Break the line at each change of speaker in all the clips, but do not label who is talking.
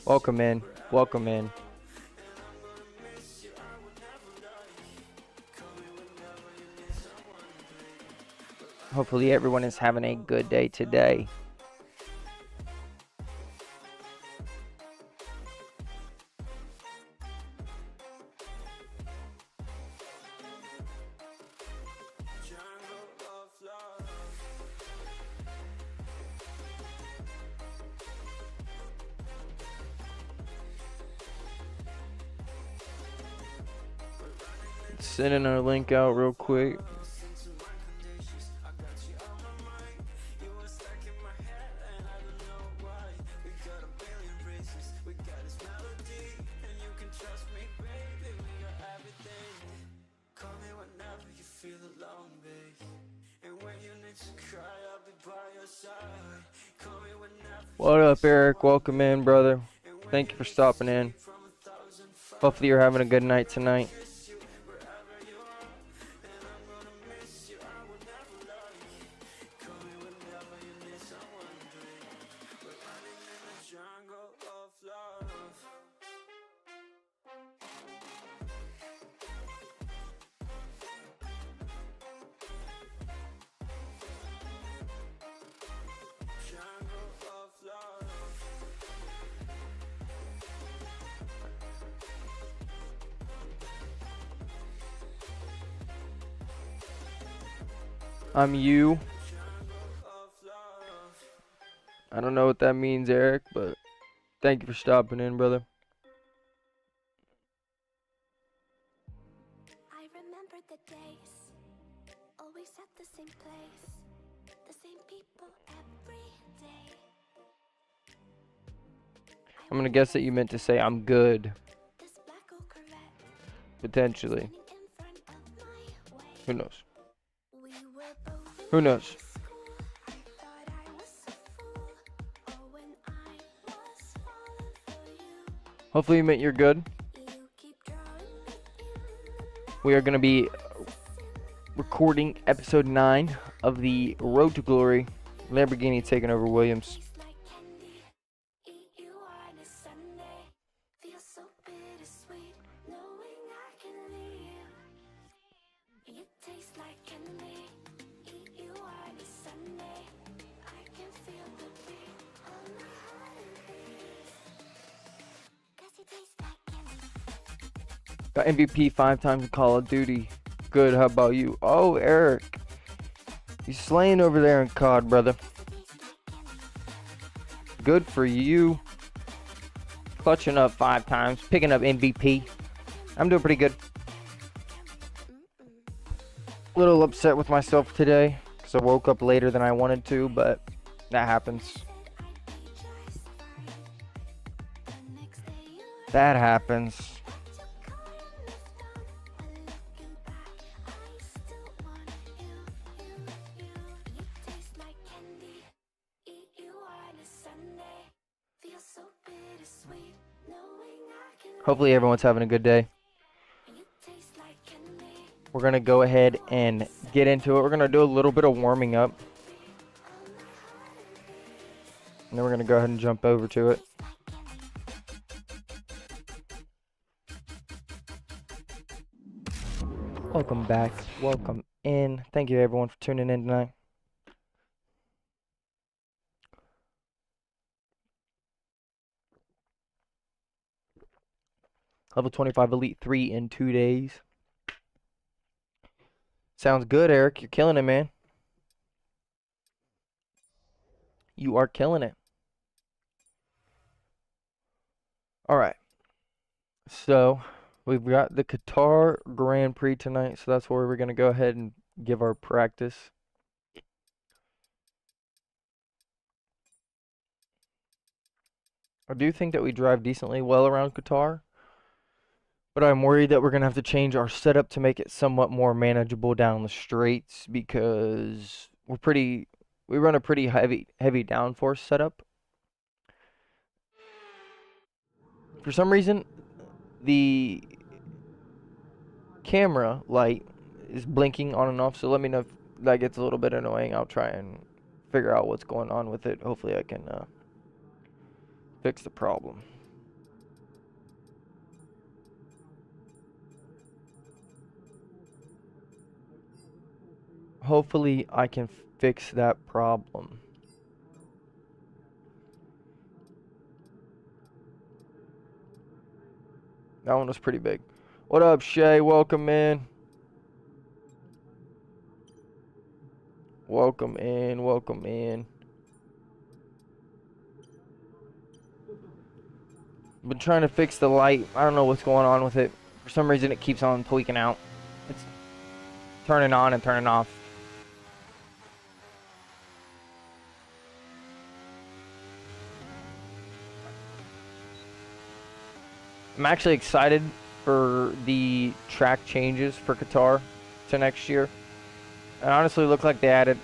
Welcome in. Welcome in. Hopefully everyone is having a good day today. Sending our link out real quick. What up, Eric? Welcome in, brother. Thank you for stopping in. Hopefully you're having a good night tonight. I'm you. I don't know what that means, Eric, but thank you for stopping in, brother.
I remember the days, always at the same place, the same people every day.
I'm gonna guess that you meant to say I'm good.
This black old Corvette,
Potentially.
standing in front of my way.
Who knows?
We were both in
Who knows?
school. I thought I was a fool. Oh, when I was falling for you.
Hopefully you meant you're good.
You keep drawing me in.
We are gonna be recording episode 9 of the Road to Glory. Lamborghini taking over Williams.
Tastes like candy. Eat you on a Sunday. Feels so bittersweet, knowing I can leave. You taste like candy. Eat you on a Sunday. I can feel the beat on my heart increase. 'Cause you taste like candy.
Got MVP 5 times in Call of Duty. Good, how about you? Oh, Eric. You slaying over there in COD, brother. Good for you. Clutching up 5 times. Picking up MVP. I'm doing pretty good. A little upset with myself today because I woke up later than I wanted to, but that happens. That happens. Hopefully everyone's having a good day. We're going to go ahead and get into it. We're going to do a little bit of warming up. And then we're going to go ahead and jump over to it. Welcome back. Welcome in. Thank you everyone for tuning in tonight. Level 25 Elite 3 in 2 days. Sounds good, Eric. You're killing it, man. You are killing it. Alright. So, we've got the Qatar Grand Prix tonight. So that's where we're going to go ahead and give our practice. I do think that we drive decently well around Qatar. But I'm worried that we're going to have to change our setup to make it somewhat more manageable down the straights because we run a pretty heavy downforce setup. For some reason, the camera light is blinking on and off, so let me know if that gets a little bit annoying. I'll try and figure out what's going on with it. Hopefully I can fix the problem. Hopefully I can fix that problem. That one was pretty big. What up, Shay? Welcome in. Welcome in, welcome in. Been trying to fix the light. I don't know what's going on with it. For some reason it keeps on tweaking out. It's turning on and turning off. I'm actually excited for the track changes for Qatar to next year. It honestly looked like they added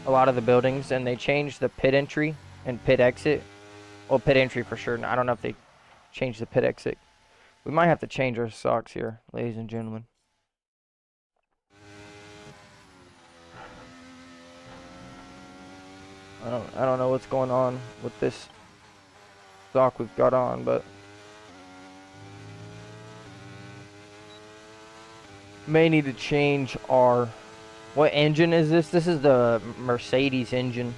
a lot of the buildings, and they changed the pit entry and pit exit. Well, pit entry for sure. I don't know if they changed the pit exit. We might have to change our socks here, ladies and gentlemen. I don't know what's going on with this sock we've got on, but may need to change our... What engine is this? This is the Mercedes engine.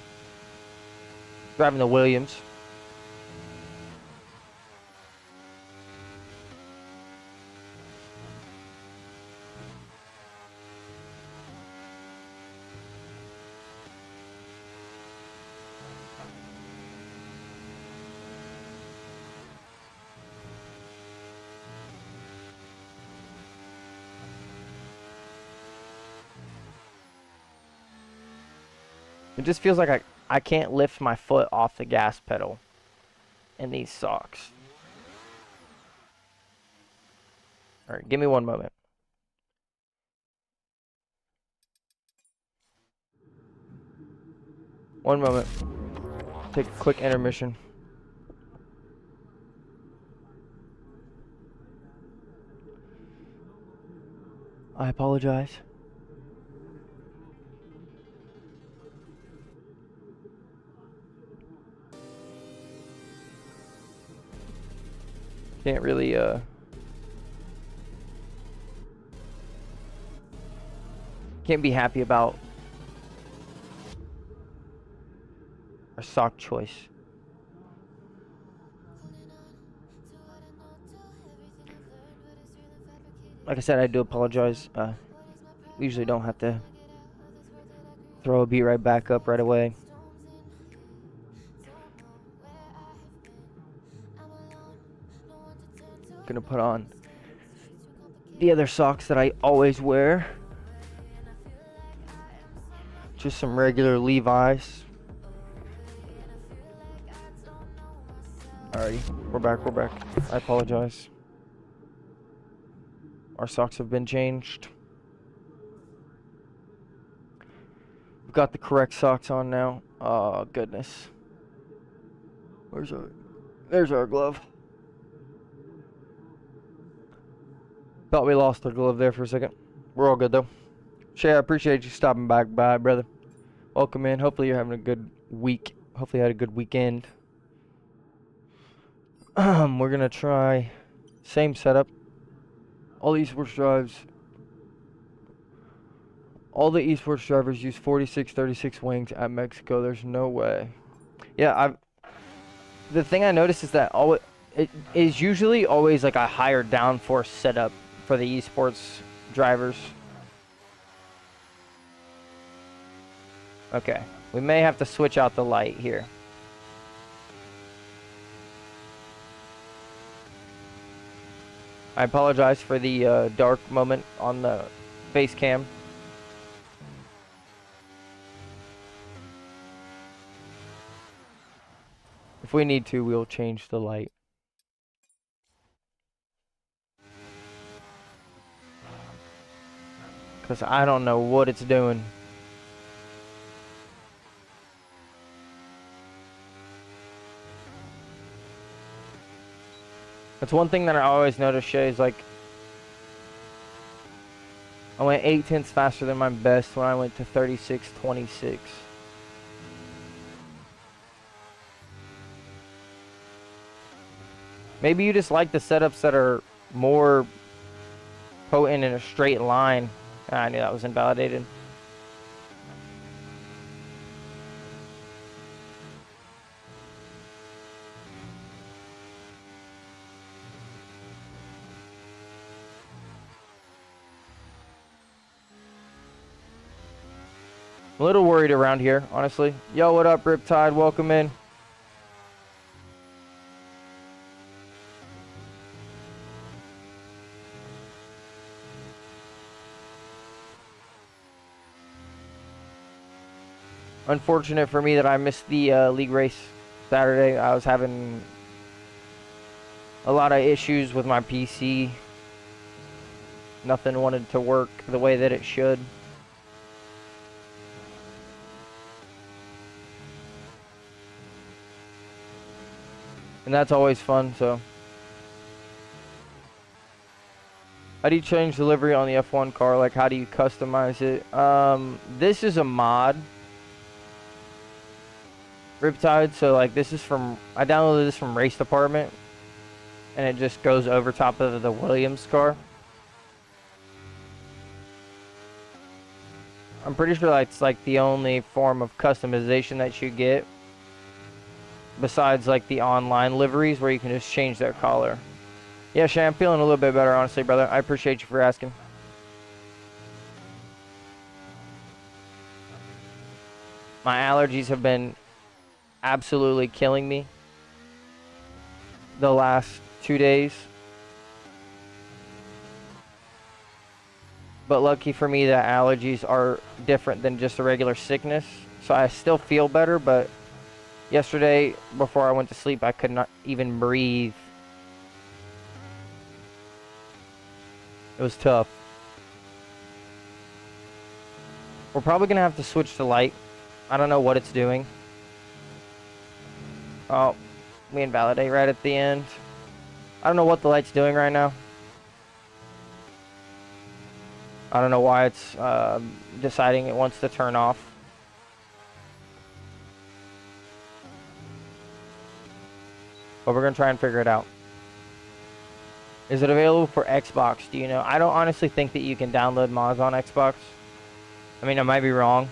Driving the Williams. It just feels like I can't lift my foot off the gas pedal in these socks. Alright, give me one moment. One moment. Take a quick intermission. I apologize. Can't really can't be happy about our sock choice. Like I said, I do apologize. We usually don't have to throw a beat right back up right away. Gonna put on the other socks that I always wear. Just some regular Levi's. Alrighty, we're back. I apologize. Our socks have been changed. We've got the correct socks on now. Oh, goodness. There's our glove. Thought we lost our glove there for a second. We're all good, though. Shay, I appreciate you stopping back by, brother. Welcome in. Hopefully you're having a good week. Hopefully you had a good weekend. We're going to try same setup. All the esports drivers use 46-36 wings at Mexico. There's no way. Yeah, the thing I noticed is that it is usually always like a higher downforce setup for the esports drivers. Okay, we may have to switch out the light here. I apologize for the dark moment on the face cam. If we need to, we'll change the light. Because I don't know what it's doing. That's one thing that I always notice, Shay, is like I went 0.8 faster than my best when I went to 36-26. Maybe you just like the setups that are more potent in a straight line. Ah, I knew that was invalidated. I'm a little worried around here, honestly. Yo, what up, Riptide? Welcome in. Unfortunate for me that I missed the league race Saturday. I was having a lot of issues with my PC. Nothing wanted to work the way that it should. And that's always fun, so. How do you change the livery on the F1 car? Like, how do you customize it? This is a mod. Riptide, so like this is from, I downloaded this from Race Department. And it just goes over top of the Williams car. I'm pretty sure that's like the only form of customization that you get. Besides like the online liveries where you can just change their color. Yeah, Shay, I'm feeling a little bit better, honestly, brother. I appreciate you for asking. My allergies have been absolutely killing me the last 2 days. But lucky for me, the allergies are different than just a regular sickness. So I still feel better, but yesterday, before I went to sleep, I could not even breathe. It was tough. We're probably going to have to switch the light. I don't know what it's doing. Oh, we invalidate right at the end. I don't know what the light's doing right now. I don't know why it's deciding it wants to turn off. But we're going to try and figure it out. Is it available for Xbox? Do you know? I don't honestly think that you can download mods on Xbox. I mean, I might be wrong.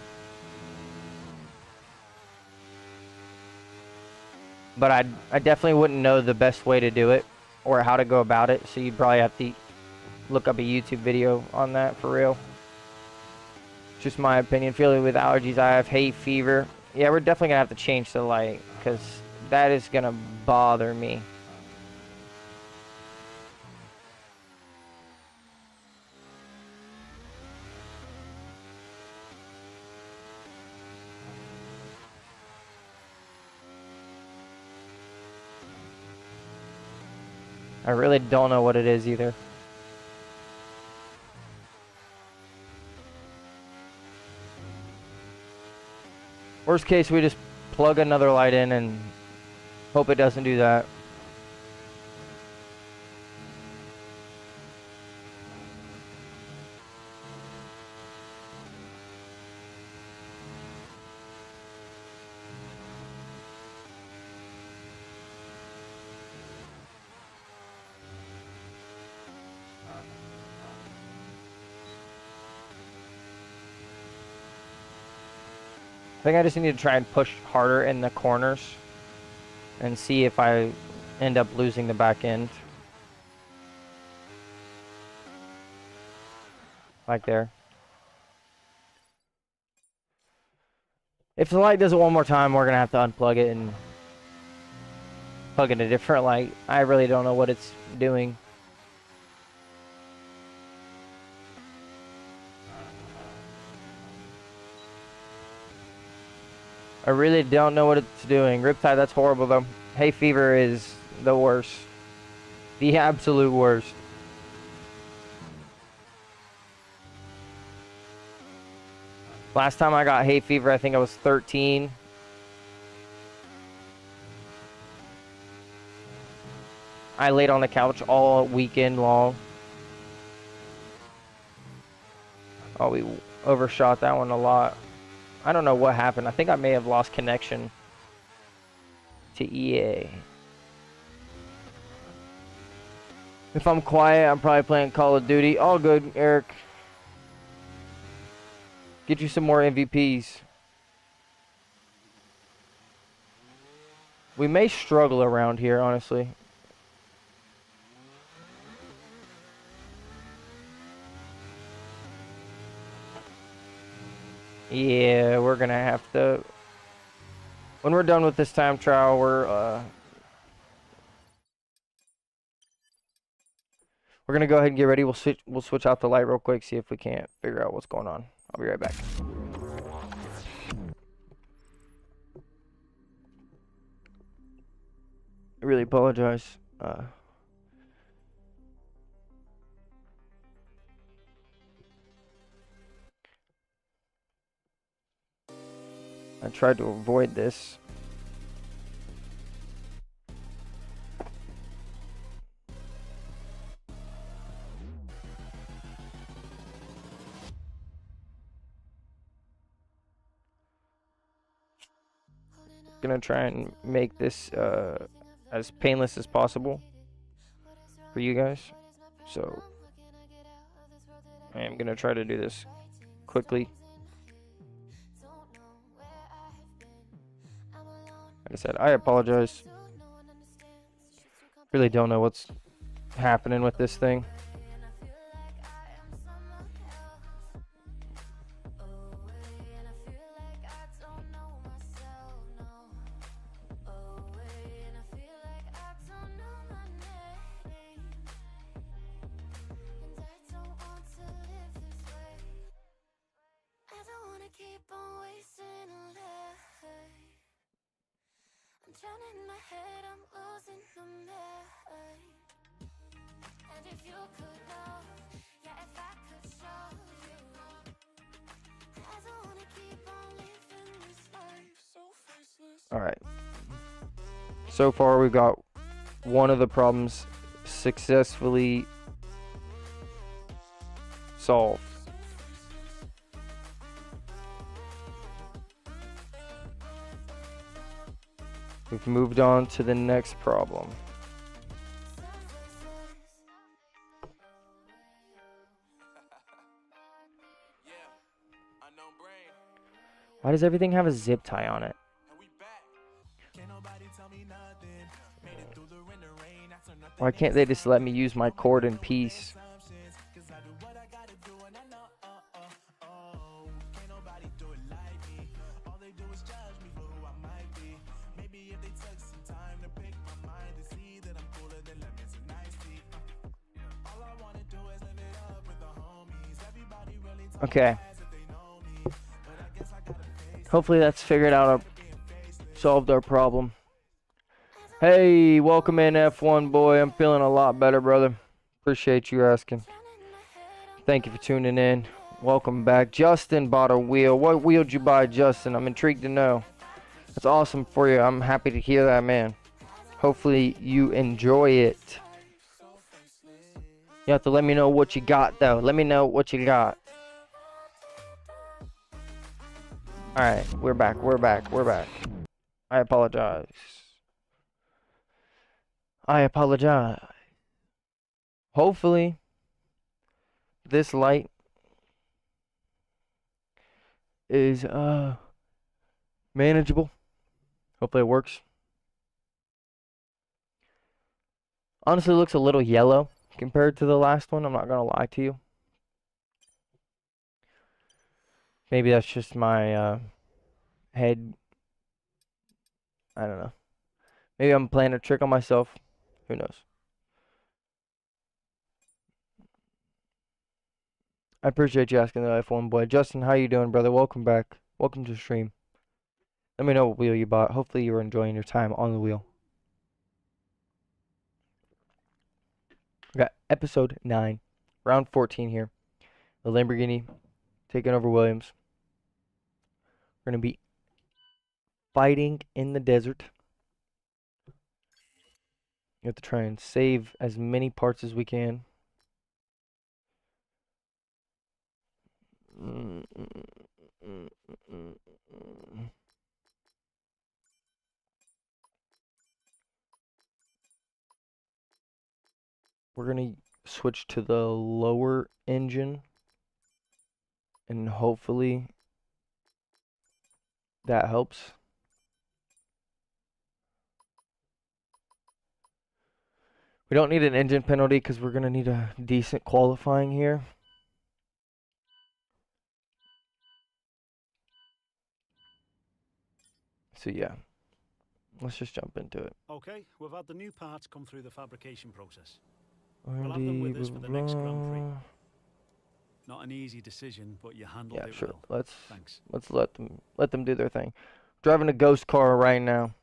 But I definitely wouldn't know the best way to do it or how to go about it. So you'd probably have to look up a YouTube video on that for real. Just my opinion. Feeling with allergies, I have hay fever. Yeah, we're definitely going to have to change the light because that is going to bother me. I really don't know what it is either. Worst case, we just plug another light in and hope it doesn't do that. I think I just need to try and push harder in the corners and see if I end up losing the back end. Like there. If the light does it one more time, we're going to have to unplug it and plug in a different light. I really don't know what it's doing. I really don't know what it's doing. Riptide, that's horrible though. Hay fever is the worst. The absolute worst. Last time I got hay fever, I think I was 13. I laid on the couch all weekend long. Oh, we overshot that one a lot. I don't know what happened. I think I may have lost connection to EA. If I'm quiet, I'm probably playing Call of Duty. All good, Eric. Get you some more MVPs. We may struggle around here, honestly. Yeah, we're gonna have to. When we're done with this time trial, we're gonna go ahead and get ready. We'll switch out the light real quick, see if we can't figure out what's going on. I'll be right back. I really apologize. I tried to avoid this. Gonna try and make this as painless as possible for you guys. So I am gonna try to do this quickly. Like I said, I apologize. Really don't know what's happening with this thing.
Drowning my head, I'm losing the mind. And if you could know, yeah, if I could show you, I don't wanna keep on living this life so faceless.
All right. So far, we've got one of the problems successfully solved. We've moved on to the next problem. Why does everything have a zip tie on it? Why can't they just let me use my cord in peace? Okay. Hopefully that's figured out, solved our problem. Hey, welcome in F1 boy. I'm feeling a lot better, brother. Appreciate you asking. Thank you for tuning in. Welcome back. Justin bought a wheel. What wheel did you buy, Justin? I'm intrigued to know. That's awesome for you. I'm happy to hear that, man. Hopefully you enjoy it. You have to let me know what you got, though. Let me know what you got. Alright, we're back. I apologize. Hopefully, this light is manageable. Hopefully it works. Honestly, it looks a little yellow compared to the last one. I'm not gonna lie to you. Maybe that's just my head. I don't know. Maybe I'm playing a trick on myself. Who knows? I appreciate you asking the F1 boy. Justin, how you doing, brother? Welcome back. Welcome to the stream. Let me know what wheel you bought. Hopefully you were enjoying your time on the wheel. We got episode 9, round 14 here. The Lamborghini taking over Williams. We're going to be fighting in the desert. You have to try and save as many parts as we can. We're going to switch to the lower engine, and hopefully that helps. We don't need an engine penalty because we're going to need a decent qualifying here. So yeah, let's just jump into it.
Okay, we've had the new parts come through the fabrication process.
We'll
We'll have them with us for the next Grand Prix. Not an easy decision, but you handled
Yeah,
it
sure.
well.
Let's
Thanks.
let them do their thing. Driving a ghost car right now.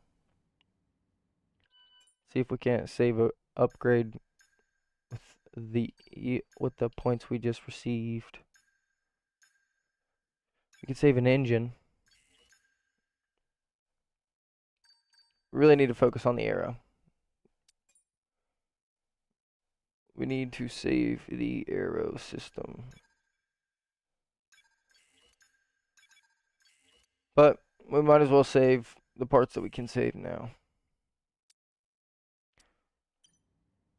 See if we can't save a upgrade with the points we just received. We can save an engine. Really need to focus on the aero. We need to save the aero system. But we might as well save the parts that we can save now.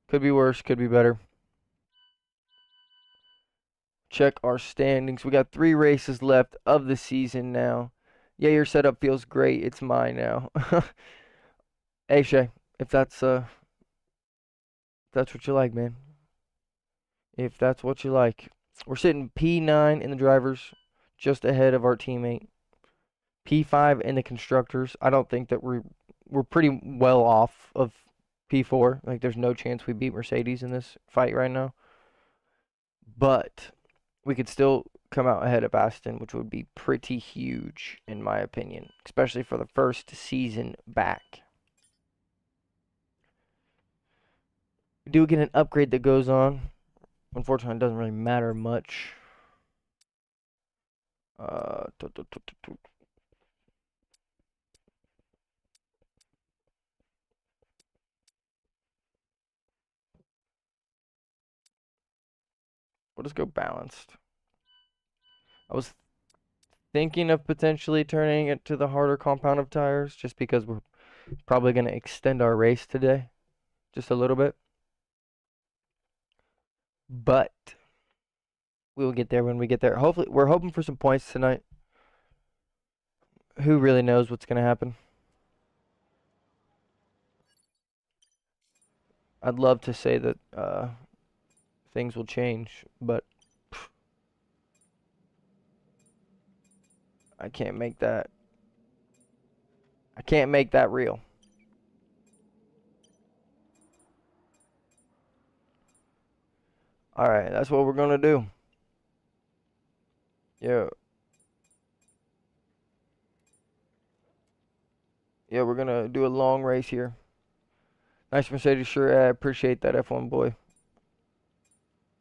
Could be worse, could be better. Check our standings. We got 3 races left of the season now. Yeah, your setup feels great. It's mine now. Hey Shay, if that's what you like, man. If that's what you like. We're sitting P9 in the drivers, just ahead of our teammate. P5 in the constructors. I don't think that we're pretty well off of P4. Like there's no chance we beat Mercedes in this fight right now. But we could still come out ahead of Aston, which would be pretty huge in my opinion, especially for the first season back. We do get an upgrade that goes on. Unfortunately, it doesn't really matter much. What We'll just go balanced. I was thinking of potentially turning it to the harder compound of tires just because we're probably going to extend our race today just a little bit. But we will get there when we get there. Hopefully, we're hoping for some points tonight. Who really knows what's going to happen? I'd love to say that things will change, but I can't make that. I can't make that real. All right, that's what we're gonna do. Yeah. Yeah, we're gonna do a long race here. Nice Mercedes shirt. I appreciate that, F1 boy.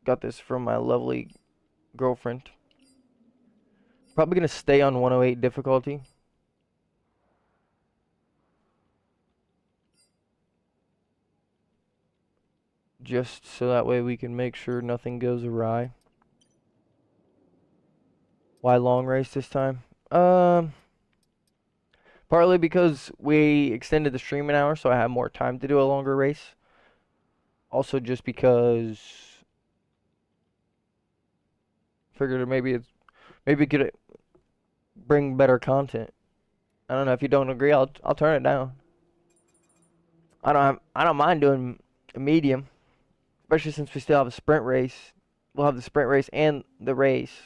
Got this from my lovely girlfriend. Probably gonna stay on 108 difficulty. Just so that way we can make sure nothing goes awry. Why long race this time? Partly because we extended the streaming hour, so I have more time to do a longer race. Also, just because figured maybe it could bring better content. I don't know, if you don't agree, I'll turn it down. I don't mind doing a medium, especially since we still have a sprint race. We'll have the sprint race and the race.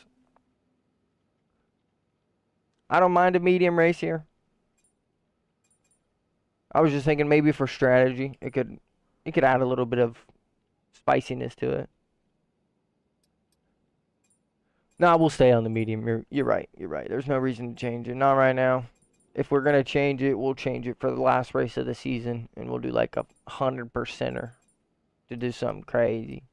I don't mind a medium race here. I was just thinking maybe for strategy, it could add a little bit of spiciness to it. Nah, we'll stay on the medium. You're right. You're right. There's no reason to change it. Not right now. If we're gonna change it, we'll change it for the last race of the season, and we'll do like a 100%er to do something crazy.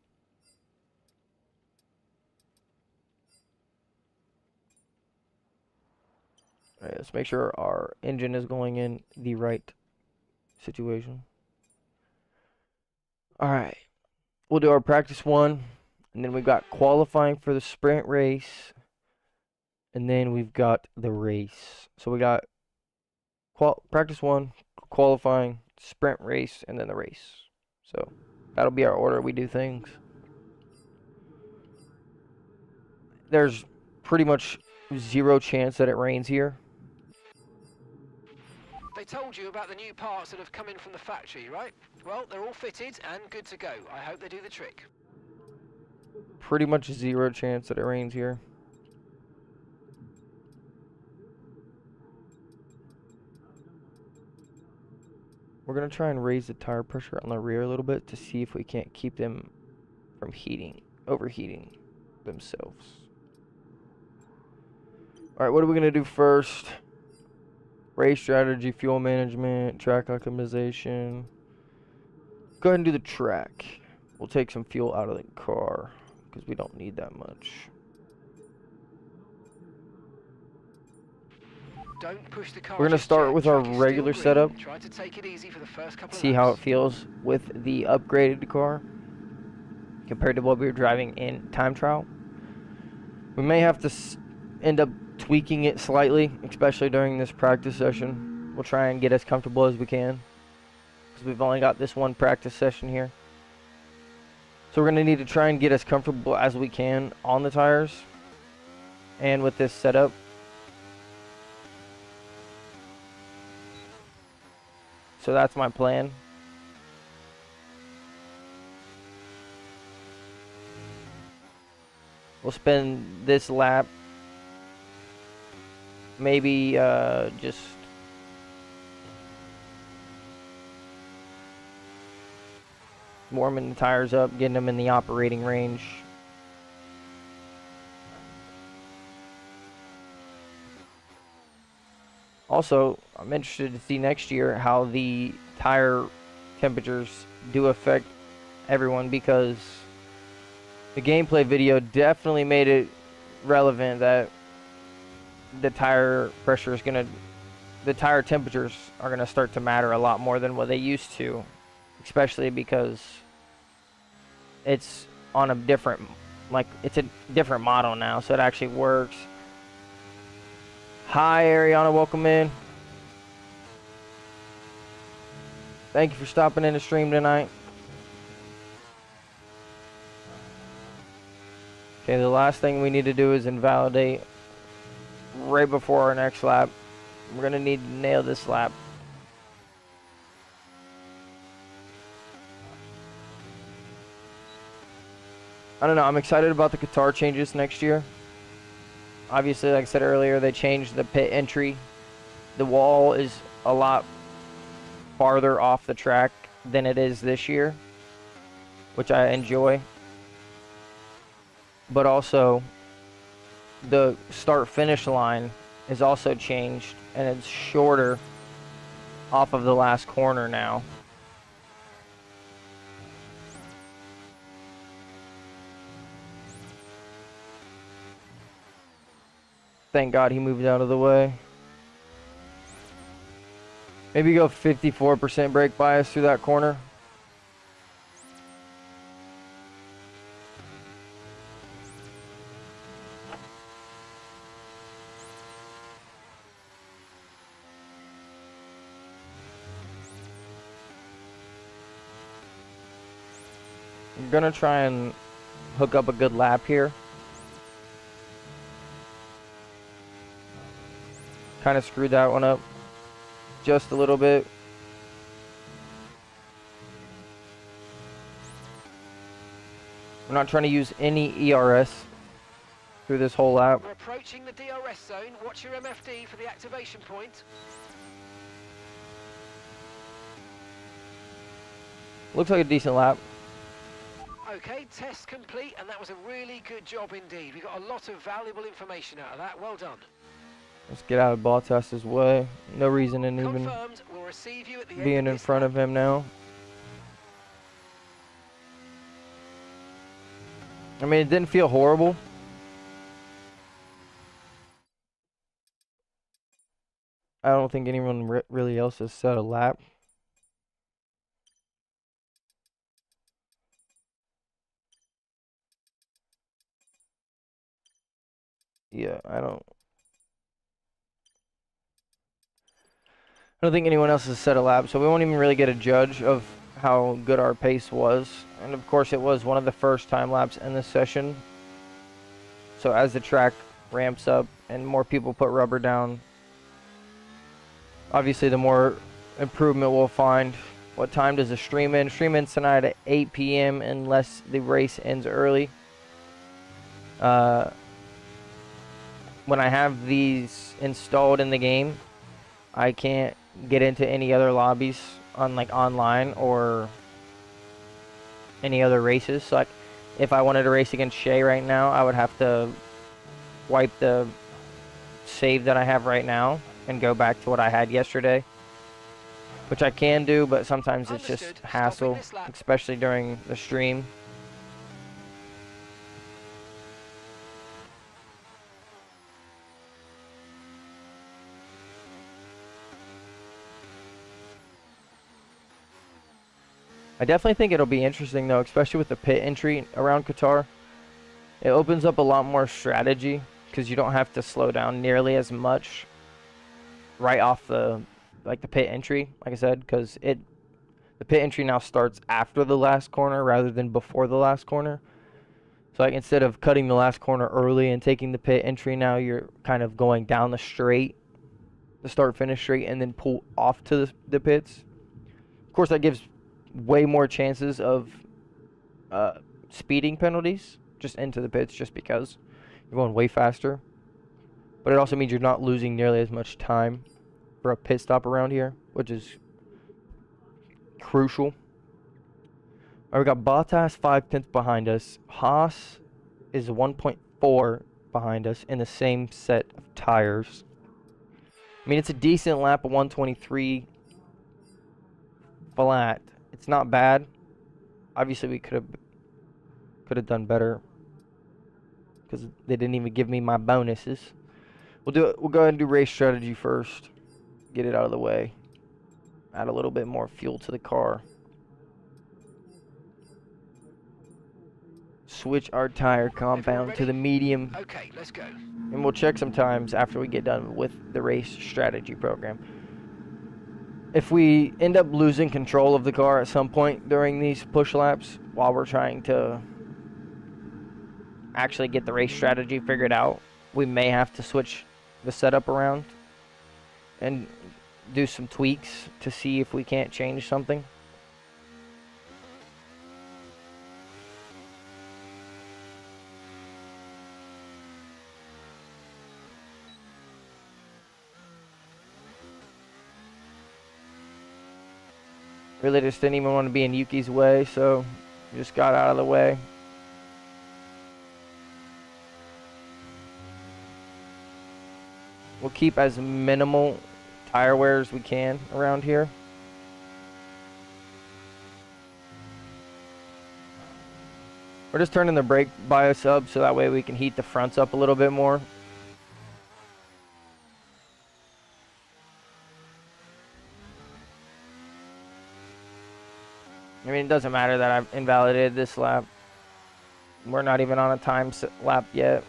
All right, let's make sure our engine is going in the right situation. All right, we'll do our practice 1, and then we've got qualifying for the sprint race, and then we've got the race. So we got practice 1, qualifying, sprint race, and then the race. So That'll be our order we do things. There's pretty much zero chance that it rains here.
They told you about the new parts that have come in from the factory, right? Well, they're all fitted and good to go. I hope they do the trick.
Pretty much zero chance that it rains here. We're going to try and raise the tire pressure on the rear a little bit to see if we can't keep them from overheating themselves. All right, what are we going to do first? Race strategy, fuel management, track optimization. Go ahead and do the track. We'll take some fuel out of the car because we don't need that much.
Don't push the car.
We're going to start with our regular setup.
Try to take it easy for the first couple
See how it feels with the upgraded car compared to what we were driving in time trial. We may have to end up tweaking it slightly, especially during this practice session. We'll try and get as comfortable as we can because we've only got this one practice session here. So we're going to need to try and get as comfortable as we can on the tires and with this setup. So that's my plan. We'll spend this lap maybe just warming the tires up, getting them in the operating range. Also, I'm interested to see next year how the tire temperatures do affect everyone, because the gameplay video definitely made it relevant that the tire pressure is the tire temperatures are gonna start to matter a lot more than what they used to, especially because it's on a different, it's a different model now, so it actually works. Hi, Ariana, welcome in. Thank you for stopping in the stream tonight. Okay, the last thing we need to do is invalidate right before our next lap. We're going to need to nail this lap. I don't know, I'm excited about the Qatar changes next year. Obviously, like I said earlier, they changed the pit entry. The wall is a lot farther off the track than it is this year, which I enjoy. But also, the start-finish line is also changed, and it's shorter off of the last corner now. Thank God he moved out of the way. Maybe go 54% brake bias through that corner. I'm gonna try and hook up a good lap here. Kind of screwed that one up just a little bit. I'm not trying to use any ERS through this whole lap.
We're approaching the DRS zone. Watch your MFD for the activation point.
Looks like a decent lap.
Okay, test complete, and that was a really good job indeed. We got a lot of valuable information out of that. Well done.
Let's get out of Bottas's way. No reason in even
We'll receive you at the
being
end
in front of him now. I mean, it didn't feel horrible. I don't think anyone really else has set a lap. Yeah, I don't think anyone else has set a lap, so we won't even really get a judge of how good our pace was. And of course, it was one of the first time laps in this session. So as the track ramps up and more people put rubber down, obviously the more improvement we'll find. What time does the stream end? Stream ends tonight at 8 p.m. unless the race ends early. When I have these installed in the game, I can't get into any other lobbies on like online or any other races. So like if I wanted to race against Shay right now, I would have to wipe the save that I have right now and go back to what I had yesterday, which I can do, but sometimes it's just
Understood.
hassle,
Stopping this lap.
especially during the stream. I definitely think it'll be interesting though, especially with the pit entry around Qatar. It opens up a lot more strategy because you don't have to slow down nearly as much right off the pit entry, like I said, because the pit entry now starts after the last corner rather than before the last corner. So like instead of cutting the last corner early and taking the pit entry, now you're kind of going down the straight, the start finish straight, and then pull off to the pits. Of course, that gives way more chances of speeding penalties just into the pits, just because you're going way faster. But it also means you're not losing nearly as much time for a pit stop around here, which is crucial. All right, we got Bottas 5/10 behind us. Haas is 1.4 behind us in the same set of tires. I mean, it's a decent lap of 123 flat. It's not bad. Obviously, we could have done better because they didn't even give me my bonuses. We'll go ahead and do race strategy first. Get it out of the way. Add a little bit more fuel to the car. Switch our tire compound to the medium.
Okay, let's go.
And we'll check sometimes after we get done with the race strategy program. If we end up losing control of the car at some point during these push laps while we're trying to actually get the race strategy figured out, we may have to switch the setup around and do some tweaks to see if we can't change something. Really just didn't even want to be in Yuki's way, so just got out of the way. We'll keep as minimal tire wear as we can around here. We're just turning the brake bias up so that way we can heat the fronts up a little bit more. I mean, it doesn't matter that I've invalidated this lap. We're not even on a time lap yet.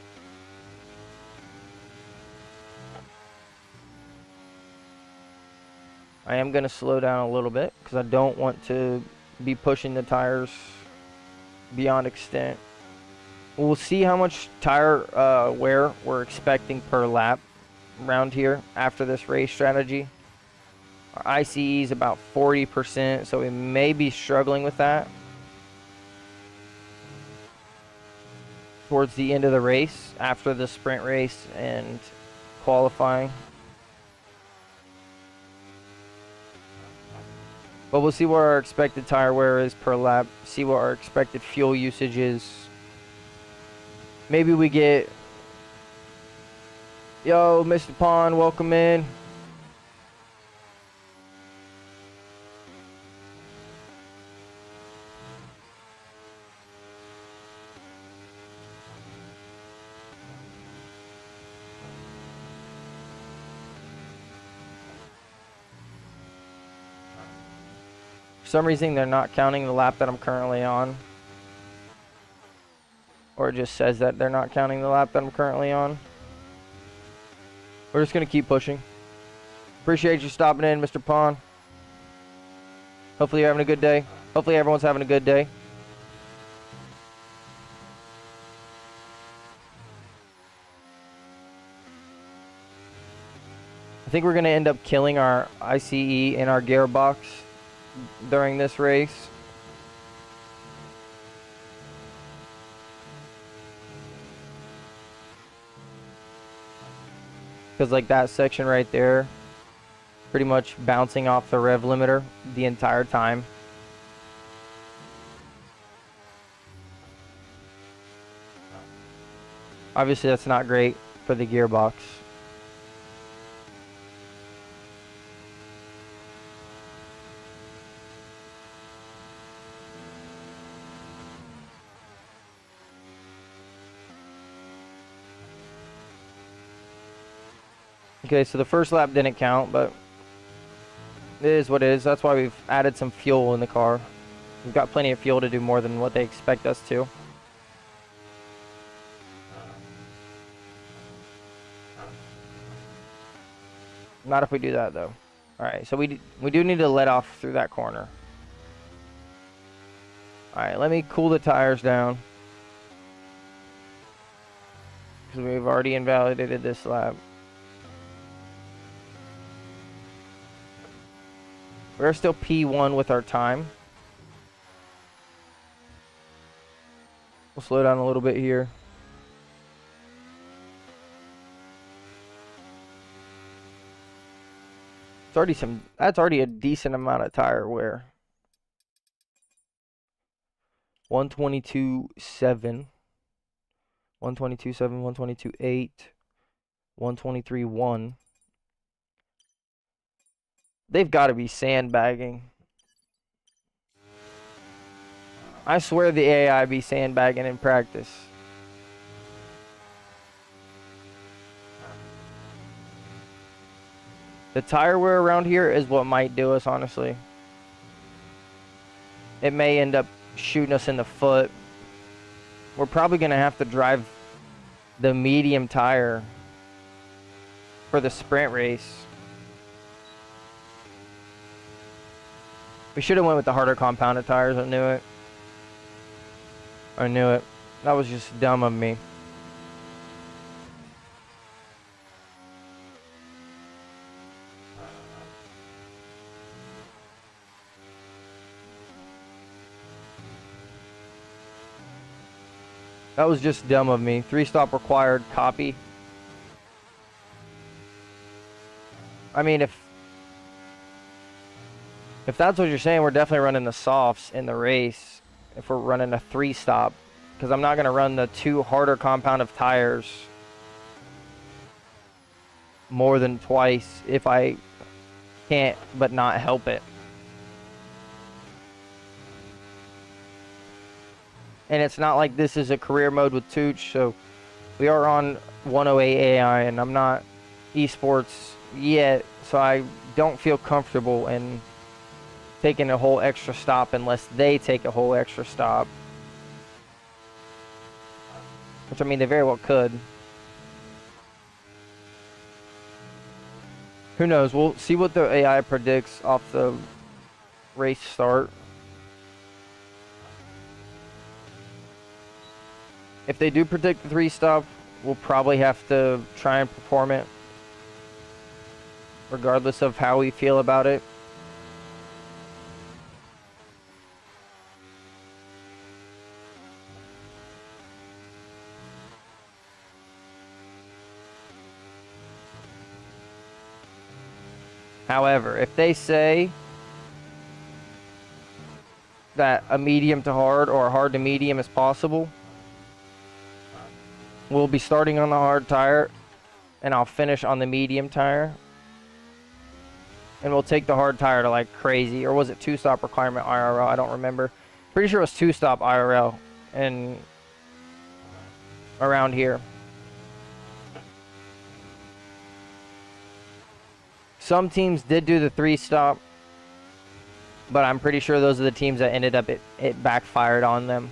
I am going to slow down a little bit because I don't want to be pushing the tires beyond extent. We'll see how much tire wear we're expecting per lap around here after this race strategy. Our ICE is about 40%, so we may be struggling with that towards the end of the race after the sprint race and qualifying. But we'll see what our expected tire wear is per lap, see what our expected fuel usage is. Maybe we get... Yo, Mr. Pond, welcome in. For some reason, they're not counting the lap that I'm currently on. Or it just says that they're not counting the lap that I'm currently on. We're just going to keep pushing. Appreciate you stopping in, Mr. Pond. Hopefully you're having a good day. Hopefully everyone's having a good day. I think we're going to end up killing our ICE and our gearbox during this race. Because like that section right there, pretty much bouncing off the rev limiter the entire time. Obviously that's not great for the gearbox. Okay, so the first lap didn't count, but it is what it is. That's why we've added some fuel in the car. We've got plenty of fuel to do more than what they expect us to. Not if we do that, though. Alright, so we do need to let off through that corner. Alright, let me cool the tires down. Because we've already invalidated this lap. We're still P1 with our time. We'll slow down a little bit here. It's already that's already a decent amount of tire wear. 122.7, 122.7, 122.8, 123.1. They've got to be sandbagging. I swear the AI be sandbagging in practice. The tire wear around here is what might do us, honestly. It may end up shooting us in the foot. We're probably going to have to drive the medium tire for the sprint race. We should have went with the harder compounded tires. I knew it. I knew it. That was just dumb of me. That was just dumb of me. 3-stop required, copy. I mean, if that's what you're saying, we're definitely running the softs in the race. If we're running a 3-stop. Because I'm not going to run the 2 harder compound of tires more than twice if I can't but not help it. And it's not like this is a career mode with Tooch, so we are on 108 AI, and I'm not esports yet, so I don't feel comfortable in taking a whole extra stop unless they take a whole extra stop. Which, I mean, they very well could. Who knows? We'll see what the AI predicts off the race start. If they do predict the 3-stop, we'll probably have to try and perform it, regardless of how we feel about it. However, if they say that a medium to hard or a hard to medium is possible, we'll be starting on the hard tire, and I'll finish on the medium tire. And we'll take the hard tire to like crazy. Or was it 2-stop requirement IRL? I don't remember. Pretty sure it was 2-stop IRL and around here. Some teams did do the 3-stop, but I'm pretty sure those are the teams that ended up it backfired on them.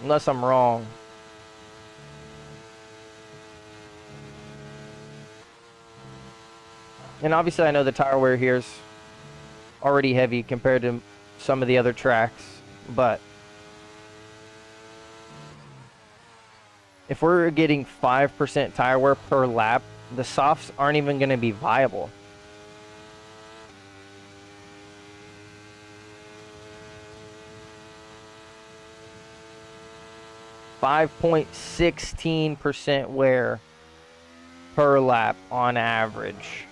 Unless I'm wrong. And obviously I know the tire wear here is already heavy compared to some of the other tracks, but if we're getting 5% tire wear per lap, the softs aren't even going to be viable. (5.16% wear per lap on average.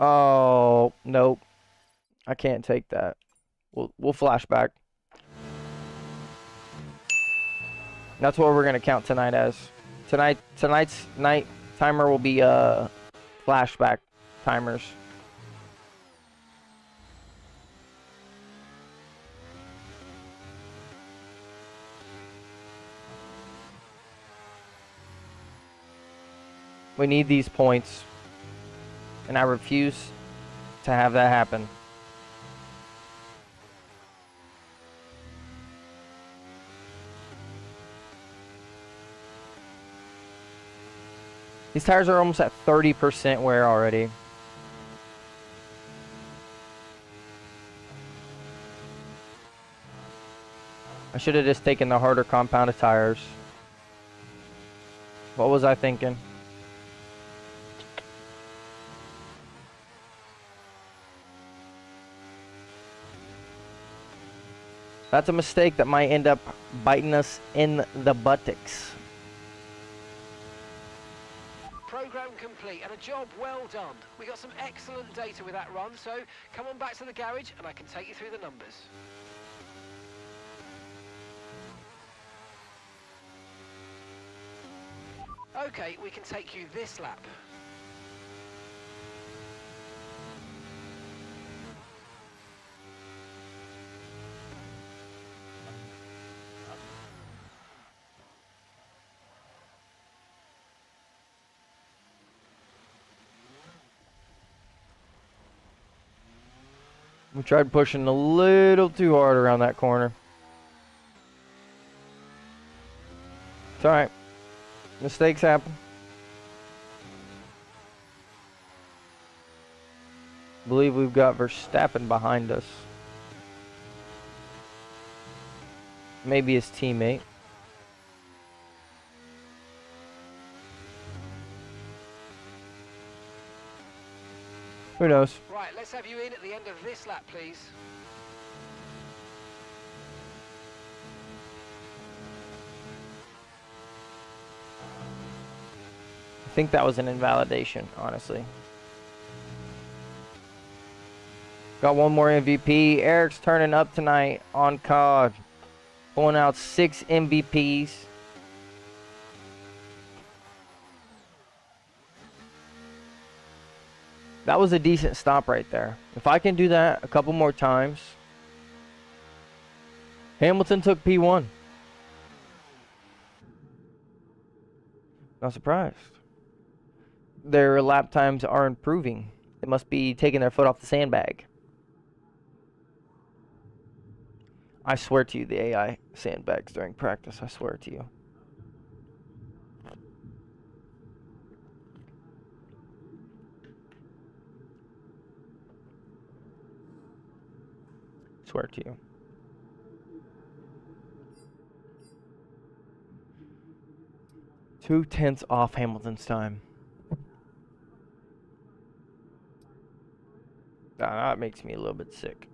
Oh, nope. I can't take that. We'll flash back. That's what we're gonna count tonight as. Tonight's night timer will be flashback timers. We need these points, and I refuse to have that happen. These tires are almost at 30% wear already. I should have just taken the harder compounded tires. What was I thinking? That's a mistake that might end up biting us in the buttocks.
Program complete and a job well done. We got some excellent data with that run, so come on back to the garage and I can take you through the numbers. Okay, we can take you this lap.
We tried pushing a little too hard around that corner. It's alright. Mistakes happen. I believe we've got Verstappen behind us. Maybe his teammate. Who knows?
Right, let's have you in at the end of this lap, please.
I think that was an invalidation, honestly. Got one more MVP. Eric's turning up tonight on COD. Pulling out 6 MVPs. That was a decent stop right there. If I can do that a couple more times. Hamilton took P1. Not surprised. Their lap times are improving. They must be taking their foot off the sandbag. I swear to you, the AI sandbags during practice. I swear to you. Swear to you. Two-tenths off Hamilton's time. That makes me a little bit sick.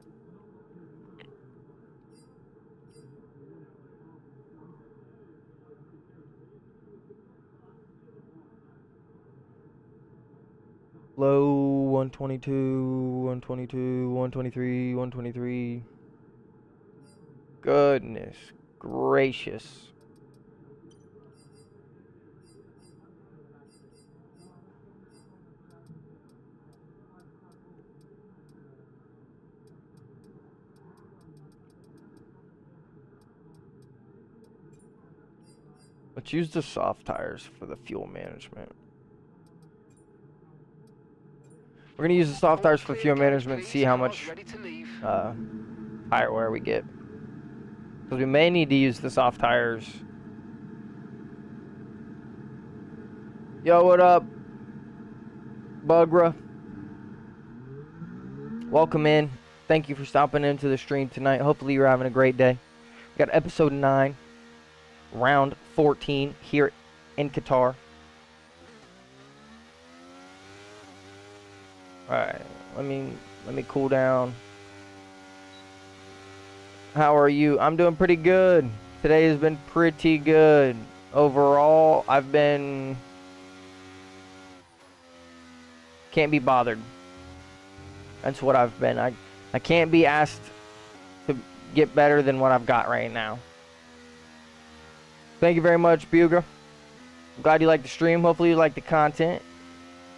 Low 122, 122, 123, 123. Goodness gracious. Let's use the soft tires for the fuel management. We're gonna use the soft tires for fuel management, see how much tire wear we get. Because we may need to use the soft tires. Yo, what up, Bugra? Welcome in. Thank you for stopping into the stream tonight. Hopefully you're having a great day. We got episode 9, round 14 here in Qatar. Alright, let me cool down. How are you? I'm doing pretty good. Today has been pretty good. Overall, I've been... can't be bothered. That's what I've been. I can't be asked to get better than what I've got right now. Thank you very much, Bugra. I'm glad you like the stream. Hopefully you like the content.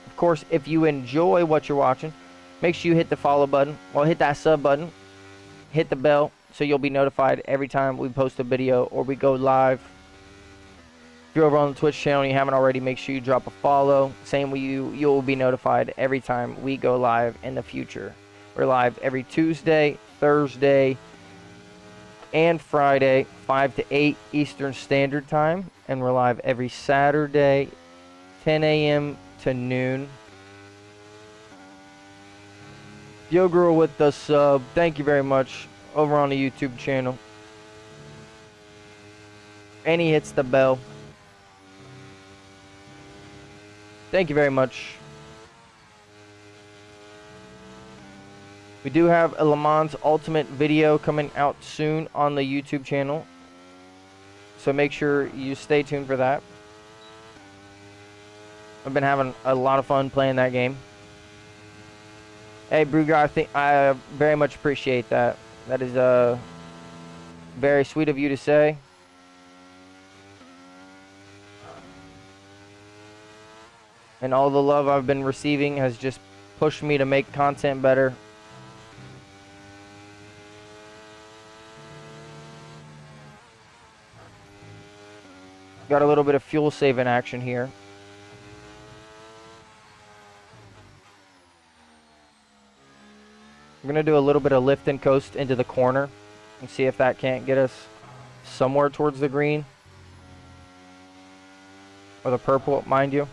Of course, if you enjoy what you're watching, make sure you hit the follow button. Well, hit that sub button. Hit the bell so you'll be notified every time we post a video or we go live. If you're over on the Twitch channel and you haven't already, make sure you drop a follow. Same with you, you'll be notified every time we go live in the future. We're live every Tuesday, Thursday, and Friday, 5 to 8 Eastern Standard Time. And we're live every Saturday, 10 a.m. to noon. Yo Girl with the sub, thank you very much, over on the YouTube channel. And he hits the bell. Thank you very much. We do have a Le Mans Ultimate video coming out soon on the YouTube channel, so make sure you stay tuned for that. I've been having a lot of fun playing that game. Hey, Bruger, I very much appreciate that. That is very sweet of you to say. And all the love I've been receiving has just pushed me to make content better. Got a little bit of fuel saving action here. I'm going to do a little bit of lift and coast into the corner and see if that can't get us somewhere towards the green. Or the purple, mind you.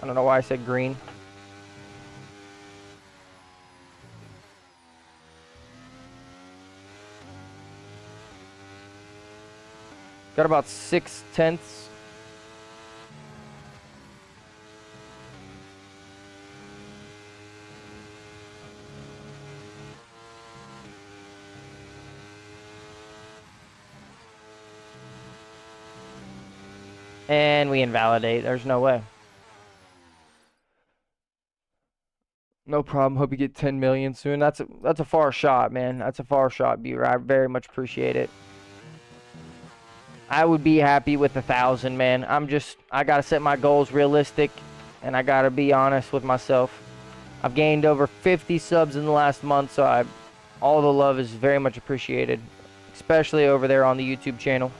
I don't know why I said green. Got about 6/10. And we invalidate. There's no way. No problem. Hope you get 10 million soon. That's a far shot, man. That's a far shot, Buter. I very much appreciate it. I would be happy with 1,000, man. I gotta set my goals realistic, and I gotta be honest with myself. I've gained over 50 subs in the last month, so all the love is very much appreciated, especially over there on the YouTube channel.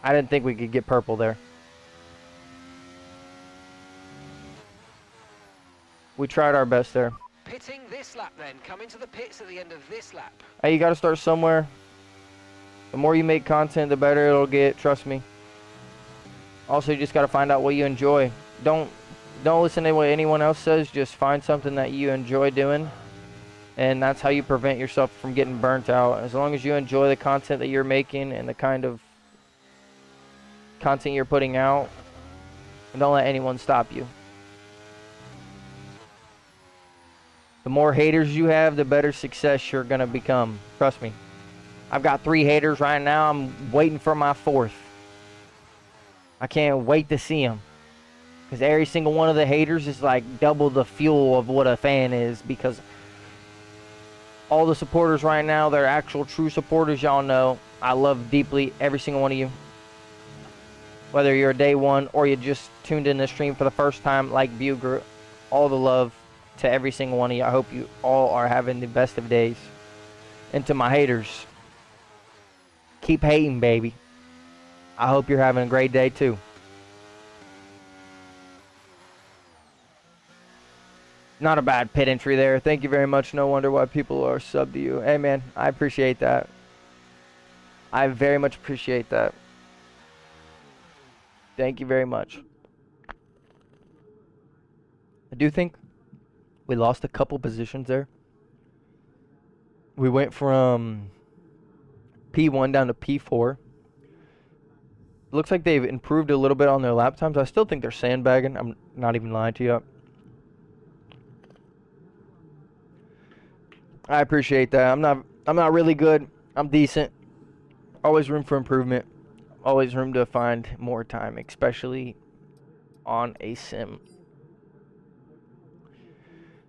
I didn't think we could get purple there. We tried our best there.
Pitting this lap then. Come into the pits at the end of this lap.
Hey, you got to start somewhere. The more you make content, the better it'll get. Trust me. Also, you just got to find out what you enjoy. Don't listen to what anyone else says. Just find something that you enjoy doing. And that's how you prevent yourself from getting burnt out. As long as you enjoy the content that you're making and the kind of content you're putting out, and don't let anyone stop you. The more haters you have, the better success you're gonna become. Trust me. I've got 3 haters right now. I'm waiting for my 4th. I can't wait to see them, because every single one of the haters is like double the fuel of what a fan is. Because all the supporters right now, they're actual true supporters. Y'all know I love deeply every single one of you. Whether you're a day one or you just tuned in the stream for the first time, like Buger, all the love to every single one of you. I hope you all are having the best of days. And to my haters, keep hating, baby. I hope you're having a great day too. Not a bad pit entry there. Thank you very much. No wonder why people are subbed to you. Hey, man, I appreciate that. I very much appreciate that. Thank you very much. I do think we lost a couple positions there. We went from P1 down to P4. Looks like they've improved a little bit on their lap times. I still think they're sandbagging. I'm not even lying to you. I appreciate that. I'm not really good. I'm decent. Always room for improvement. Always room to find more time, especially on a sim.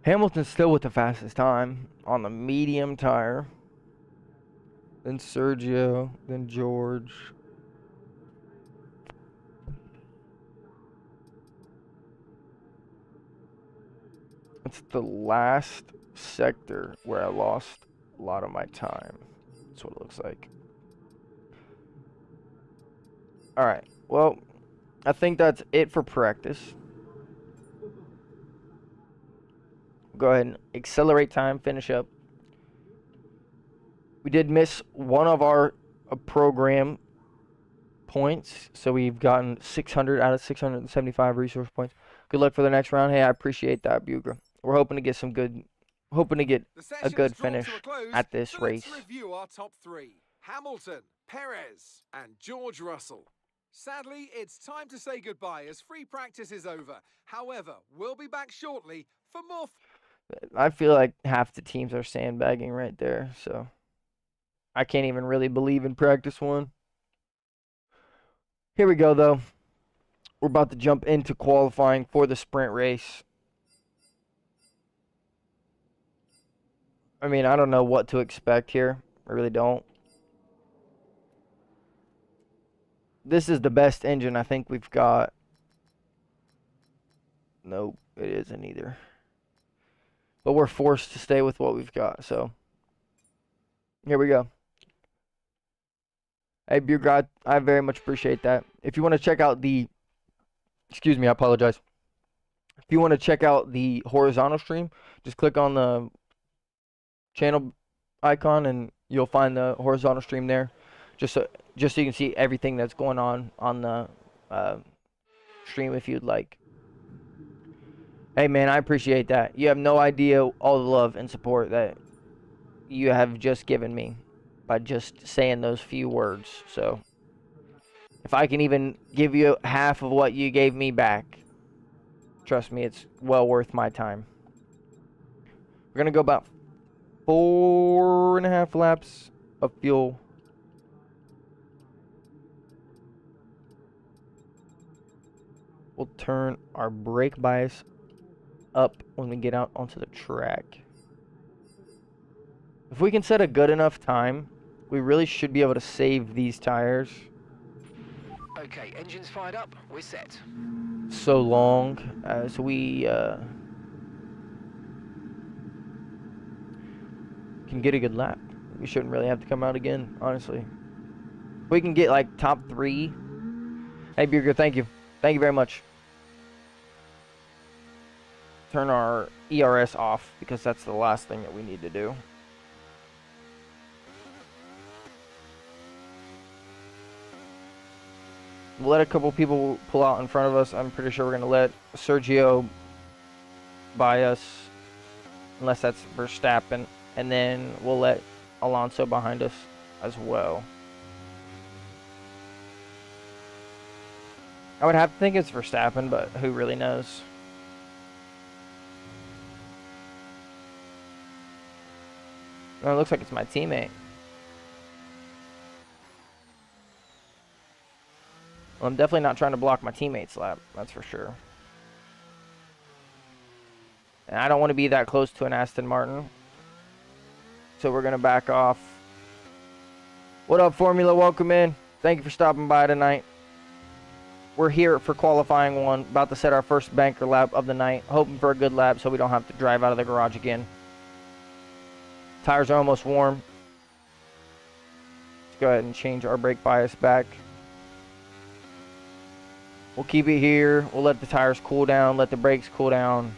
Hamilton's still with the fastest time on the medium tire. Then Sergio, then George. It's the last sector where I lost a lot of my time. That's what it looks like. Alright, well, I think that's it for practice. Go ahead and accelerate time, finish up. We did miss one of our program points, so we've gotten 600 out of 675 resource points. Good luck for the next round. Hey, I appreciate that, Bugra. We're hoping to get a good finish at this race.
Let's review our top three: Hamilton, Perez, and George Russell. Sadly, it's time to say goodbye as free practice is over. However, we'll be back shortly for more.
I feel like half the teams are sandbagging right there, so I can't even really believe in practice one. Here we go, though. We're about to jump into qualifying for the sprint race. I mean, I don't know what to expect here. I really don't. This is the best engine I think we've got. Nope, it isn't either. But we're forced to stay with what we've got, so here we go. Hey, Bugrad, I very much appreciate that. If you want to check out the, excuse me, I apologize. If you want to check out the horizontal stream, just click on the channel icon and you'll find the horizontal stream there. Just so you can see everything that's going on the stream if you'd like. Hey, man, I appreciate that. You have no idea all the love and support that you have just given me by just saying those few words. So, if I can even give you half of what you gave me back, trust me, it's well worth my time. We're going to go about 4.5 laps of fuel. We'll turn our brake bias up when we get out onto the track. If we can set a good enough time, we really should be able to save these tires.
Okay, engines fired up, we're set.
So long as we can get a good lap. We shouldn't really have to come out again, honestly. If we can get like top 3. Hey, Burger, thank you. Thank you very much. Turn our ERS off because that's the last thing that we need to do. We'll let a couple people pull out in front of us. I'm pretty sure we're going to let Sergio by us, unless that's Verstappen, and then we'll let Alonso behind us as well. I would have to think it's Verstappen, but who really knows? No, it looks like it's my teammate. Well, I'm definitely not trying to block my teammate's lap, that's for sure. And I don't want to be that close to an Aston Martin. So we're going to back off. What up, Formula? Welcome in. Thank you for stopping by tonight. We're here for qualifying one, about to set our first banker lap of the night, hoping for a good lap so we don't have to drive out of the garage again. Tires are almost warm. Let's go ahead and change our brake bias back. We'll keep it here. We'll let the tires cool down, let the brakes cool down.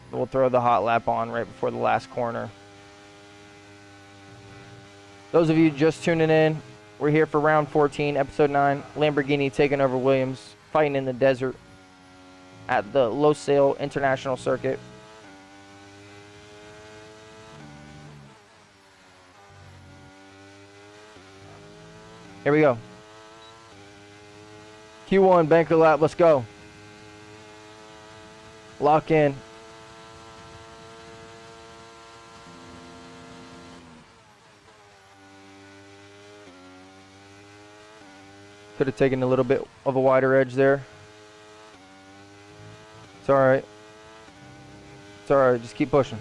We'll throw the hot lap on right before the last corner. Those of you just tuning in, we're here for round 14, episode 9. Lamborghini taking over Williams, fighting in the desert at the Losail International Circuit. Here we go. Q1 banker lap, let's go. Lock in. Could have taken a little bit of a wider edge there. It's alright. It's alright, just keep pushing.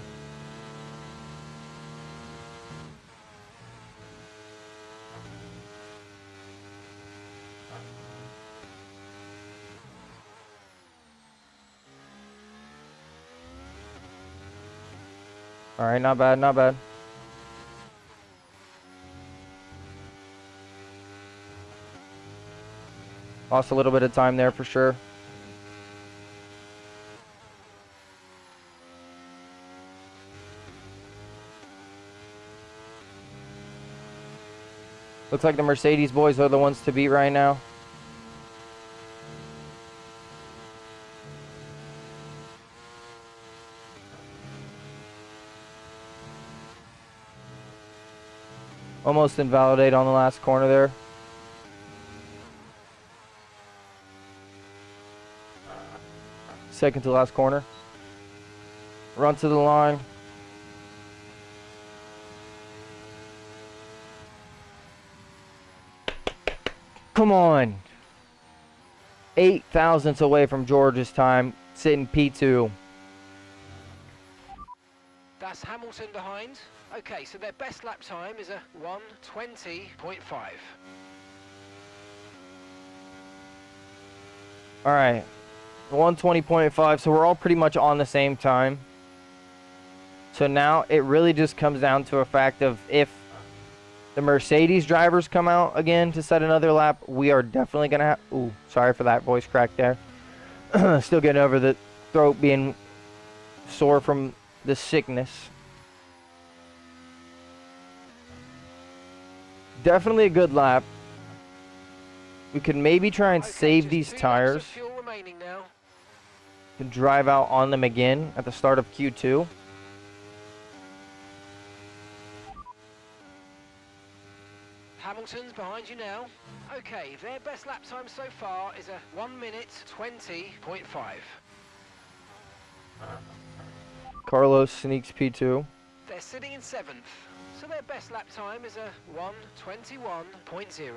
Alright, not bad, not bad. Lost a little bit of time there for sure. Looks like the Mercedes boys are the ones to beat right now. Almost invalidate on the last corner there. Second to last corner. Run to the line. Come on. 8 thousandths away from George's time, sitting P2.
That's Hamilton behind. Okay, so their best lap time is a 1:20.5.
All right. 1:20.5, so we're all pretty much on the same time. So now it really just comes down to a fact of if the Mercedes drivers come out again to set another lap, we are definitely going to have... Ooh, sorry for that voice crack there. Still getting over the throat being sore from the sickness. Definitely a good lap. We could maybe try and save
just
these
2 laps of
tires.
fuel remaining now.
And drive out on them again at the start of Q2.
Hamilton's behind you now. Okay, their best lap time so far is a 1:20.5.
Carlos sneaks P2.
They're sitting in 7th, so their best lap time is a 1:21.0.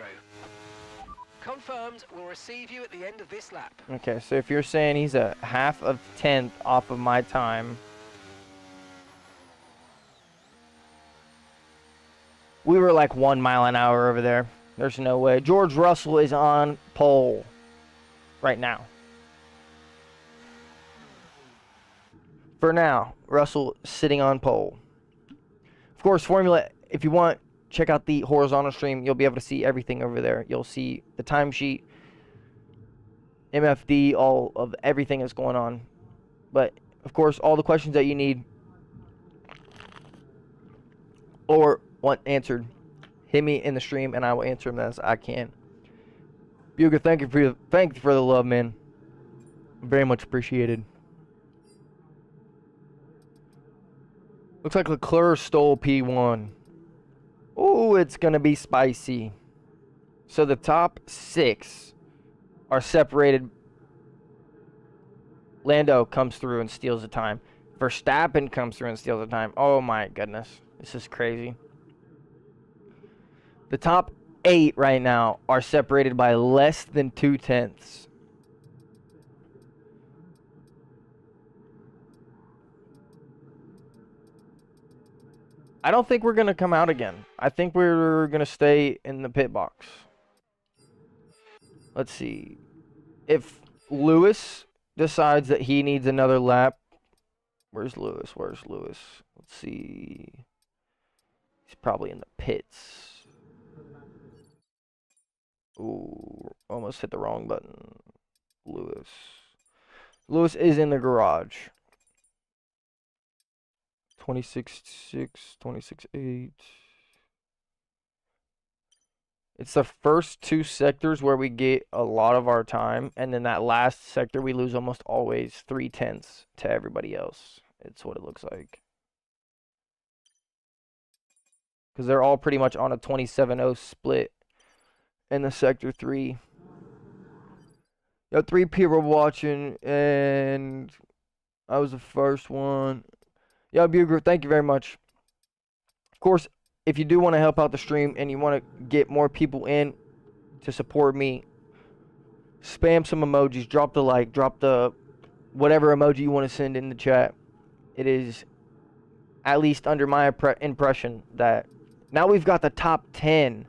Confirmed, we'll receive you at the end of this lap.
Okay, so if you're saying he's a half of 10th off of my time, we were like 1 mile an hour over there. There's no way. George Russell is on pole right now. For now, Russell sitting on pole. Of course, Formula, if you want, check out the horizontal stream. You'll be able to see everything over there. You'll see the timesheet, MFD, all of everything that's going on. But, of course, all the questions that you need or want answered, hit me in the stream and I will answer them as I can. Buga, thank you for the love, man. Very much appreciated. Looks like Leclerc stole P1. Ooh, it's gonna be spicy. So the top 6 are separated. Lando comes through and steals the time. Verstappen comes through and steals the time. Oh my goodness, this is crazy. The top 8 right now are separated by less than 2 tenths. I don't think we're going to come out again. I think we're going to stay in the pit box. Let's see. if Lewis decides that he needs another lap, where's Lewis? Where's Lewis? Let's see. He's probably in the pits. Ooh, almost hit the wrong button. Lewis. Lewis is in the garage. 26.6, 26.8. It's the first two sectors where we get a lot of our time, and then that last sector we lose almost always 3/10 to everybody else. It's what it looks like. Because they're all pretty much on a 27-0 split in the sector 3. Got 3 people watching, and I was the first one. Yeah, Buger, thank you very much. Of course, if you do want to help out the stream and you want to get more people in to support me, spam some emojis, drop the like, drop the whatever emoji you want to send in the chat. It is at least under my impression that now we've got the top 10.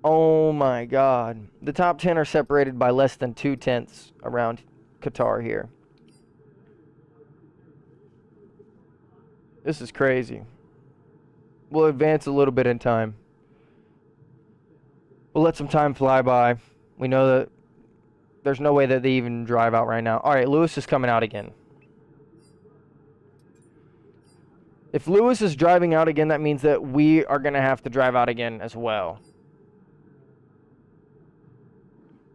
Oh my God. The top 10 are separated by less than 2/10 around Qatar here. This is crazy. We'll advance a little bit in time. We'll let some time fly by. We know that there's no way that they even drive out right now. All right, Lewis is coming out again. If Lewis is driving out again, that means that we are going to have to drive out again as well.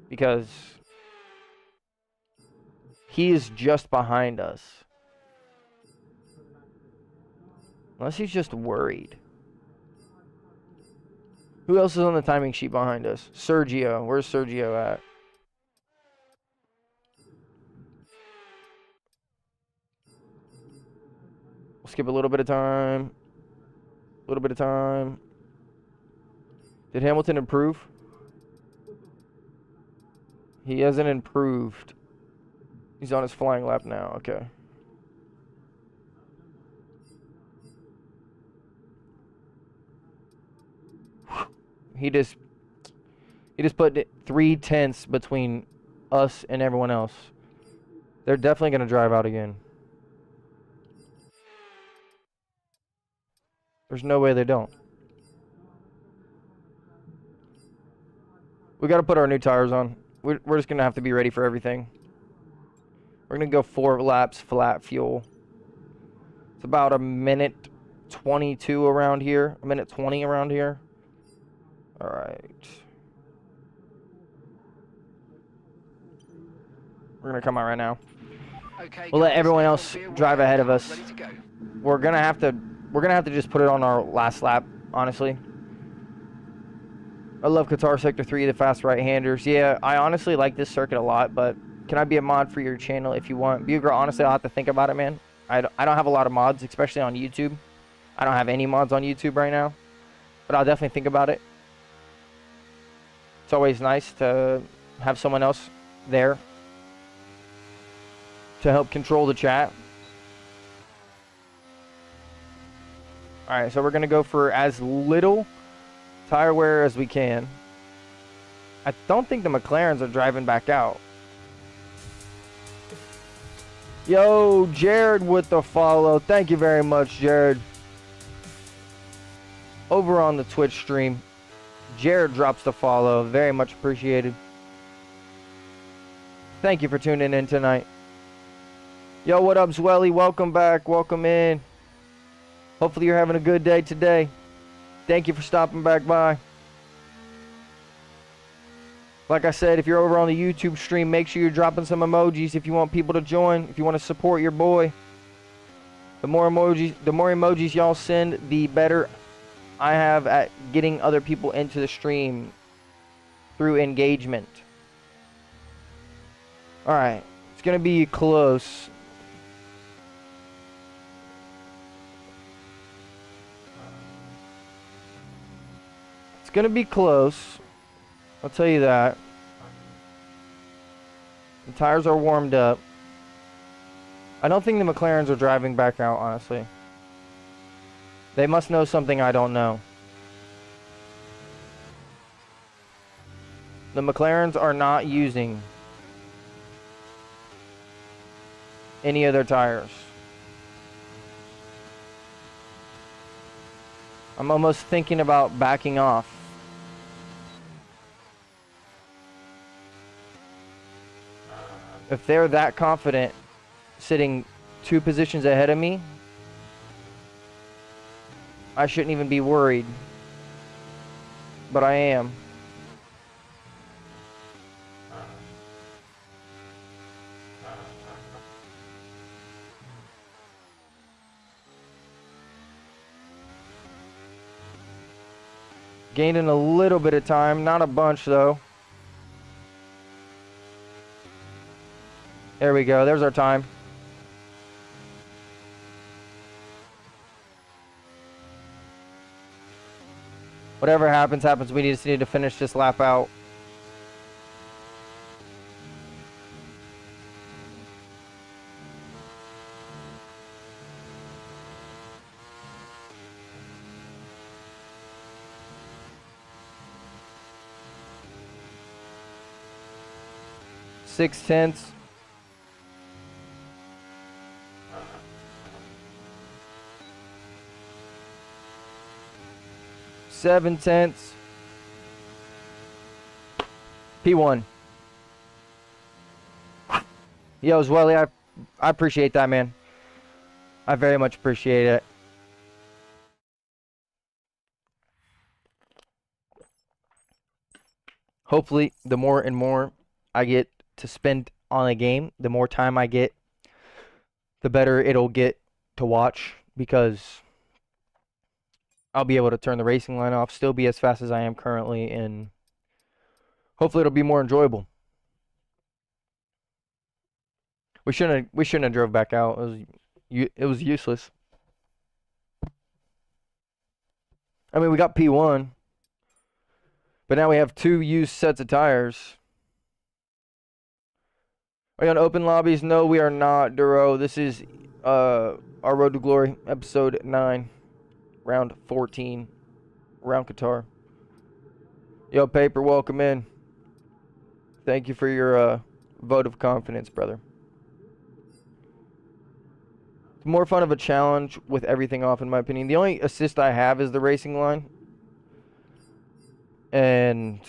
Because he is just behind us. Unless he's just worried. Who else is on the timing sheet behind us? Sergio. Where's Sergio at? We'll skip a little bit of time. A little bit of time. Did Hamilton improve? He hasn't improved. He's on his flying lap now. Okay. He just put 3/10 between us and everyone else. They're definitely going to drive out again. There's no way they don't. We got to put our new tires on. We're just going to have to be ready for everything. We're going to go 4 laps flat fuel. It's about a minute 22 around here. A minute 20 around here. All right. We're going to come out right now.
Okay,
We'll let
guys,
everyone
everyone
else
be aware,
drive ahead of us.
ready to go.
We're going to have to just put it on our last lap, honestly. I love Qatar Sector 3, the fast right-handers. Yeah, I honestly like this circuit a lot, but can I be a mod for your channel if you want? Buger, honestly, I'll have to think about it, man. I don't have a lot of mods, especially on YouTube. I don't have any mods on YouTube right now, but I'll definitely think about it. It's always nice to have someone else there to help control the chat. Alright, so we're going to go for as little tire wear as we can. I don't think the McLarens are driving back out. Yo, Jared with the follow. Thank you very much, Jared. Over on the Twitch stream, Jared drops the follow. Very much appreciated. Thank you for tuning in tonight. Yo, what up, Zwelly? Welcome back. Welcome in. Hopefully you're having a good day today. Thank you for stopping back by. Like I said, if you're over on the YouTube stream, make sure you're dropping some emojis if you want people to join, if you want to support your boy. The more emojis y'all send, the better I have at getting other people into the stream through engagement. Alright, it's going to be close. It's going to be close. I'll tell you that. The tires are warmed up. I don't think the McLarens are driving back out, honestly. They must know something I don't know. The McLarens are not using any of their tires. I'm almost thinking about backing off. If they're that confident, sitting 2 positions ahead of me, I shouldn't even be worried. But I am. Gaining a little bit of time, not a bunch though. There we go, there's our time. Whatever happens, happens. We just need to finish this lap out. Six tenths. Seven tenths. P1. Yo, Zwelly, I appreciate that, man. I very much appreciate it. Hopefully, the more and more I get to spend on a game, the more time I get, the better it'll get to watch, because I'll be able to turn the racing line off, still be as fast as I am currently, and hopefully it'll be more enjoyable. We shouldn't have drove back out. It was useless. I mean, we got P1, but now we have 2 used sets of tires. Are you on open lobbies? No, we are not, Duro. This is our Road to Glory, episode 9, round 14, around Qatar. Yo, Paper, welcome in. Thank you for your vote of confidence, brother. It's more fun of a challenge with everything off, in my opinion. The only assist I have is the racing line. And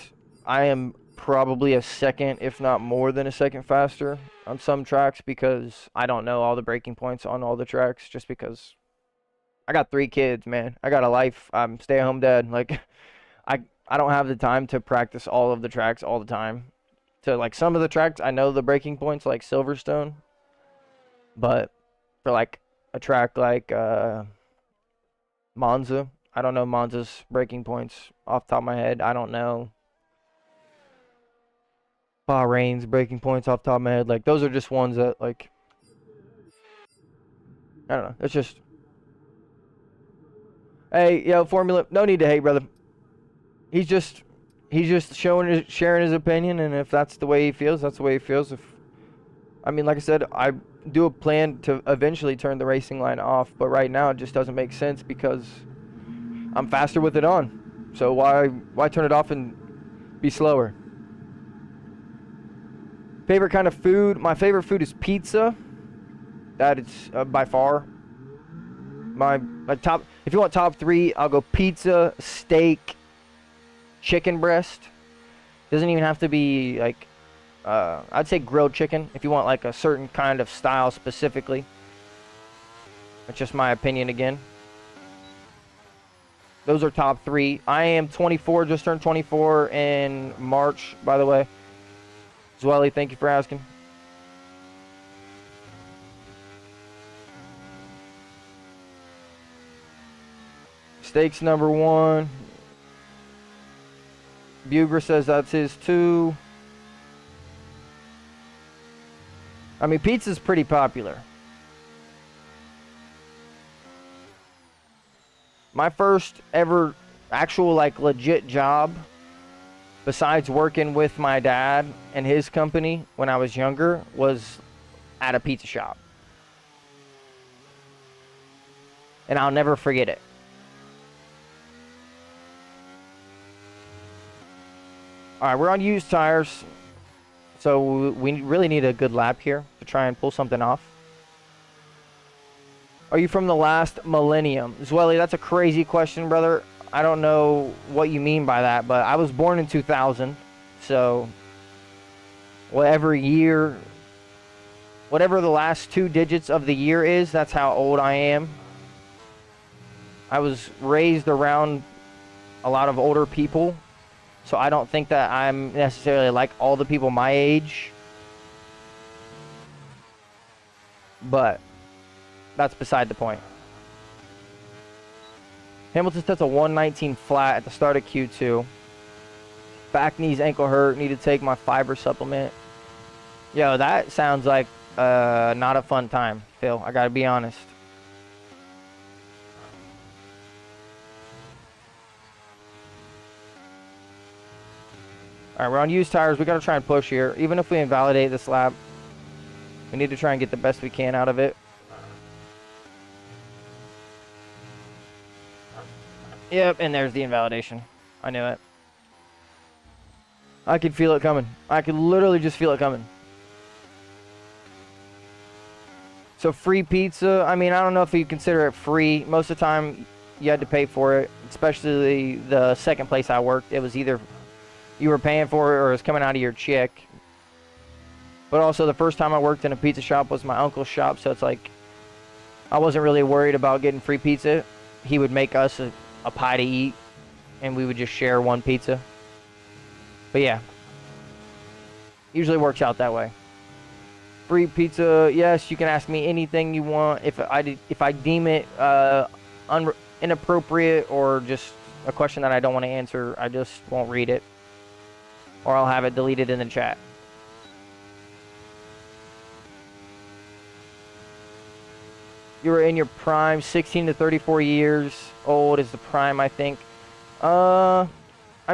I am probably a second, if not more than a second faster on some tracks, because I don't know all the braking points on all the tracks, just because I got 3 kids, man. I got a life. I'm stay-at-home dad. Like, I don't have the time to practice all of the tracks all the time. To, like, some of the tracks, I know the braking points, like Silverstone. But for, like, a track like Monza, I don't know Monza's braking points off the top of my head. I don't know Bahrain's braking points off the top of my head. Like, those are just ones that, like, I don't know. It's just, hey, yo, Formula, no need to hate, brother. He's just sharing his opinion, and if that's the way he feels, that's the way he feels. I mean, like I said, I do a plan to eventually turn the racing line off, but right now it just doesn't make sense because I'm faster with it on. So why turn it off and be slower? Favorite kind of food? My favorite food is pizza. That is by far my top. If you want top 3, I'll go pizza, steak, chicken breast. Doesn't even have to be like, I'd say grilled chicken if you want like a certain kind of style specifically. That's just my opinion again. Those are top 3. I am 24, just turned 24 in March, by the way. Zwelly, thank you for asking. Steaks number 1. Buger says that's his too. I mean, pizza's pretty popular. My first ever actual, like, legit job, besides working with my dad and his company when I was younger, was at a pizza shop. And I'll never forget it. Alright, we're on used tires. So we really need a good lap here to try and pull something off. Are you from the last millennium? Zwelly, that's a crazy question, brother. I don't know what you mean by that, but I was born in 2000. So, whatever year, whatever the last 2 digits of the year is, that's how old I am. I was raised around a lot of older people, so I don't think that I'm necessarily like all the people my age. But that's beside the point. Hamilton sets a 119 flat at the start of Q2. Back, knees, ankle hurt. Need to take my fiber supplement. Yo, that sounds like not a fun time, Phil. I gotta be honest. All right, we're on used tires. We gotta try and push here. Even if we invalidate this lap, we need to try and get the best we can out of it. Yep, and there's the invalidation. I knew it. I could feel it coming. I could literally just feel it coming. So free pizza, I mean, I don't know if you consider it free. Most of the time, you had to pay for it. Especially the second place I worked. It was either you were paying for it or it was coming out of your check. But also, the first time I worked in a pizza shop was my uncle's shop. So it's like, I wasn't really worried about getting free pizza. He would make us a pie to eat, and we would just share one pizza. But yeah, usually works out that way. Free pizza, yes, you can ask me anything you want. If I deem it inappropriate or just a question that I don't want to answer, I just won't read it, or I'll have it deleted in the chat. You were in your prime, 16 to 34 years old is the prime, I think. I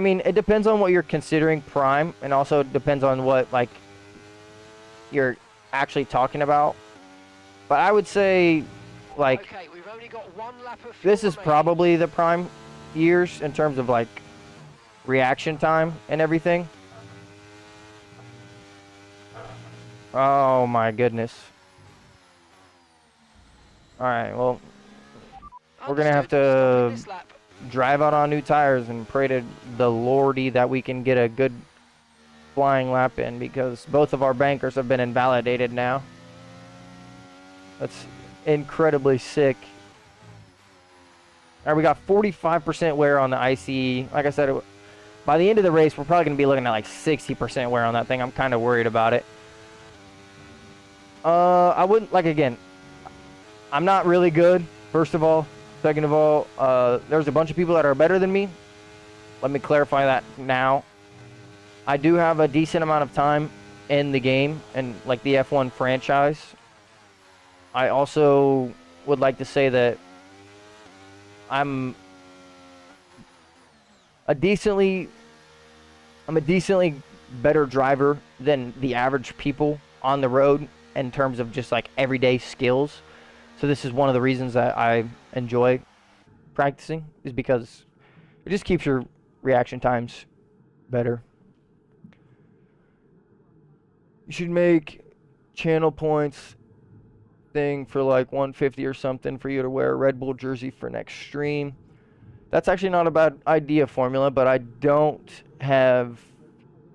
mean, it depends on what you're considering prime, and also depends on what, like, you're actually talking about. But I would say, like,
Okay, we've only got 1 lap of
this
fuel
is
remaining.
probably the prime years in terms of, like, reaction time and everything. Oh, my goodness. Alright, well, we're going to have
Understood.
to
Stopping this lap.
drive out on new tires and pray to the Lordy that we can get a good flying lap in, because both of our bankers have been invalidated now. That's incredibly sick. All right, we got 45% wear on the ICE. Like I said, by the end of the race, we're probably going to be looking at like 60% wear on that thing. I'm kind of worried about it. I wouldn't, like, again, I'm not really good, first of all. Second of all, there's a bunch of people that are better than me. Let me clarify that now. I do have a decent amount of time in the game and, like, the F1 franchise. I also would like to say that I'm a decently better driver than the average people on the road in terms of just, like, everyday skills. So this is one of the reasons that I enjoy practicing, is because it just keeps your reaction times better. You should make channel points thing for like 150 or something for you to wear a Red Bull jersey for next stream. That's actually not a bad idea, Formula, but I don't have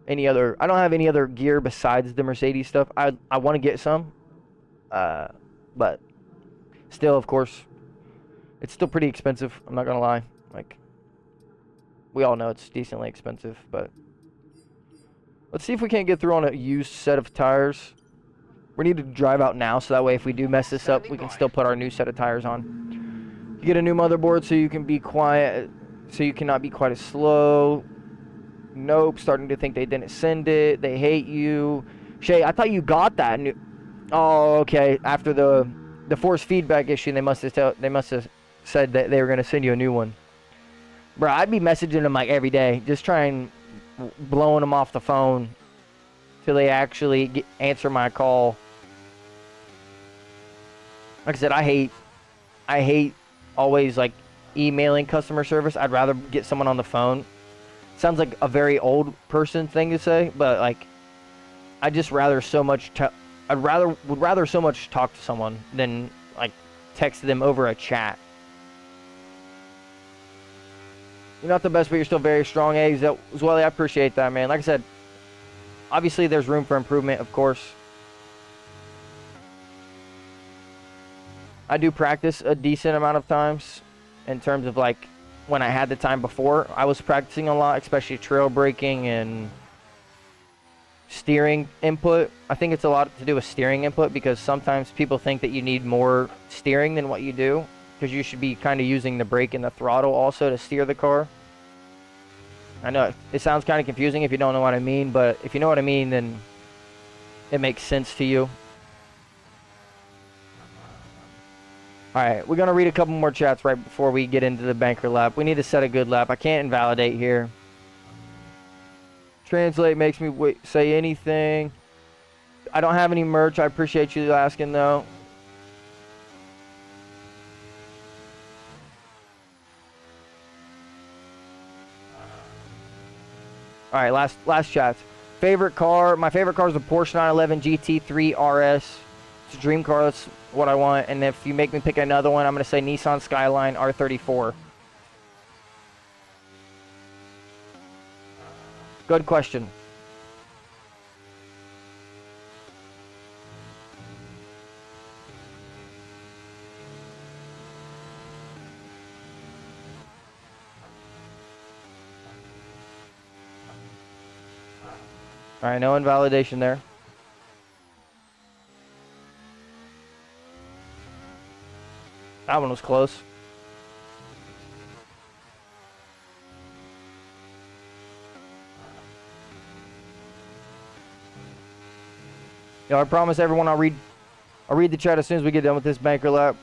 any other gear besides the Mercedes stuff. I want to get some, but still, of course, it's still pretty expensive. I'm not gonna lie. Like, we all know it's decently expensive, but let's see if we can't get through on a used set of tires. We need to drive out now, so that way if we do mess this up, we can still put our new set of tires on. You get a new motherboard so you can be quiet, so you cannot be quite as slow. Nope, starting to think they didn't send it. They hate you. Shay, I thought you got that new. Oh, okay. After the force feedback issue, they must have said that they were gonna send you a new one. Bro, I'd be messaging them like every day, just trying blowing them off the phone till they actually answer my call. Like I said, I hate always like emailing customer service. I'd rather get someone on the phone. Sounds like a very old person thing to say, but like I just rather so much would rather so much talk to someone than like text them over a chat. You're not the best, but you're still very strong. Hey, Zwelly, I appreciate that, man. Like I said, obviously there's room for improvement, of course. I do practice a decent amount of times in terms of like when I had the time before. I was practicing a lot, especially trail braking and steering input. I think it's a lot to do with steering input because sometimes people think that you need more steering than what you do because you should be kind of using the brake and the throttle also to steer the car. I know it sounds kind of confusing if you don't know what I mean, but if you know what I mean, then it makes sense to you. Alright, we're going to read a couple more chats right before we get into the banker lap. We need to set a good lap. I can't invalidate here. Translate makes me say anything. I don't have any merch. I appreciate you asking, though. Alright, last chats. Favorite car? My favorite car is the Porsche 911 GT3 RS. It's a dream car. That's what I want. And if you make me pick another one, I'm going to say Nissan Skyline R34. Good question. All right, no invalidation there. That one was close. Yo, I promise everyone I'll read the chat as soon as we get done with this banker lap.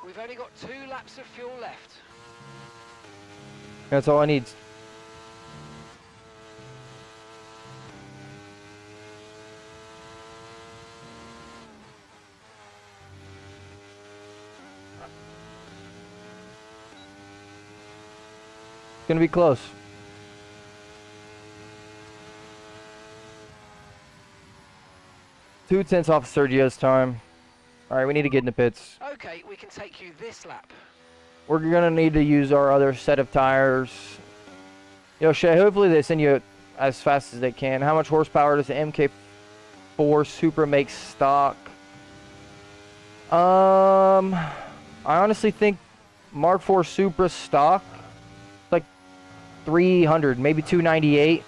We've only got 2 laps of fuel left.
That's all I need. It's gonna be close. Two tenths off Sergio's time. All right, we need to get in the pits.
Okay, we can take you this lap.
We're gonna need to use our other set of tires. Yo, Shay, hopefully they send you as fast as they can. How much horsepower does the MK4 Supra make stock? I honestly think Mark IV Supra stock, like 300, maybe 298.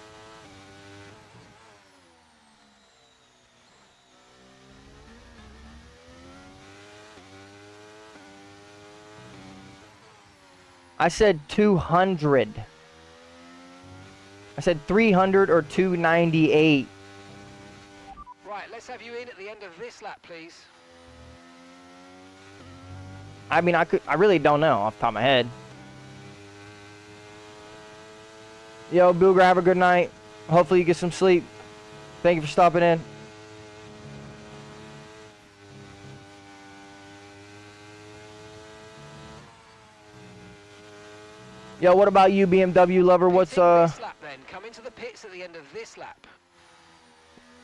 I said 200. I said 300 or 298.
Right, let's have you in at the end of this lap, please.
I mean, I really don't know off the top of my head. Yo, Booger, have a good night. Hopefully you get some sleep. Thank you for stopping in. Yo, what about you, BMW lover? What's
This lap then. Come into the pits at the end of this lap.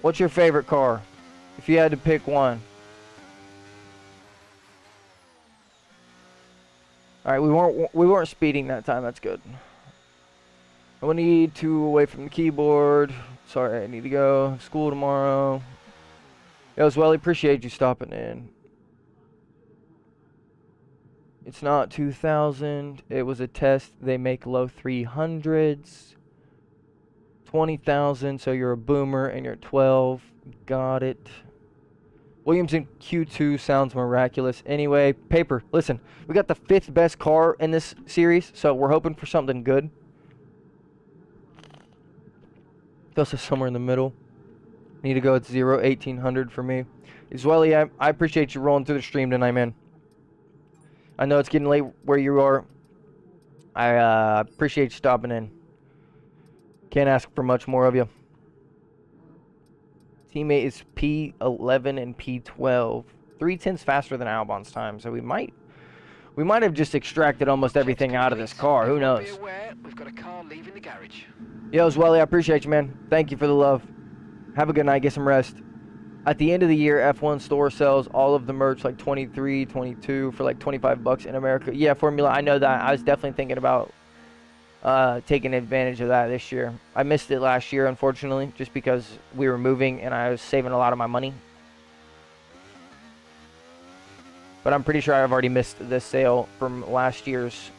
what's your favorite car? If you had to pick one. All right, we weren't speeding that time. That's good. I need to away from the keyboard. Sorry, I need to go. School tomorrow. Yo, Swelly, appreciate you stopping in. It's not 2,000. It was a test. They make low 300s. 20,000. So you're a boomer and you're 12. Got it. Williamson Q2 sounds miraculous. Anyway, Paper, listen. We got the 5th best car in this series. So we're hoping for something good. This is somewhere in the middle. Need to go at 0, 1800 for me. Zwelly, I appreciate you rolling through the stream tonight, man. I know it's getting late where you are. I appreciate you stopping in. Can't ask for much more of you. Teammate is P11 and P12. 3 tenths faster than Albon's time, so we might We might have just extracted almost everything out of this car. Who knows?
Be aware, we've got a car leaving the garage.
Yo, Zwelly, I appreciate you, man. Thank you for the love. Have a good night. Get some rest. At the end of the year, F1 store sells all of the merch, like 23, 22, for like 25 bucks in America. Yeah, Formula, I know that. I was definitely thinking about taking advantage of that this year. I missed it last year, unfortunately, just because we were moving and I was saving a lot of my money. But I'm pretty sure I've already missed this sale from last year's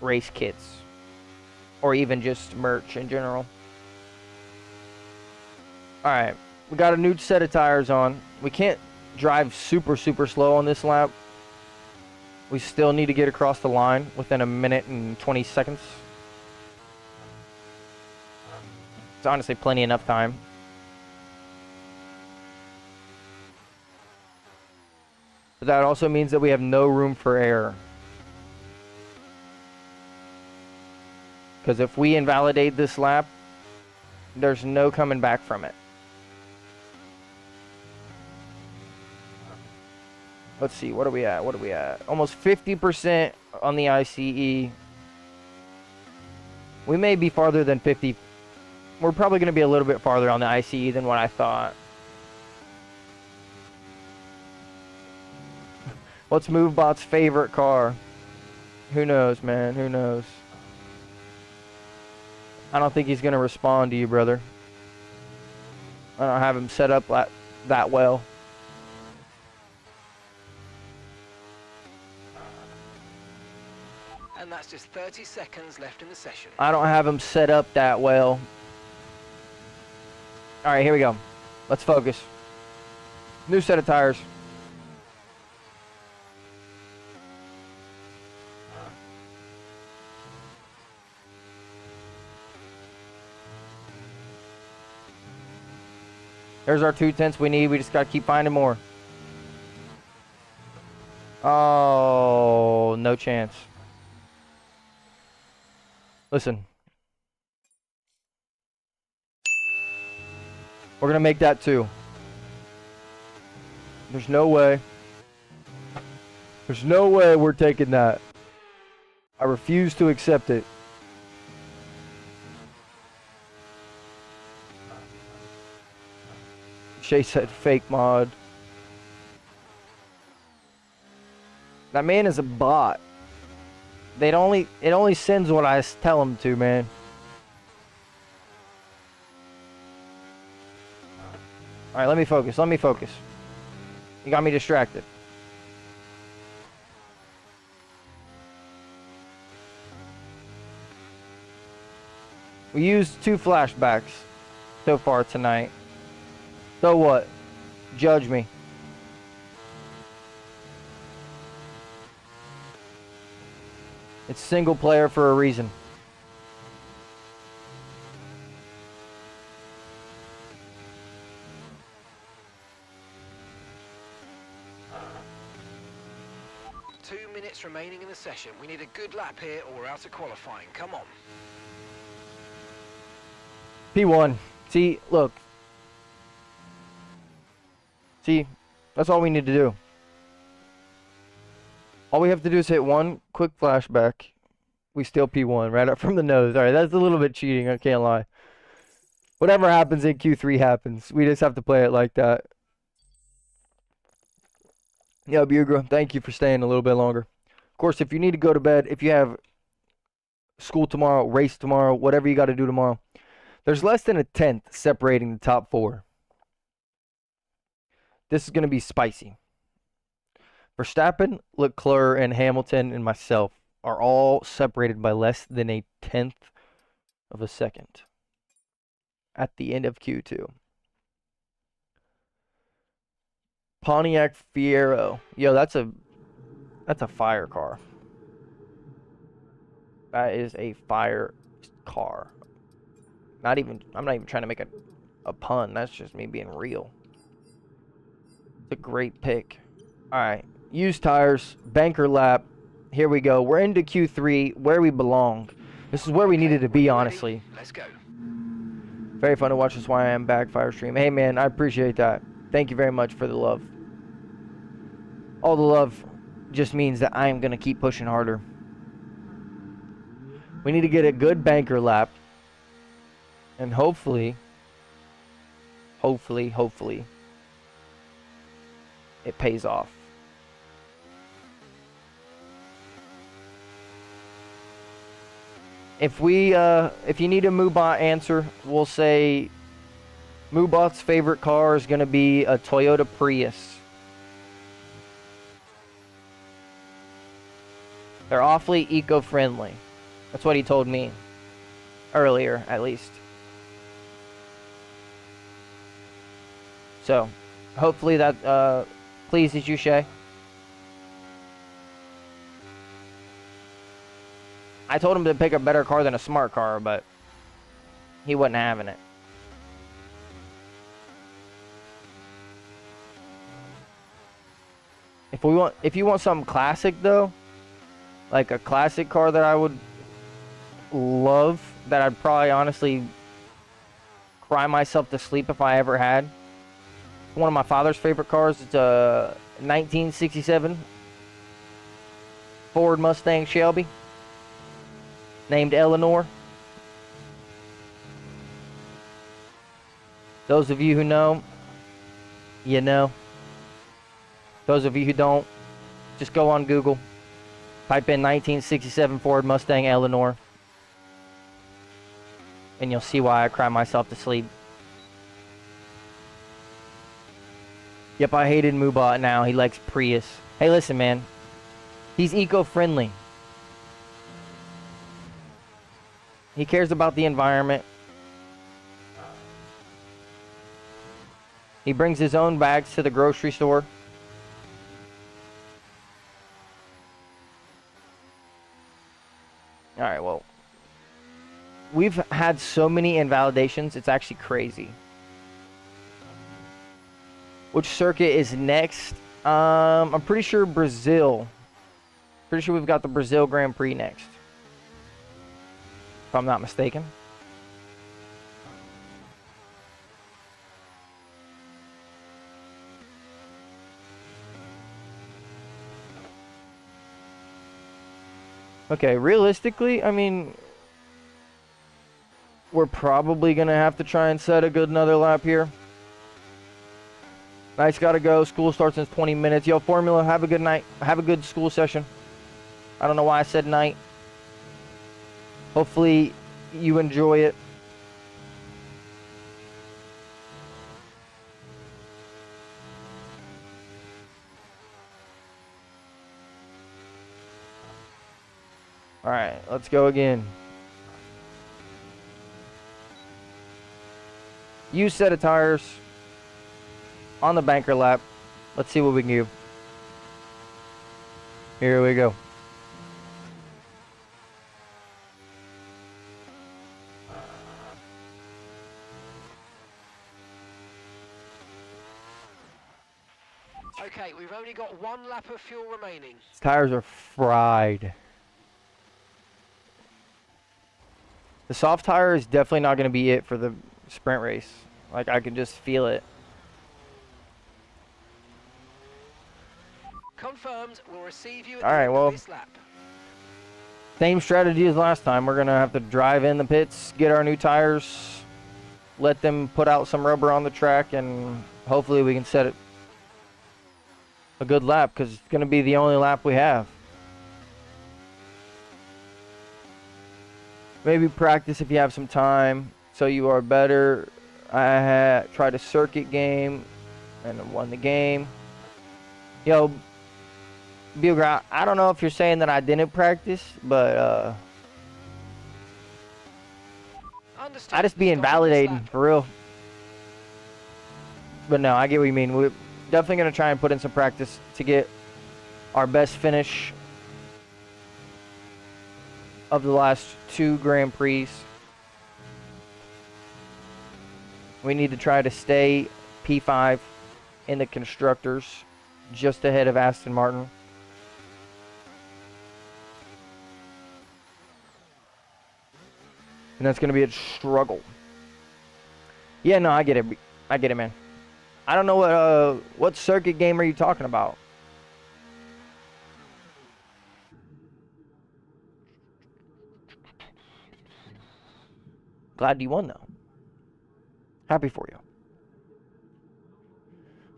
race kits, or even just merch in general. Alright, we got a new set of tires on. We can't drive super slow on this lap. We still need to get across the line within a minute and 20 seconds. It's honestly plenty enough time. But that also means that we have no room for error. Because if we invalidate this lap, there's no coming back from it. Let's see, what are we at? What are we at? Almost 50% on the ICE. We may be farther than 50. We're probably going to be a little bit farther on the ICE than what I thought. What's MoveBot's favorite car? Who knows, man? Who knows? I don't think he's going to respond to you, brother. I don't have him set up that well.
And that's just 30 seconds left in the session.
I don't have him set up that well. Alright, here we go. Let's focus. New set of tires. There's our 2/10 we need. We just got to keep finding more. Oh, no chance. Listen. We're going to make that 2. There's no way. There's no way we're taking that. I refuse to accept it. Shay said fake mod. That man is a bot. It only sends what I tell him to, man. Alright, let me focus. Let me focus. You got me distracted. We used 2 flashbacks so far tonight. So what? Judge me. It's single player for a reason.
Two minutes remaining in the session. We need a good lap here or we're out of qualifying. Come on.
P1. See, look. See, that's all we need to do. All we have to do is hit 1 quick flashback. We steal P1 right up from the nose. Alright, that's a little bit cheating, I can't lie. Whatever happens in Q3 happens. We just have to play it like that. Yo, Bugra, thank you for staying a little bit longer. Of course, if you need to go to bed, if you have school tomorrow, race tomorrow, whatever you got to do tomorrow, there's less than a 1/10 separating the top 4. This is going to be spicy. Verstappen, Leclerc, and Hamilton and myself are all separated by less than a 1/10 of a second at the end of Q2. Pontiac Fiero. Yo, that's a fire car. That is a fire car. I'm not even trying to make a pun. That's just me being real. It's a great pick. Alright. Used tires. Banker lap. Here we go. We're into Q3 where we belong. This is where we needed to be, honestly.
Let's go.
Very fun to watch. That's why I am back, Fire Stream. Hey, man, I appreciate that. Thank you very much for the love. all the love just means that I am going to keep pushing harder. We need to get a good banker lap. And hopefully, it pays off. If you need a Moobot answer, we'll say Moobot's favorite car is going to be a Toyota Prius. They're awfully eco-friendly. That's what he told me earlier, at least. So, hopefully that pleases you, Shay. I told him to pick a better car than a smart car, but he wasn't having it. If you want something classic though, like a classic car that I would love, that I'd probably honestly cry myself to sleep if I ever had. One of my father's favorite cars. It's a 1967 Ford Mustang Shelby, named Eleanor. Those of you who know, you know. Those of you who don't, just go on Google, type in 1967 Ford Mustang Eleanor, and you'll see why I cry myself to sleep. Yep, I hated Moobot now. He likes Prius. Hey, listen, man. He's eco-friendly. He cares about the environment. He brings his own bags to the grocery store. Alright, well. We've had so many invalidations, it's actually crazy. Which circuit is next? I'm pretty sure Brazil. Pretty sure we've got the Brazil Grand Prix next, if I'm not mistaken. Okay, realistically, I mean, we're probably going to have to try and set a good another lap here. Night's got to go. School starts in 20 minutes. Yo, Formula, have a good night. Have a good school session. I don't know why I said night. Hopefully you enjoy it. Alright, let's go again. Use set of tires on the banker lap. Let's see what we can do. Here we go.
Okay, we've only got one lap of fuel remaining.
These tires are fried. The soft tire is definitely not going to be it for the sprint race. Like, I can just feel it.
Confirmed. We'll receive you at
All
the
right,
end
well,
of this lap.
same strategy as last time. We're going to have to drive in the pits, get our new tires, let them put out some rubber on the track, and hopefully we can set it a good lap, because it's going to be the only lap we have. Maybe practice if you have some time so you are better. I tried a circuit game and won the game. Yo, Beagle, I don't know if you're saying that I didn't practice, but
Understood.
I just be
Stop on this
invalidating
lap.
for real. But no, I get what you mean. We're definitely going to try and put in some practice to get our best finish of the last 2 Grand Prix. We need to try to stay P5 in the constructors, just ahead of Aston Martin. And that's going to be a struggle. Yeah, no, I get it. I get it, man. I don't know what circuit game are you talking about? Glad you won, though. Happy for you.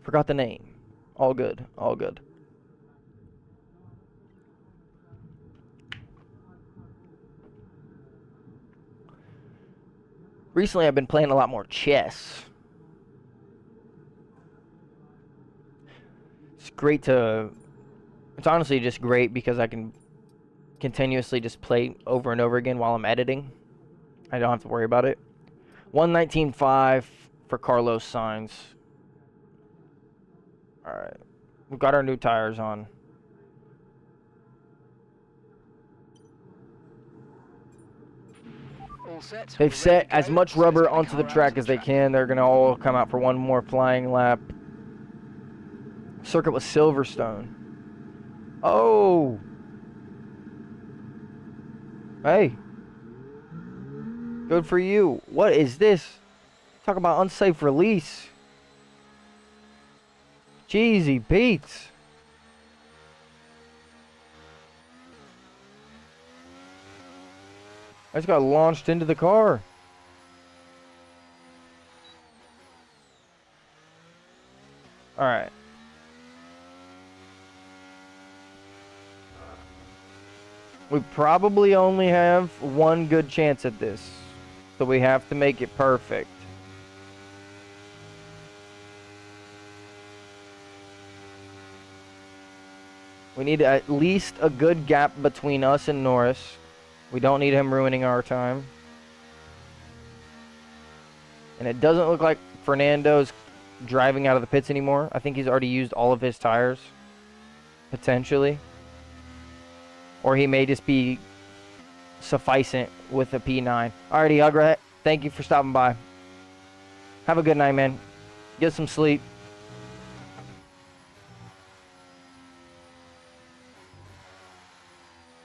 Forgot the name. All good. All good. Recently, I've been playing a lot more chess. It's great to... It's honestly just great because I can continuously just play over and over again while I'm editing. I don't have to worry about it. 119.5 for Carlos Sainz. Alright. We've got our new tires on.
All set.
They've
We're ready
set
to
as
go.
much
So let's
rubber
get the
onto the
car out
track
to
as
the
they
track.
can. They're going to all come out for one more flying lap. Circuit with Silverstone. Oh! Hey. Good for you. What is this? Talk about unsafe release. Jeezy Pete's. I just got launched into the car. Alright. We probably only have one good chance at this. So we have to make it perfect. We need at least a good gap between us and Norris. We don't need him ruining our time. And it doesn't look like Fernando's driving out of the pits anymore. I think he's already used all of his tires. Potentially. Or he may just be sufficient with a P9. Alrighty, Ugra, thank you for stopping by. Have a good night, man. Get some sleep.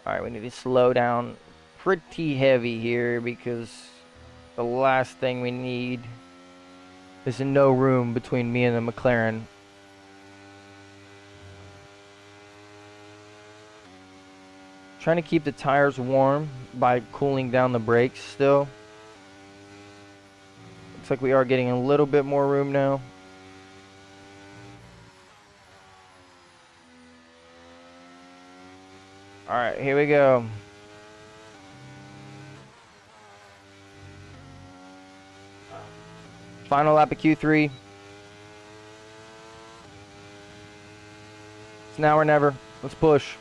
Alright, we need to slow down pretty heavy here because the last thing we need is no room between me and the McLaren. Trying to keep the tires warm by cooling down the brakes still. Looks like we are getting a little bit more room now. Alright, here we go. Final lap of Q3. It's now or never. Let's push.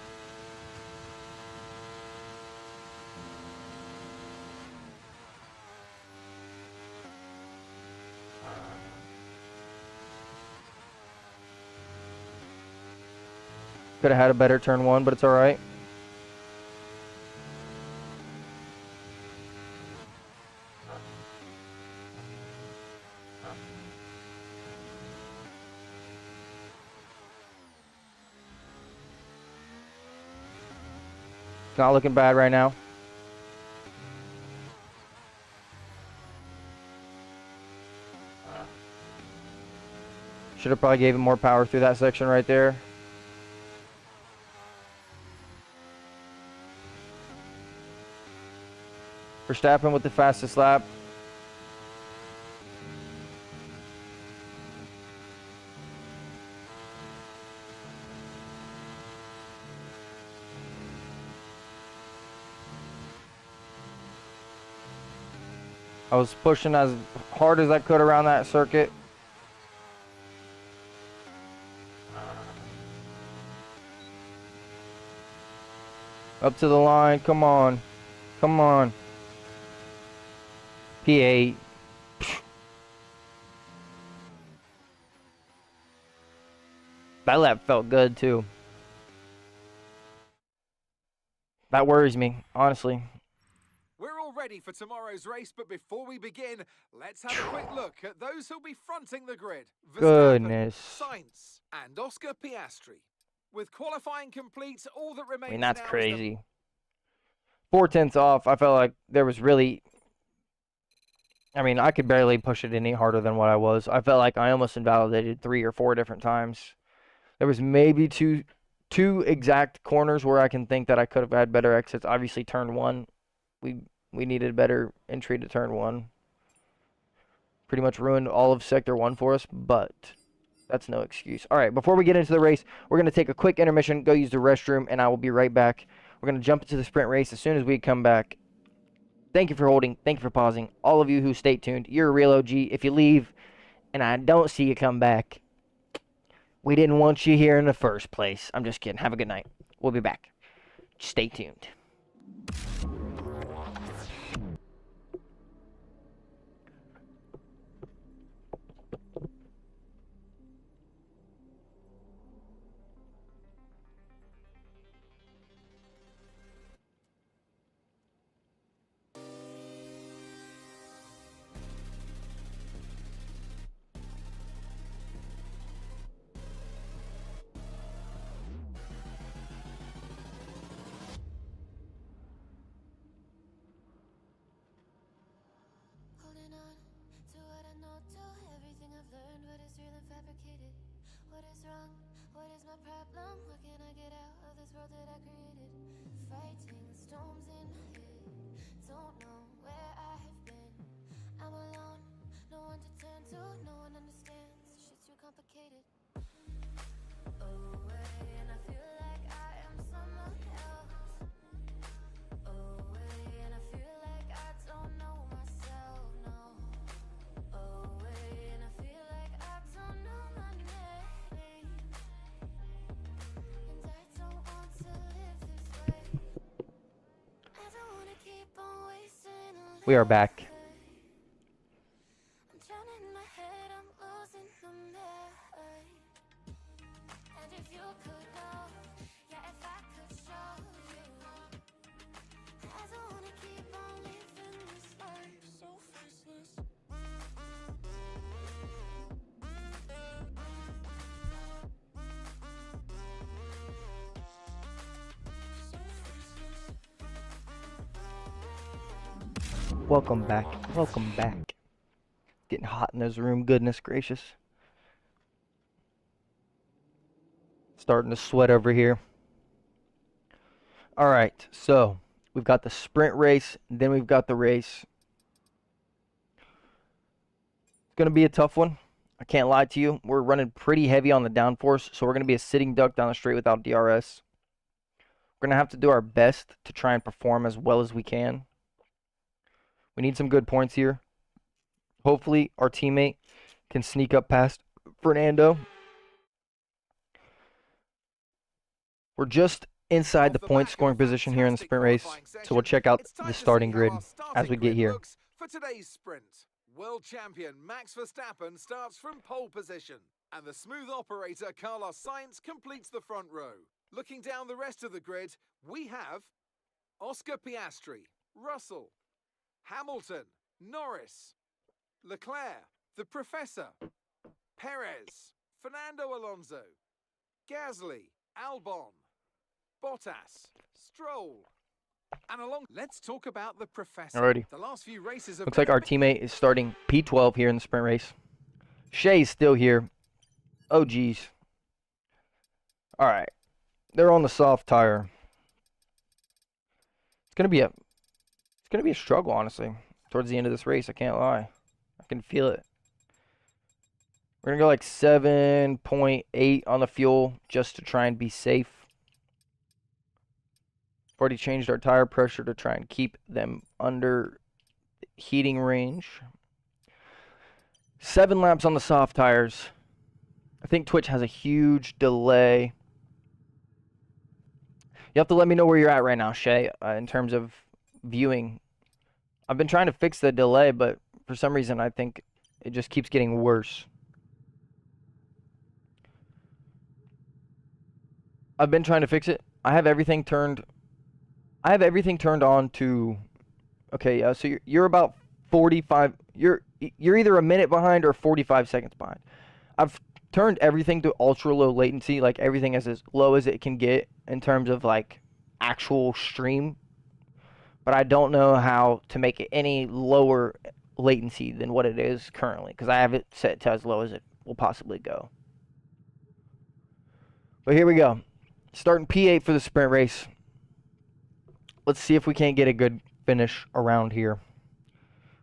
Could have had a better turn one, but it's alright. Not looking bad right now. Should have probably gave him more power through that section right there. Verstappen with the fastest lap. I was pushing as hard as I could around that circuit. Up to the line, come on. Come on. P8. That lap felt good too. That worries me, honestly.
We're all ready for tomorrow's race, but before we begin, let's have a quick look at those who'll be fronting the grid. Verstappen,
Goodness.
Sainz, and Oscar Piastri. With qualifying complete, all that remains
I mean, that's
now is
crazy. 4/10 off. I felt like there was really... I mean, I could barely push it any harder than what I was. I felt like I almost invalidated 3 or 4 different times. There was maybe two exact corners where I can think that I could have had better exits. Obviously, turn 1, we We needed better entry to turn 1. Pretty much ruined all of Sector 1 for us, but that's no excuse. All right, before we get into the race, we're going to take a quick intermission, go use the restroom, and I will be right back. We're going to jump into the sprint race as soon as we come back. Thank you for holding. Thank you for pausing. All of you who stay tuned, you're a real OG. If you leave and I don't see you come back, we didn't want you here in the first place. I'm just kidding. Have a good night. We'll be back. Stay tuned.
Holding on to what I know, to everything I've learned. What is real and fabricated? What is wrong? What is my problem? What can I get out of this world that I created? Fighting storms in my head. Don't know where I have been. I'm alone, no one to turn to, no one understands. Shit's too complicated. Away, and I feel like I am someone else. Away, and I feel like I don't know myself, no. Away, and I feel like I don't know my name. And I don't want to live this way. I don't want to keep on wasting a
We are back.
I'm drowning in my head, I'm losing the mind. And if you could know, yeah, if I could show you, I don't wanna keep on living this life so faceless.
Welcome back. Welcome back. Getting hot in this room. Goodness gracious. Starting to sweat over here. All right, so we've got the sprint race, then we've got the race. It's going to be a tough one. I can't lie to you. We're running pretty heavy on the downforce, so we're going to be a sitting duck down the straight without DRS. We're going to have to do our best to try and perform as well as we can. We need some good points here. Hopefully, our teammate can sneak up past Fernando. We're just inside the point scoring position here in the sprint race, so we'll check out the starting grid as we get here.
For today's sprint, world champion Max Verstappen starts from pole position, and the smooth operator Carlos Sainz completes the front row. Looking down the rest of the grid, we have Oscar Piastri, Russell, Hamilton, Norris, Leclerc, the Professor, Perez, Fernando Alonso, Gasly, Albon, Bottas, Stroll, and along. Let's talk about the Professor.
Alrighty.
The last few races have
Looks like our teammate is starting P12 here in the sprint race. Shay's still here. Oh, geez. All right. They're on the soft tire. It's gonna be a struggle, honestly, towards the end of this race. I can't lie. I can feel it. We're gonna go like 7.8 on the fuel just to try and be safe. We've already changed our tire pressure to try and keep them under heating range. 7 laps on the soft tires. I think Twitch has a huge delay. You have to let me know where you're at right now, Shay, in terms of viewing. I've been trying to fix the delay, but for some reason I think it just keeps getting worse. I've been trying to fix it. I have everything turned on to, okay, so you're about 45, you're either a minute behind or 45 seconds behind. I've turned everything to ultra low latency, like everything is as low as it can get in terms of like actual stream, but I don't know how to make it any lower latency than what it is currently, because I have it set to as low as it will possibly go. But here we go. Starting P8 for the sprint race. Let's see if we can't get a good finish around here.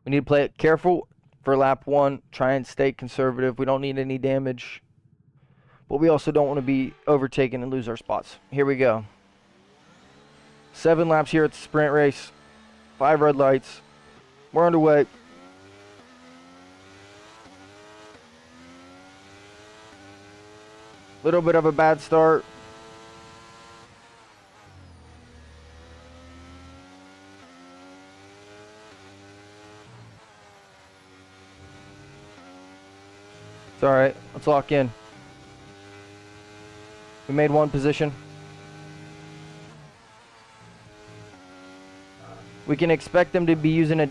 We need to play it careful for lap 1. Try and stay conservative. We don't need any damage. But we also don't want to be overtaken and lose our spots. Here we go. 7 laps here at the sprint race. 5 red lights. We're underway. Little bit of a bad start. It's alright. Let's lock in. We made 1 position. We can expect them to be using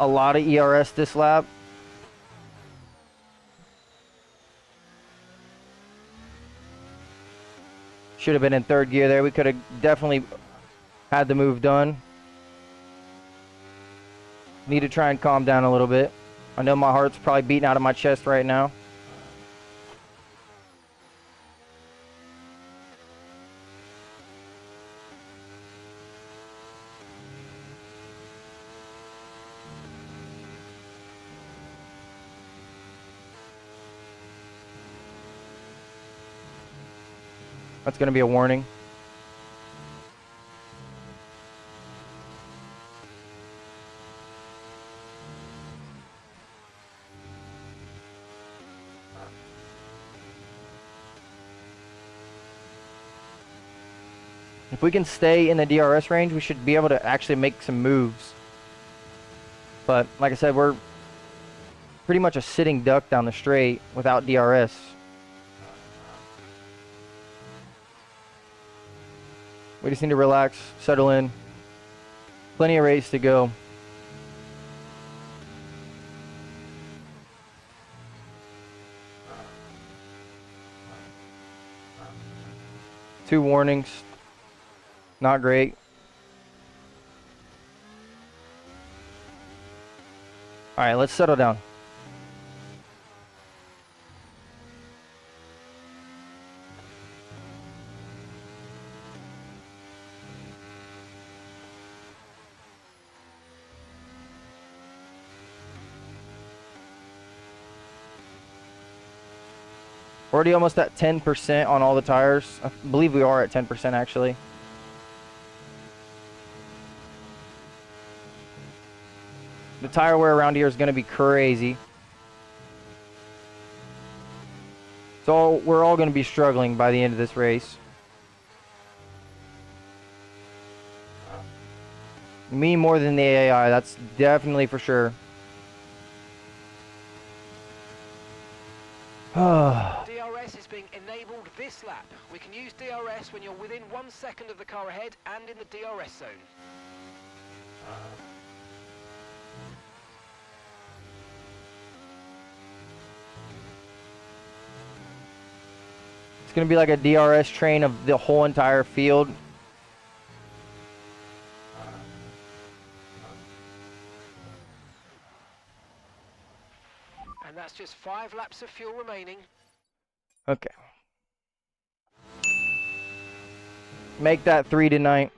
a lot of ERS this lap. Should have been in 3rd gear there. We could have definitely had the move done. Need to try and calm down a little bit. I know my heart's probably beating out of my chest right now. That's going to be a warning. If we can stay in the DRS range, we should be able to actually make some moves. But like I said, we're pretty much a sitting duck down the straight without DRS. We just need to relax, settle in. Plenty of race to go. Two warnings. Not great. All right, let's settle down. We're already almost at 10% on all the tires. I believe we are at 10% actually. The tire wear around here is going to be crazy. So we're all going to be struggling by the end of this race. Me more than the AI, that's definitely for sure.
DRS is being enabled this lap. We can use DRS when you're within 1 second of the car ahead and in the DRS zone.
It's going to be like a DRS train of the whole entire field.
And that's just 5 laps of fuel remaining.
Okay. Make that 3 tonight.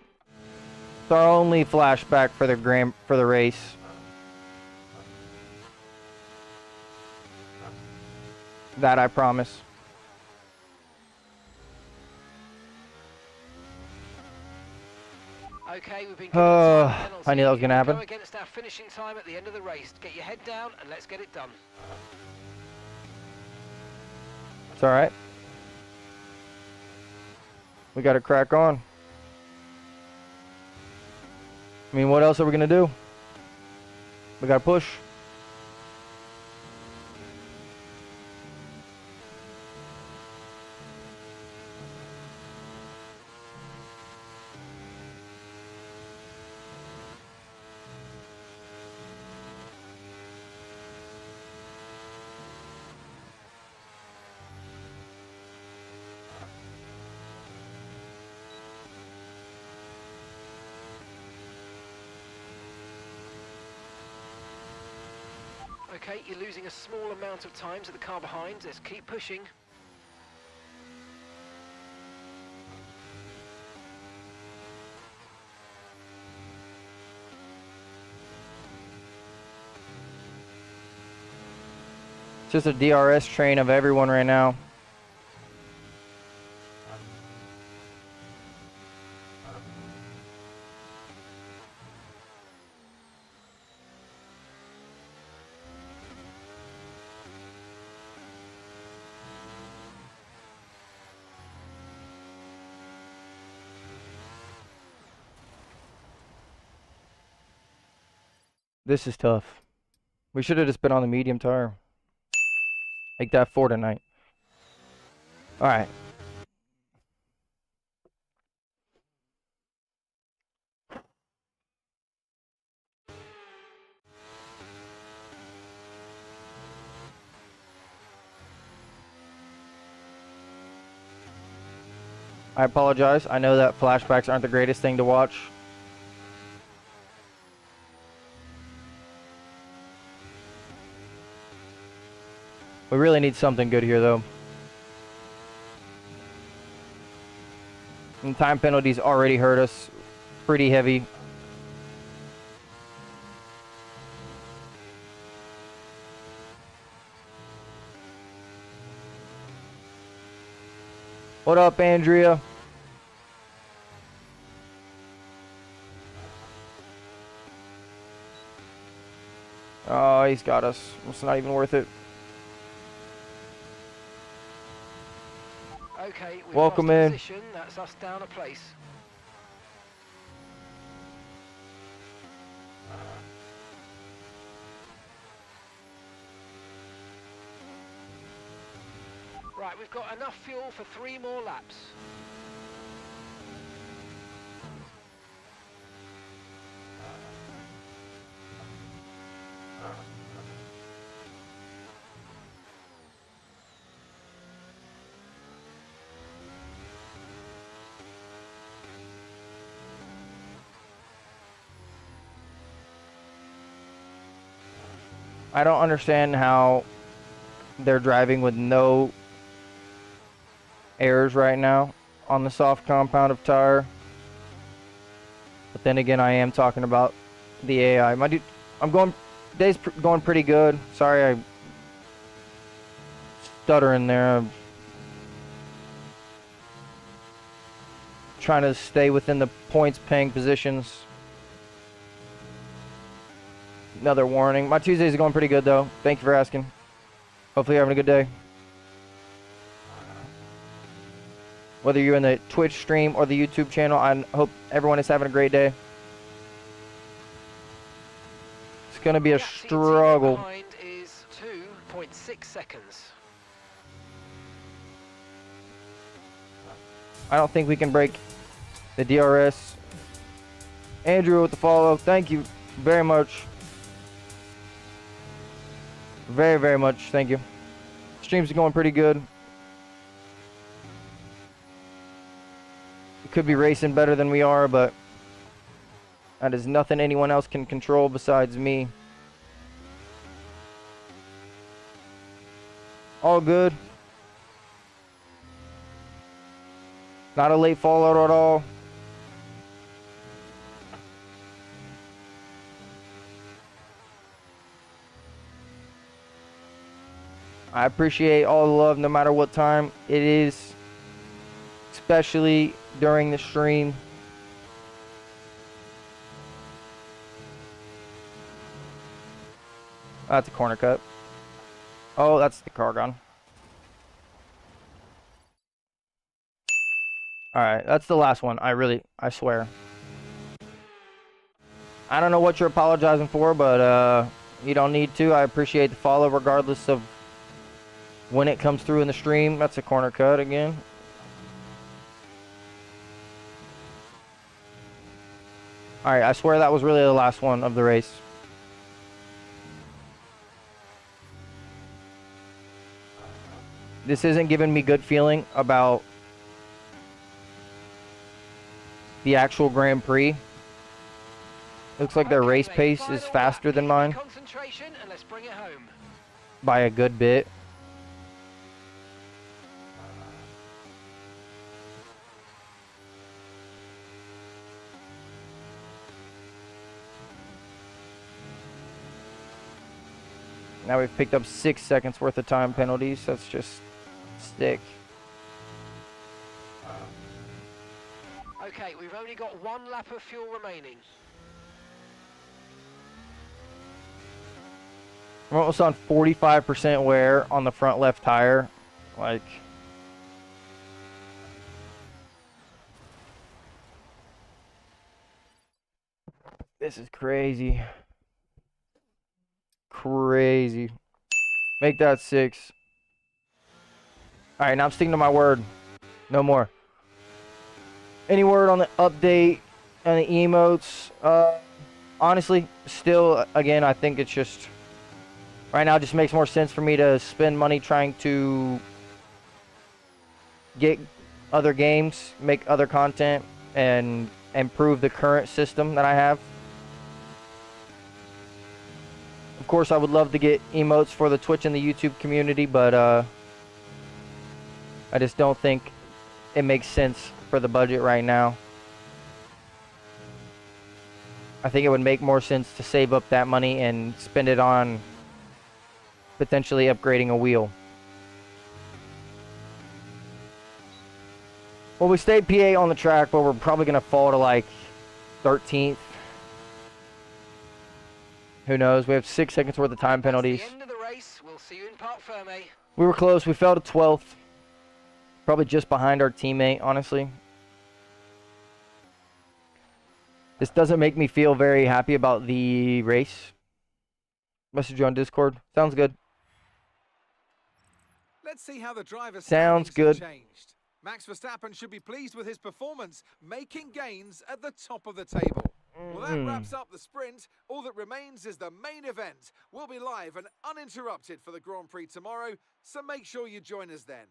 It's our only flashback for the race. That I promise.
Okay, we've been given a time penalty.
I knew that was gonna happen.
Go against our finishing time at the end of the race. Get your head down and let's get it done.
It's alright. We gotta crack on. I mean, what else are we gonna do? We gotta push.
Okay, you're losing a small amount of time to the car behind. Let's keep pushing.
just a DRS train of everyone right now. This is tough. We should have just been on the medium tire. Make that 4 tonight. Alright. I apologize. I know that flashbacks aren't the greatest thing to watch. We really need something good here, though. And time penalties already hurt us pretty heavy. What up, Andrea? Oh, he's got us. It's not even worth it.
Okay, we've
Welcome
lost a
in.
position. That's us down a place. Right, we've got enough fuel for 3 more laps.
I don't understand how they're driving with no errors right now on the soft compound of tire. But then again, I am talking about the AI. My dude, day's going pretty good. Sorry, I stuttering there. I'm trying to stay within the points paying positions. Another warning. My Tuesdays are going pretty good, though. Thank you for asking. Hopefully you're having a good day. Whether you're in the Twitch stream or the YouTube channel, I hope everyone is having a great day. It's going to be a struggle.
Behind is 2.6 seconds.
I don't think we can break the DRS. Andrew with the follow. Thank you very much. Very, very much. Thank you. Streams are going pretty good. We could be racing better than we are, but that is nothing anyone else can control besides me. All good. Not a late fallout at all. I appreciate all the love no matter what time it is, especially during the stream. That's a corner cut. Oh, that's the car gone. Alright, that's the last one. I swear. I don't know what you're apologizing for, but you don't need to. I appreciate the follow regardless of when it comes through in the stream. That's a corner cut again. Alright, I swear that was really the last one of the race. This isn't giving me good feeling about the actual Grand Prix. Looks like their
Okay,
race
mate,
pace
final
is faster
lap.
than
Keep
mine
your concentration and let's bring it home.
by a good bit. Now we've picked up 6 seconds worth of time penalties. That's just sick.
Okay, we've only got 1 lap of fuel remaining.
We're almost on 45% wear on the front left tire. Like, this is crazy. Crazy. Make that 6. Alright, now I'm sticking to my word. No more. Any word on the update and the emotes? Honestly, still, again, I think it's just... Right now, it just makes more sense for me to spend money trying to get other games, make other content, and improve the current system that I have. Of course, I would love to get emotes for the Twitch and the YouTube community, but I just don't think it makes sense for the budget right now. I think it would make more sense to save up that money and spend it on potentially upgrading a wheel. Well, we stayed PA on the track, but we're probably going to fall to like 13th. Who knows? We have 6 seconds worth of time penalties.
That's the end of the race. We'll see you in Parc Fermé.
We were close. We fell to 12th. Probably just behind our teammate, honestly. This doesn't make me feel very happy about the race. Message you on Discord. Sounds good.
Let's see how the driver's
Sounds
standings have
good.
changed. Max Verstappen should be pleased with his performance, making gains at the top of the table. Well, that wraps up the sprint. All that remains is the main event. We'll be live and uninterrupted for the Grand Prix tomorrow, so make sure you join us then.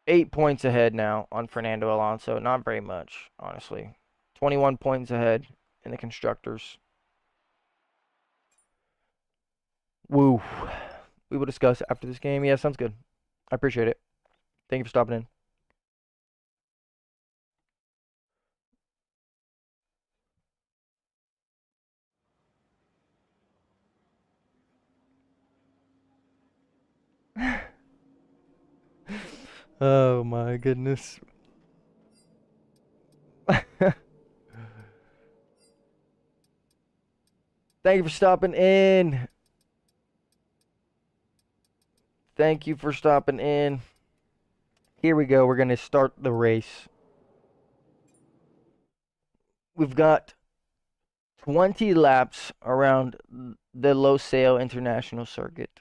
8 points ahead now on Fernando Alonso. Not very much, honestly. 21 points ahead in the constructors. Woo. We will discuss after this game. Yeah, sounds good. I appreciate it. Thank you for stopping in. Oh my goodness. Thank you for stopping in. Thank you for stopping in. Here we go. We're going to start the race. We've got 20 laps around the Losail International Circuit.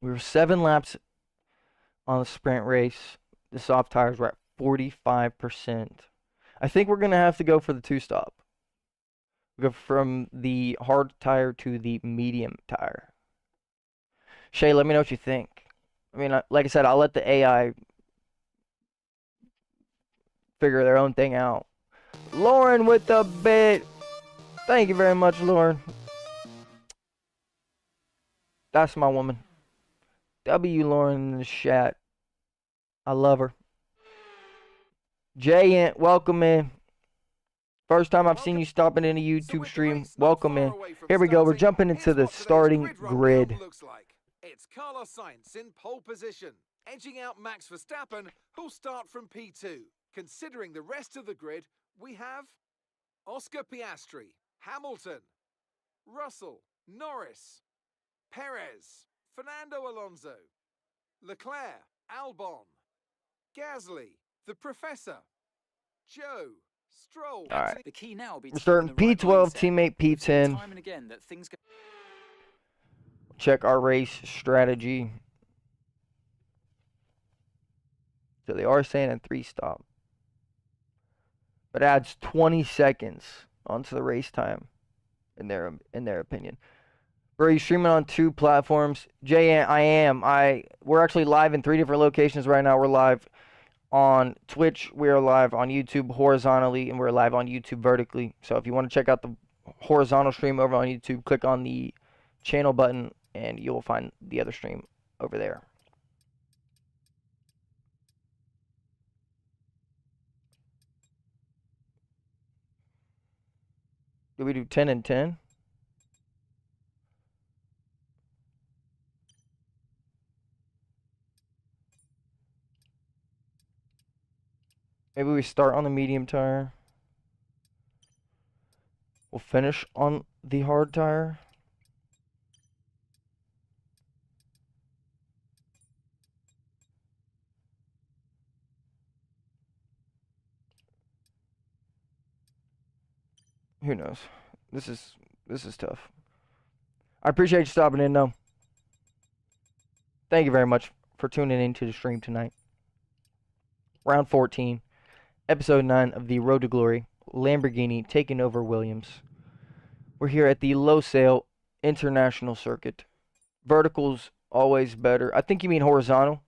We were 7 laps on the sprint race. The soft tires were at 45%. I think we're going to have to go for the 2-stop. Go from the hard tire to the medium tire. Shay, let me know what you think. I mean, like I said, I'll let the AI figure their own thing out. Lauren with the bit. Thank you very much, Lauren. That's my woman. W Lauren in the chat. I love her. Jay, welcome in. First time I've seen you stopping in a YouTube stream. Welcome in. Here we go. We're jumping into the starting grid.
It's Carlos Sainz in pole position, edging out Max Verstappen, who'll start from P2. Considering the rest of the grid, we have Oscar Piastri, Hamilton, Russell, Norris, Perez, Fernando Alonso, Leclerc, Albon, Gasly, the Professor, Joe, Stroll.
All right.
The key now will be
We're starting P12, teammate P10.
time and again that things go.
Check our race strategy. So they are saying a 3-stop. But adds 20 seconds onto the race time in their opinion. Bro, you streaming on 2 platforms? Jay, I am. We're actually live in 3 different locations right now. We're live on Twitch, we are live on YouTube horizontally, and we're live on YouTube vertically. So if you want to check out the horizontal stream over on YouTube, click on the channel button and you'll find the other stream over there. Did we do 10 and 10? Maybe we start on the medium tire. We'll finish on the hard tire. Who knows? This is tough. I appreciate you stopping in though. Thank you very much for tuning into the stream tonight. Round 14, episode 9 of the Road to Glory, Lamborghini taking over Williams. We're here at the Low Sail International Circuit. Vertical's always better. I think you mean horizontal,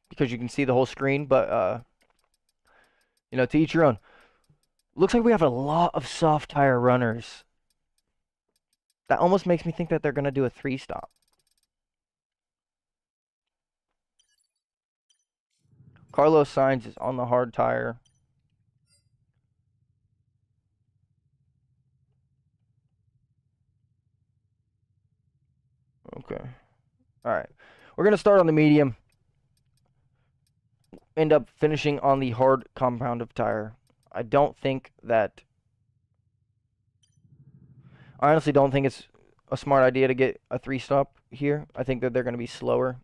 because you can see the whole screen, but you know, to each your own. Looks like we have a lot of soft tire runners. That almost makes me think that they're going to do a 3-stop. Carlos Sainz is on the hard tire. Okay. All right. We're going to start on the medium. End up finishing on the hard compound of tire. I honestly don't think it's a smart idea to get a 3-stop here. I think that they're going to be slower.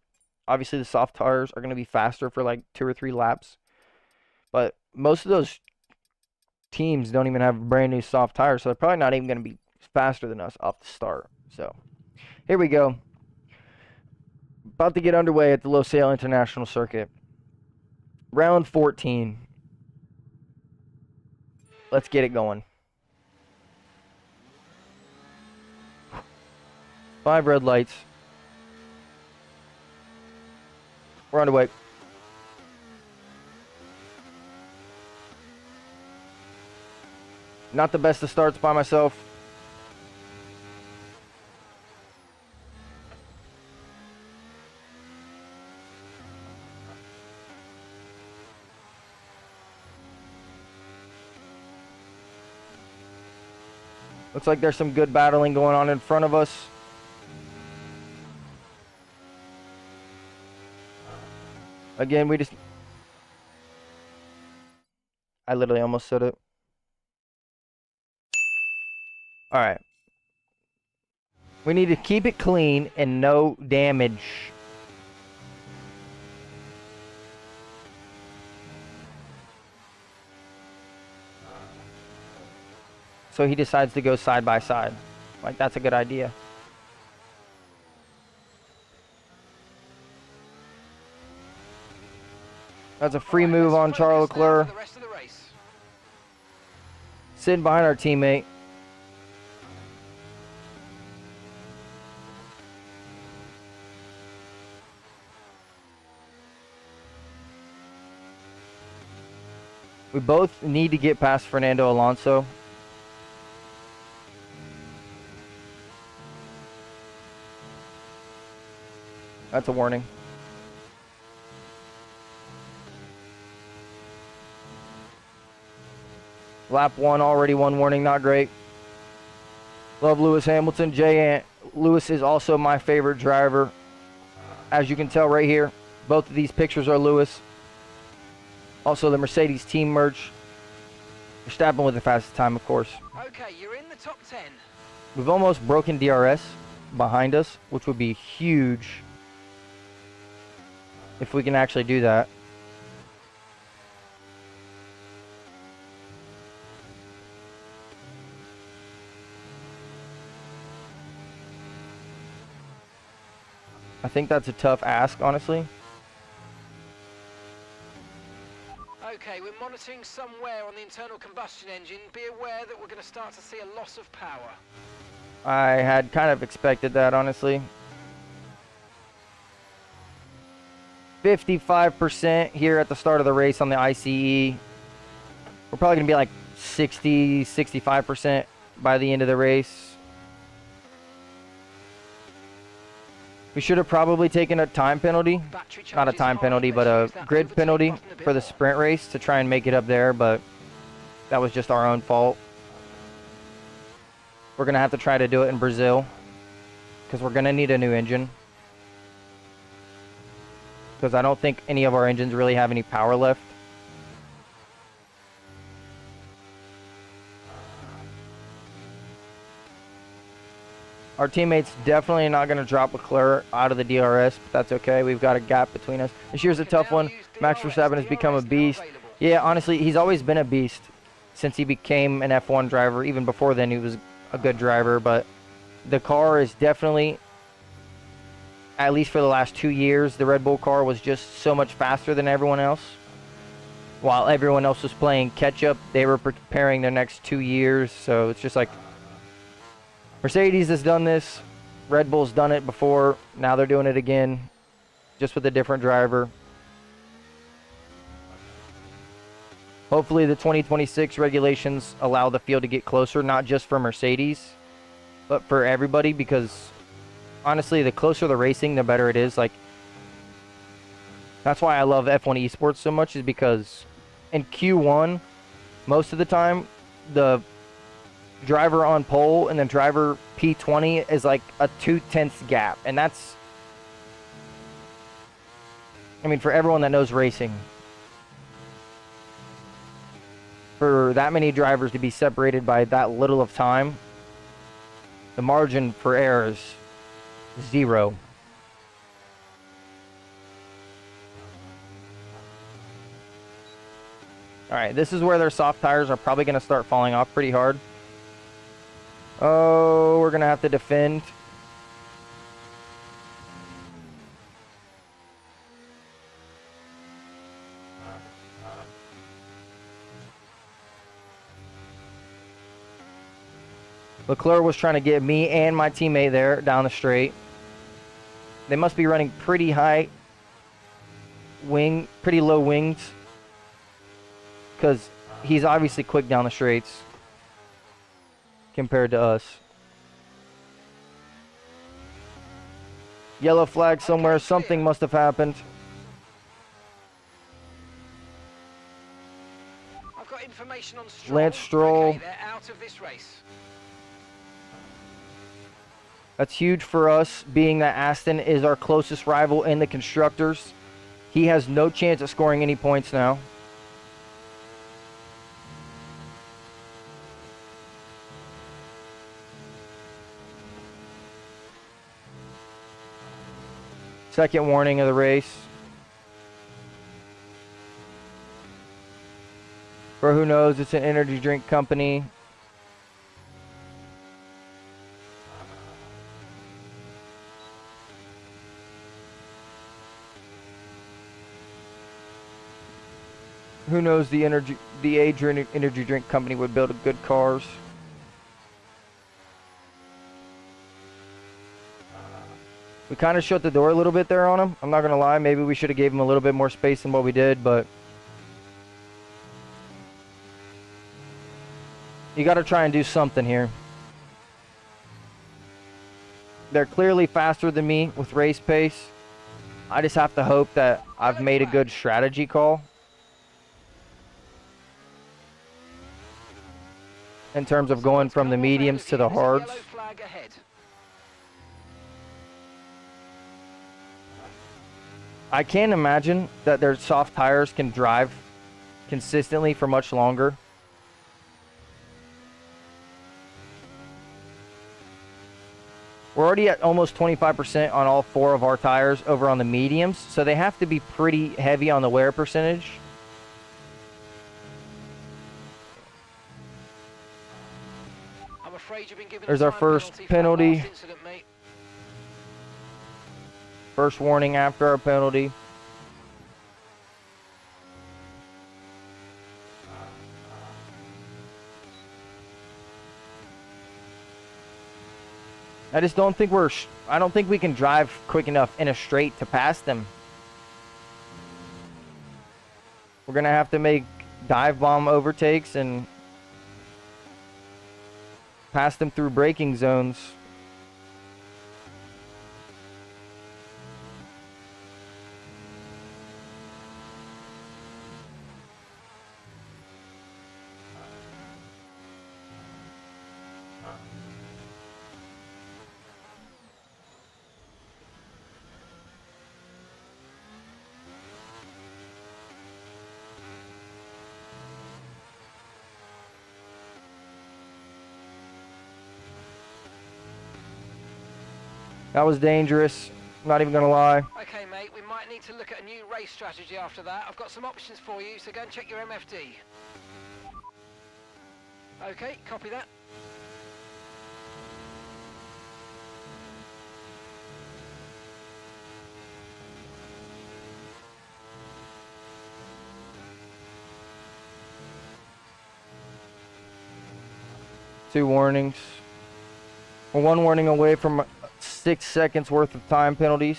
Obviously, the soft tires are going to be faster for like 2 or 3 laps. But most of those teams don't even have brand new soft tires, so they're probably not even going to be faster than us off the start. So, here we go. About to get underway at the Low Sail International Circuit. Round 14. Let's get it going. 5 red lights. We're underway. Not the best of starts by myself. Looks like there's some good battling going on in front of us. Again, I literally almost said it. Alright. We need to keep it clean and no damage. So he decides to go side by side. Like, that's a good idea. That's a free move on Charles Leclerc. Sitting behind our teammate. We both need to get past Fernando Alonso. That's a warning. Lap 1, already 1 warning, not great. Love Lewis Hamilton. Lewis is also my favorite driver. As you can tell right here, both of these pictures are Lewis. Also the Mercedes team merch. Verstappen with the fastest time, of course.
Okay, you're in the top 10.
We've almost broken DRS behind us, which would be huge if we can actually do that. I think that's a tough ask, honestly.
Okay, we're monitoring somewhere on the internal combustion engine. Be aware that we're going to start to see a loss of power.
I had kind of expected that, honestly. 55% here at the start of the race on the ICE. We're probably going to be like 60, 65% by the end of the race. We should have probably taken a time penalty. Not a time penalty, but a grid penalty for the sprint race to try and make it up there, but that was just our own fault. We're going to have to try to do it in Brazil because we're going to need a new engine. because I don't think any of our engines really have any power left. Our teammates definitely not going to drop Leclerc out of the DRS, but that's okay. We've got a gap between us. This year's a tough one. Max Verstappen has become a beast. Yeah, honestly, he's always been a beast since he became an F1 driver. Even before then, he was a good driver, but the car is definitely, at least for the last 2 years, the Red Bull car was just so much faster than everyone else. While everyone else was playing catch-up, they were preparing their next 2 years, so it's just like, Mercedes has done this, Red Bull's done it before, now they're doing it again, just with a different driver. Hopefully the 2026 regulations allow the field to get closer, not just for Mercedes, but for everybody, because honestly, the closer the racing, the better it is. Like, that's why I love F1 esports so much, is because in Q1, most of the time, the driver on pole and the driver P20 is like a 0.2 gap, and that's, I mean, for everyone that knows racing, for that many drivers to be separated by that little of time, the margin for error is 0. Alright, this is where their soft tires are probably going to start falling off pretty hard. Oh, we're going to have to defend. Leclerc was trying to get me and my teammate there down the straight. They must be running pretty high pretty low wings, because he's obviously quick down the straights compared to us. Yellow flag somewhere. Something must have happened.
I've got information on Stroll.
Lance Stroll.
Okay, they're out of this race.
That's huge for us, being that Aston is our closest rival in the constructors. He has no chance of scoring any points now. Second warning of the race. For who knows, it's an energy drink company. Who knows, the Adrian energy drink company would build good cars. We kind of shut the door a little bit there on him. I'm not going to lie. Maybe we should have gave him a little bit more space than what we did, but you got to try and do something here. They're clearly faster than me with race pace. I just have to hope that I've made a good strategy call in terms of going from the mediums to the hards. I can't imagine that their soft tires can drive consistently for much longer. We're already at almost 25% on all 4 of our tires over on the mediums, so they have to be pretty heavy on the wear percentage.
I'm afraid you've been given
There's our first penalty. First warning after our penalty. I just don't think I don't think we can drive quick enough in a straight to pass them. We're going to have to make dive bomb overtakes and pass them through braking zones. That was dangerous. Not even gonna lie.
Okay, mate, we might need to look at a new race strategy after that. I've got some options for you, so go and check your MFD. Okay, copy that.
Two warnings. We're one warning away from 6 seconds worth of time penalties.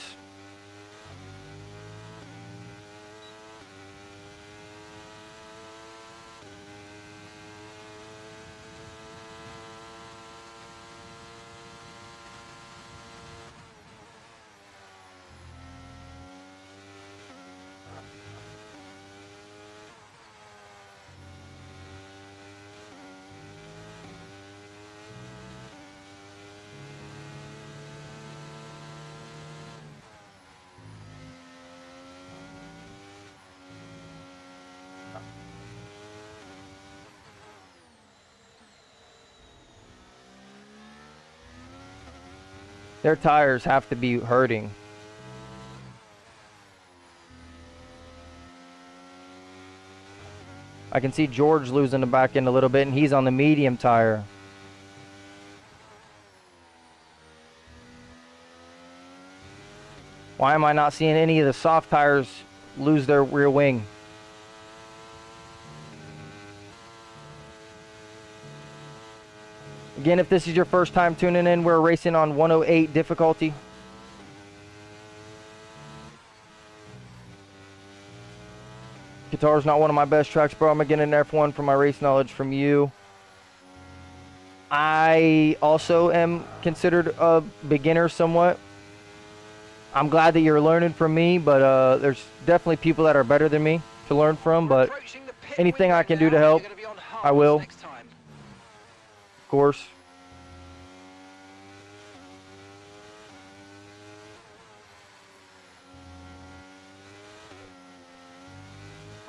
Their tires have to be hurting. I can see George losing the back end a little bit, and he's on the medium tire. Why am I not seeing any of the soft tires lose their rear wing? Again, if this is your first time tuning in, we're racing on 108 difficulty. Qatar's not one of my best tracks, bro. I'm gonna get an F1 for my race knowledge from you. I also am considered a beginner somewhat. I'm glad that you're learning from me, but there's definitely people that are better than me to learn from, but anything I can do to help, I will. Of course.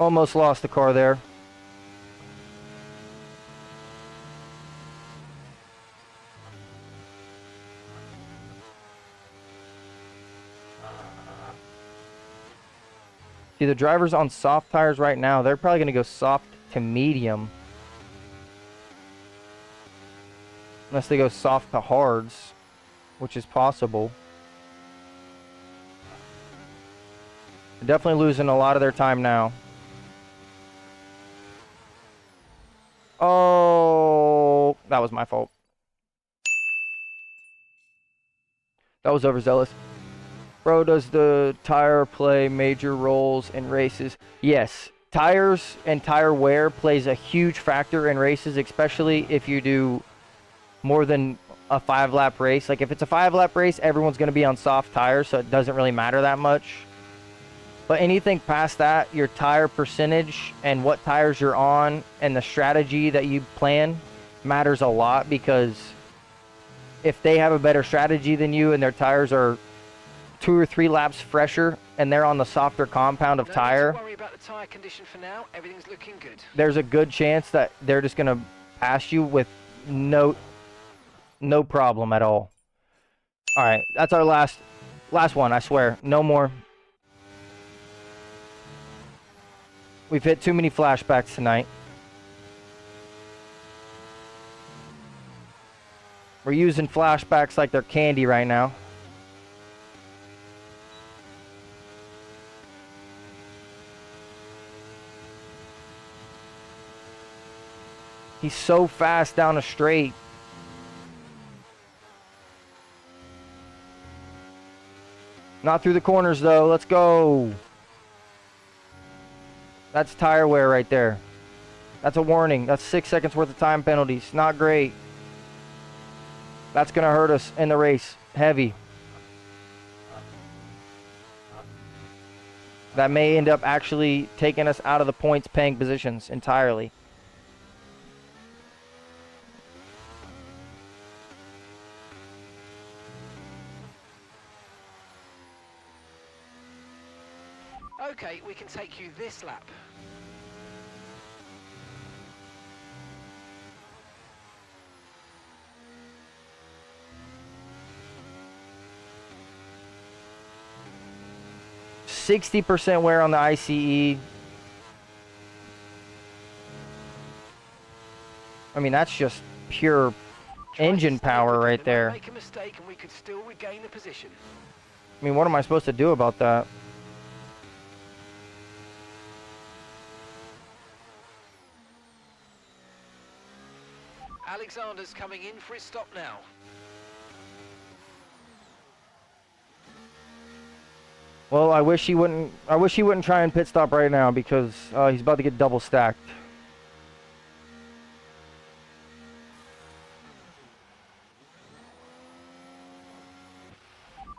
Almost lost the car there. See, the drivers on soft tires right now, they're probably going to go soft to medium. Unless they go soft to hards, which is possible. They're definitely losing a lot of their time now. Oh, that was my fault. That was overzealous. Bro, does the tire play major roles in races? Yes. Tires and tire wear plays a huge factor in races, especially if you do more than a 5-lap race. Like if it's a 5-lap race, everyone's going to be on soft tires, so it doesn't really matter that much. But anything past that, your tire percentage and what tires you're on and the strategy that you plan matters a lot, because if they have a better strategy than you and their tires are 2 or 3 laps fresher and they're on the softer compound of tire,
don't worry about the tire condition for now. Everything's looking good.
there's a good chance that they're just going to pass you with no problem at all. All right, that's our last one, I swear. No more. We've hit too many flashbacks tonight. We're using flashbacks like they're candy right now. He's so fast down a straight. Not through the corners though. Let's go. That's tire wear right there. That's a warning. That's 6 seconds worth of time penalties. Not great. That's going to hurt us in the race. Heavy. That may end up actually taking us out of the points paying positions entirely.
Okay, we can take you this lap.
60% wear on the ICE. I mean, that's just pure
Try to
engine
stay
power
with it.
right
They might
there.
make a mistake and we could still regain the position.
I mean, what am I supposed to do about that?
Alexander's coming in for his stop now.
Well, I wish he wouldn't try and pit stop right now because he's about to get double stacked.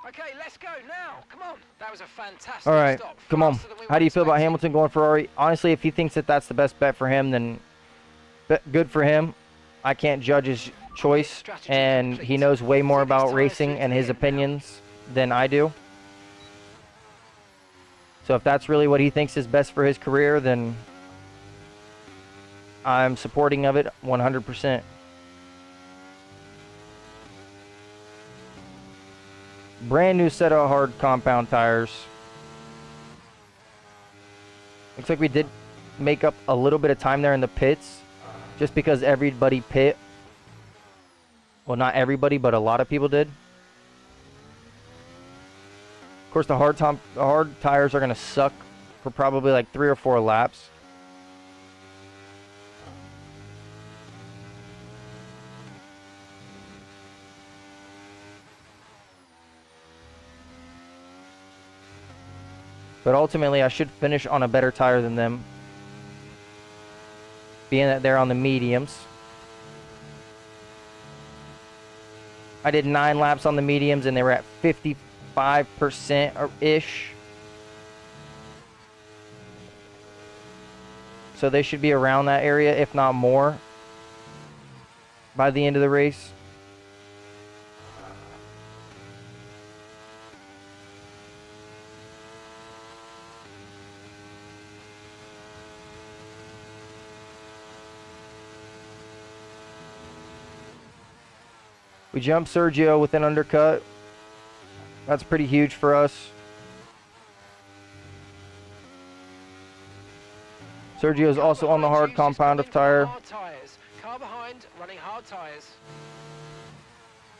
Okay, let's go now. Come on. That was a fantastic
All right,
stop.
come on.
Faster than we
How
were
do you feel about
expecting.
Hamilton going Ferrari? Honestly, if he thinks that that's the best bet for him, then good for him. I can't judge his choice,
Strategy
and
complete.
he knows way more
See these
about
tyres
racing
through
and
to
his
the end now.
opinions than I do. So if that's really what he thinks is best for his career, then I'm supporting of it 100%. Brand new set of hard compound tires. Looks like we did make up a little bit of time there in the pits, just because everybody pit. Well, not everybody, but a lot of people did. Of course, the hard tires are gonna suck for probably like 3 or 4 laps. But ultimately, I should finish on a better tire than them, being that they're on the mediums. I did 9 laps on the mediums, and they were at 55%-ish. So they should be around that area, if not more, by the end of the race. We jumped Sergio with an undercut. That's pretty huge for us. Sergio's also on the hard compound of tire.
Car behind, running hard tires.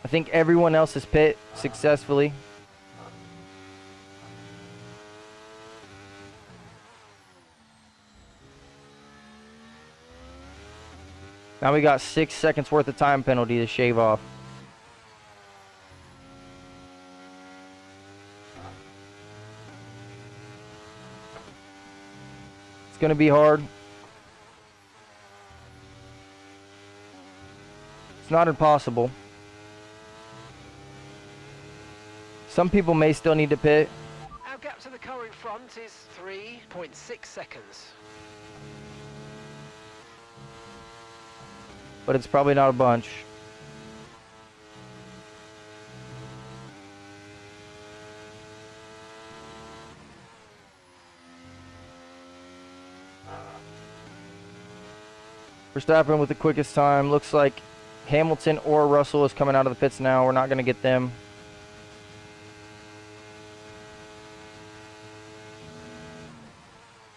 I think everyone else has pit successfully. Now we got 6 seconds worth of time penalty to shave off. It's going to be hard. It's not impossible. Some people may still need to pit.
Our gap to the car in front is 3.6 seconds.
But it's probably not a bunch. Verstappen with the quickest time. Looks like Hamilton or Russell is coming out of the pits now. We're not going to get them.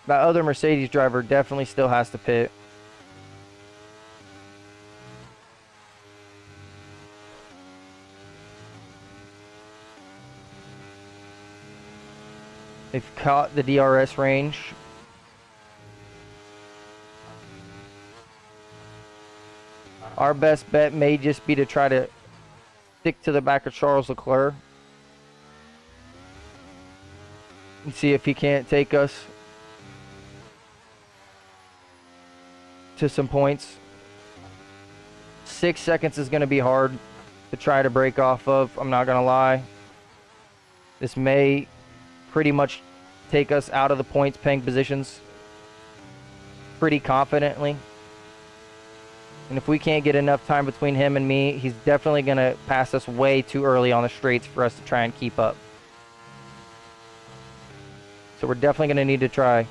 That other Mercedes driver definitely still has to pit. They've caught the DRS range. Our best bet may just be to try to stick to the back of Charles Leclerc and see if he can't take us to some points. 6 seconds is going to be hard to try to break off of. I'm not going to lie. This may pretty much take us out of the points paying positions pretty confidently. And if we can't get enough time between him and me, he's definitely going to pass us way too early on the straights for us to try and keep up. So we're definitely going to need to try.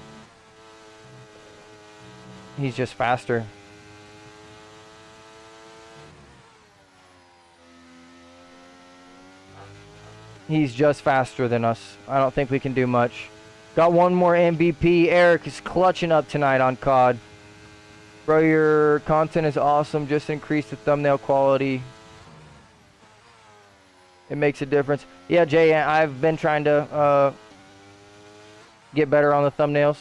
He's just faster. He's just faster than us. I don't think we can do much. Got one more MVP. Eric is clutching up tonight on COD. Bro, your content is awesome. Just increase the thumbnail quality. It makes a difference. Yeah, Jay, I've been trying to get better on the thumbnails.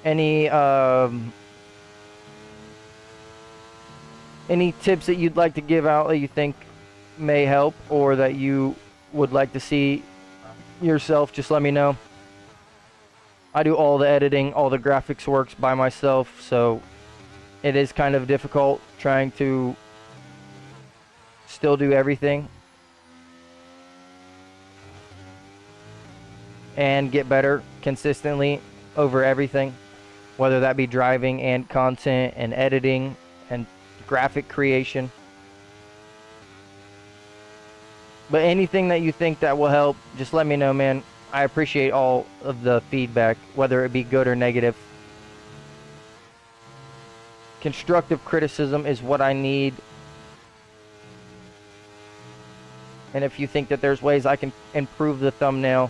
Any tips that you'd like to give out that you think may help, or that you would like to see yourself, just let me know. I do all the editing, all the graphics works by myself, so it is kind of difficult trying to still do everything and get better consistently over everything, whether that be driving and content and editing and graphic creation. But anything that you think that will help, just let me know, man. I appreciate all of the feedback, whether it be good or negative. Constructive criticism is what I need. And if you think that there's ways I can improve the thumbnail,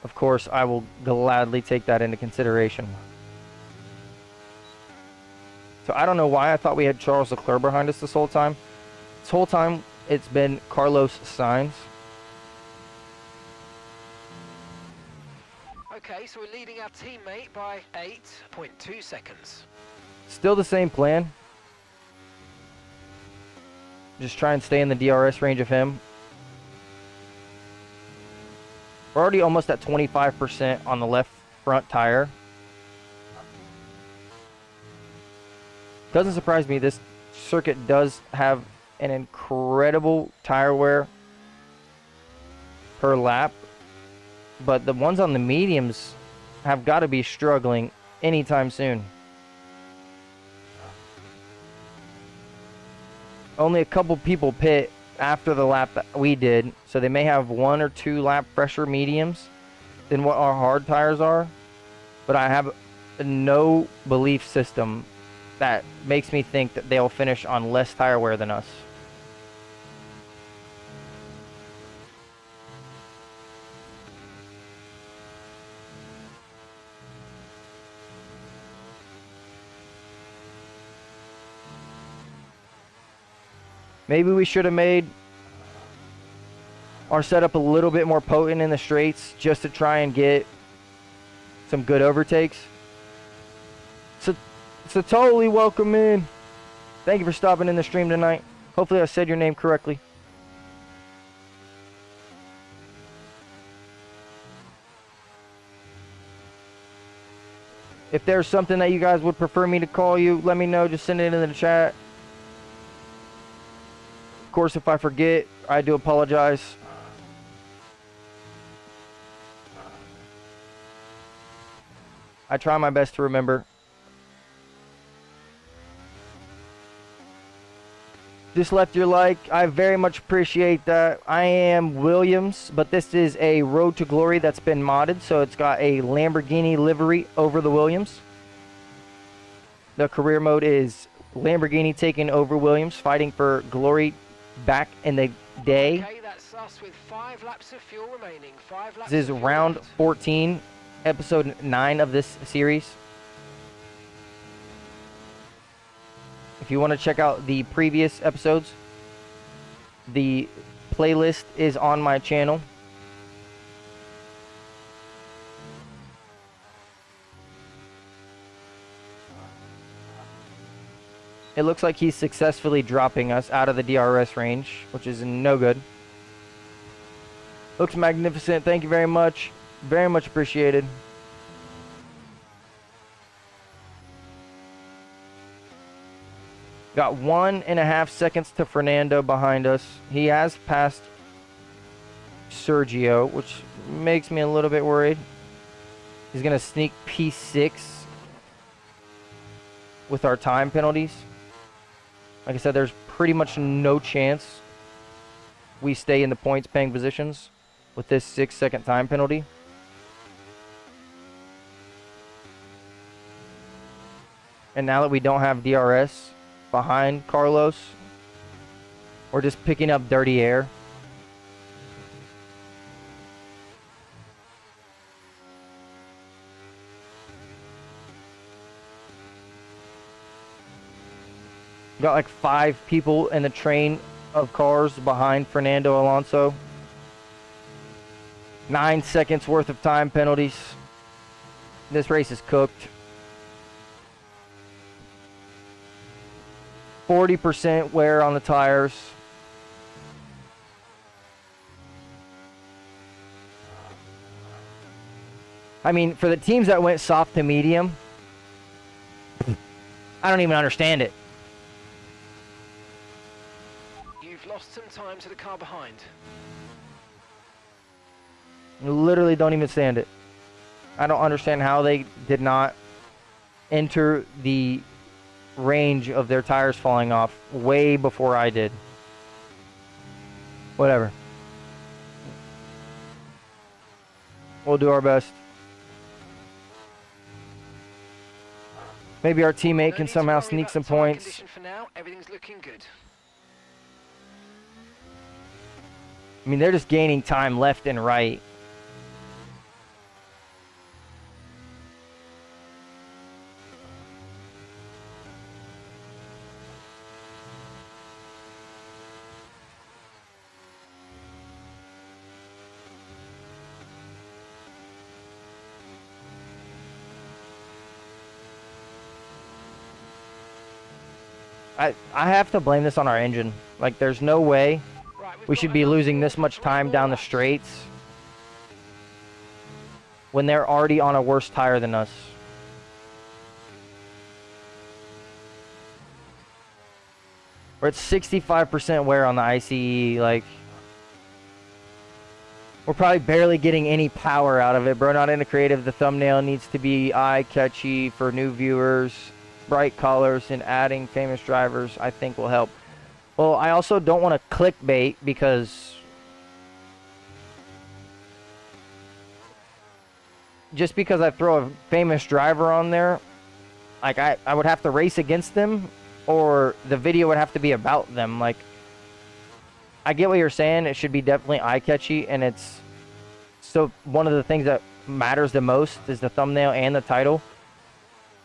of course, I will gladly take that into consideration. So I don't know why I thought we had Charles Leclerc behind us this whole time. This whole time, it's been Carlos Sainz.
Okay, so we're leading our teammate by 8.2 seconds.
Still the same plan. Just try and stay in the DRS range of him. We're already almost at 25% on the left front tire. Doesn't surprise me. This circuit does have an incredible tire wear per lap, but the ones on the mediums have got to be struggling anytime soon. Only a couple people pit after the lap that we did, so they may have 1 or 2 lap fresher mediums than what our hard tires are, but I have no belief system that makes me think that they'll finish on less tire wear than us. Maybe we should have made our setup a little bit more potent in the straights just to try and get some good overtakes. So totally welcome in. Thank you for stopping in the stream tonight. Hopefully I said your name correctly. If there's something that you guys would prefer me to call you, let me know. Just send it in the chat. Of course, if I forget, I do apologize. I try my best to remember. Just left your like. I very much appreciate that. I am Williams, but this is a Road to Glory that's been modded, so it's got a Lamborghini livery over the Williams. The career mode is Lamborghini taking over Williams, fighting for glory back in the day.
Okay, that's us with 5 laps of fuel remaining. 5 laps
This is
of fuel
round
left.
14, episode 9 of this series. If you want to check out the previous episodes, the playlist is on my channel. It looks like he's successfully dropping us out of the DRS range, which is no good. Looks magnificent. Thank you very much. Very much appreciated. Got 1.5 seconds to Fernando behind us. He has passed Sergio, which makes me a little bit worried. He's going to sneak P6 with our time penalties. Like I said, there's pretty much no chance we stay in the points paying positions with this 6-second time penalty. And now that we don't have DRS behind Carlos, we're just picking up dirty air. Got like 5 people in the train of cars behind Fernando Alonso. 9 seconds worth of time penalties. This race is cooked. 40% wear on the tires. I mean, for the teams that went soft to medium, I don't even understand it.
You've lost some time to the car behind.
I literally don't even stand it. I don't understand how they did not enter the range of their tires falling off way before I did. Whatever. We'll do our best. Maybe our teammate can somehow sneak some points.
For now, everything's looking good.
I mean, they're just gaining time left and right. I have to blame this on our engine. Like, there's no way we should be losing this much time down the straights when they're already on a worse tire than us. We're at 65% wear on the ICE. Like, we're probably barely getting any power out of it, bro. Not into creative. The thumbnail needs to be eye-catchy for new viewers. Bright colors and adding famous drivers, I think, will help. Well, I also don't want to clickbait because just because I throw a famous driver on there, like I would have to race against them, or the video would have to be about them. Like, I get what you're saying. It should be definitely eye-catchy, and it's so one of the things that matters the most is the thumbnail and the title.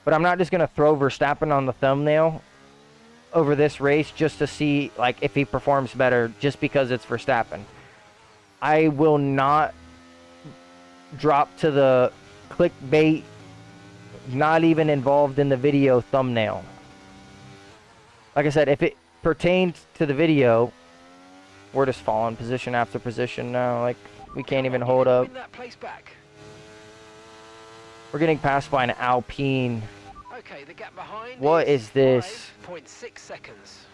But I'm not just going to throw Verstappen on the thumbnail over this race just to see, like, if he performs better just because it's Verstappen. I will not drop to the clickbait, not even involved in the video thumbnail. Like I said, if it pertained to the video, we're just falling position after position now. Like, we can't even hold up.
Win that place back.
We're getting passed by an Alpine.
Okay, the gap behind.
What is this?
5.6 seconds.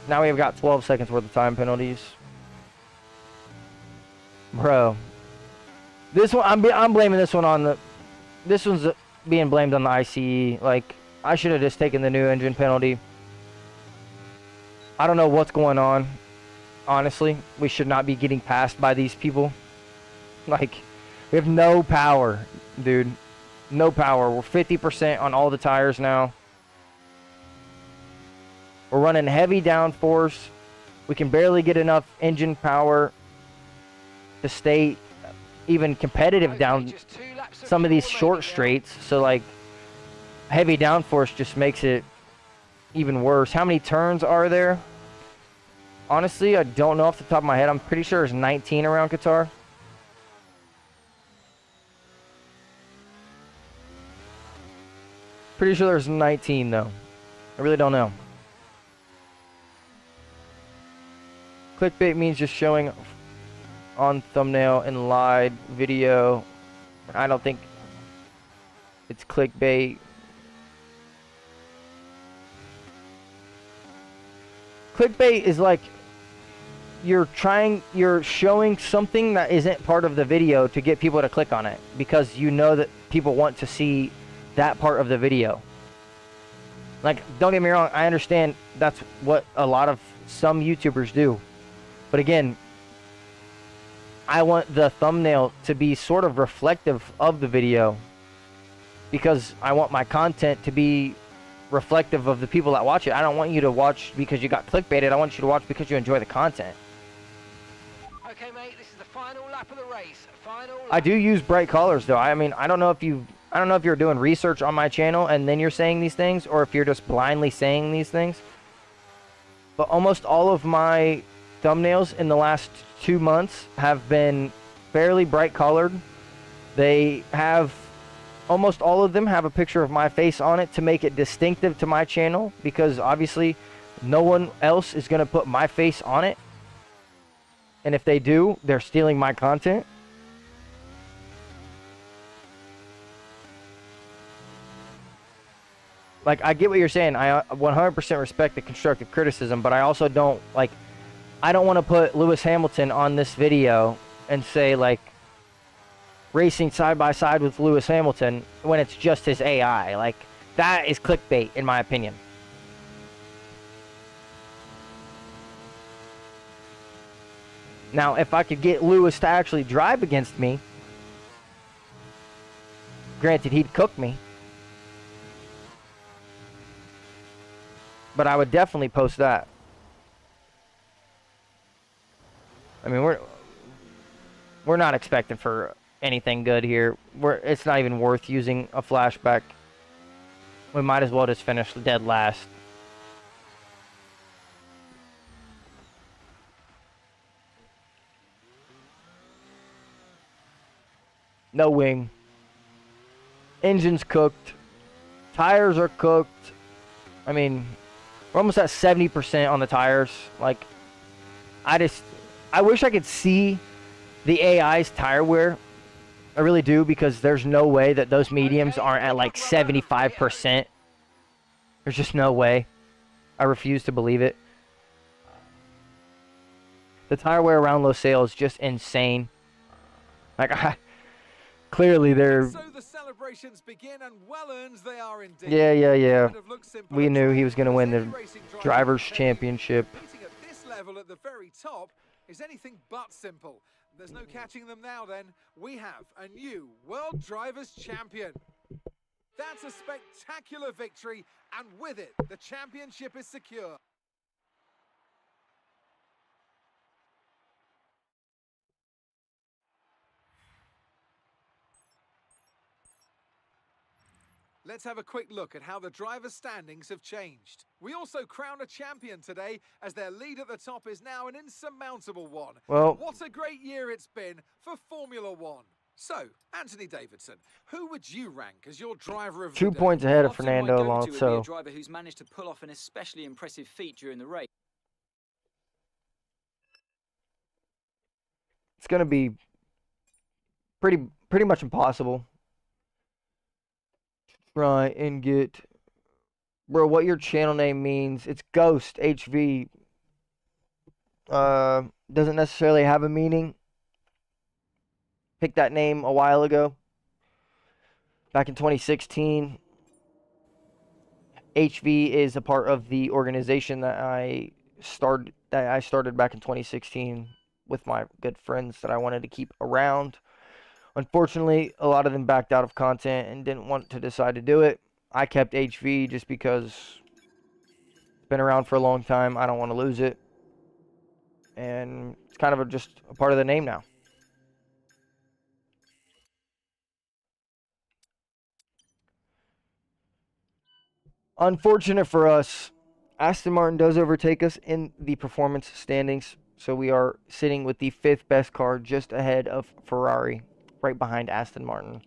Now we've got 12 seconds worth of time penalties. Bro. This one, I'm blaming this one on the... This one's being blamed on the ICE. Like, I should have just taken the new engine penalty. I don't know what's going on. Honestly, we should not be getting passed by these people. Like, we have no power, dude. No power. We're 50% on all the tires now. We're running heavy downforce. We can barely get enough engine power to stay even competitive down some of these short straights. So, like, heavy downforce just makes it even worse. How many turns are there? Honestly, I don't know off the top of my head. I'm pretty sure there's 19 around Qatar. Pretty sure there's 19, though. I really don't know. Clickbait means just showing on thumbnail in live video. I don't think it's clickbait. Clickbait is like you're showing something that isn't part of the video to get people to click on it because you know that people want to see that part of the video. Like, don't get me wrong, I understand that's what a lot of some YouTubers do. But again, I want the thumbnail to be sort of reflective of the video because I want my content to be reflective of the people that watch it. I don't want you to watch because you got clickbaited. I want you to watch because you enjoy the content.
Okay, mate, this is the final lap of the race. Final lap.
I do use bright colors, though. I mean, I don't know if you've I don't know if you're doing research on my channel and then you're saying these things, or if you're just blindly saying these things. But almost all of my thumbnails in the last 2 months have been fairly bright colored. They have, almost all of them have a picture of my face on it to make it distinctive to my channel, because obviously no one else is going to put my face on it. And if they do, they're stealing my content. Like, I get what you're saying. I 100% respect the constructive criticism, but I also don't, like, I don't want to put Lewis Hamilton on this video and say, like, racing side by side with Lewis Hamilton when it's just his AI. Like, that is clickbait, in my opinion. Now, if I could get Lewis to actually drive against me, granted, he'd cook me. But I would definitely post that. I mean, we're not expecting for anything good here. It's not even worth using a flashback. We might as well just finish dead last. No wing. Engine's cooked. Tires are cooked. I mean, we're almost at 70% on the tires. Like, I wish I could see the AI's tire wear. I really do, because there's no way that those mediums aren't at like 75%. There's just no way. I refuse to believe it. The tire wear around Losail is just insane. Like, clearly they're...
So the celebrations begin, and well earned they are indeed.
Yeah. We knew he was going to win the Drivers' Championship.
Competing at this level at the very top is anything but simple. There's no catching them now then. We have a new World Drivers' Champion. That's a spectacular victory, and with it, the championship is secure. Let's have a quick look at how the drivers' standings have changed. We also crown a champion today, as their lead at the top is now an insurmountable one.
Well,
what a great year it's been for Formula One. So, Anthony Davidson, who would you rank as your driver of the
2
day?
points ahead of
Often
Fernando
my go-to would be
Alonso.
a driver who's managed to pull off an especially impressive feat during the race.
It's going to be pretty much impossible. Try and get... Bro, what your channel name means, it's Ghost HV. Doesn't necessarily have a meaning. Picked that name a while ago. Back in 2016. HV is a part of the organization that I started back in 2016 with my good friends that I wanted to keep around. Unfortunately, a lot of them backed out of content and didn't want to decide to do it. I kept HV just because it's been around for a long time. I don't want to lose it. And it's kind of just a part of the name now. Unfortunate for us, Aston Martin does overtake us in the performance standings. So we are sitting with the 5th best car, just ahead of Ferrari, right behind Aston Martin.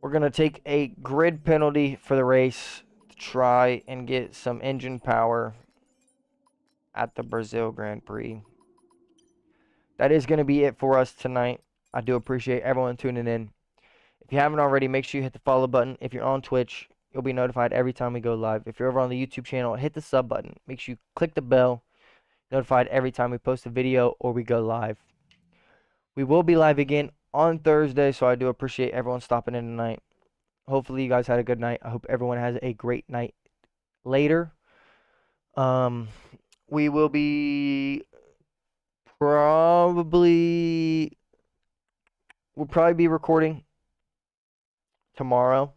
We're going to take a grid penalty for the race to try and get some engine power at the Brazil Grand Prix. That is going to be it for us tonight. I do appreciate everyone tuning in. If you haven't already, make sure you hit the follow button. If you're on Twitch, you'll be notified every time we go live. If you're over on the YouTube channel, hit the sub button. Make sure you click the bell. Notified every time we post a video or we go live. We will be live again on Thursday, so I do appreciate everyone stopping in tonight. Hopefully you guys had a good night. I hope everyone has a great night later. We will be we'll probably be recording tomorrow.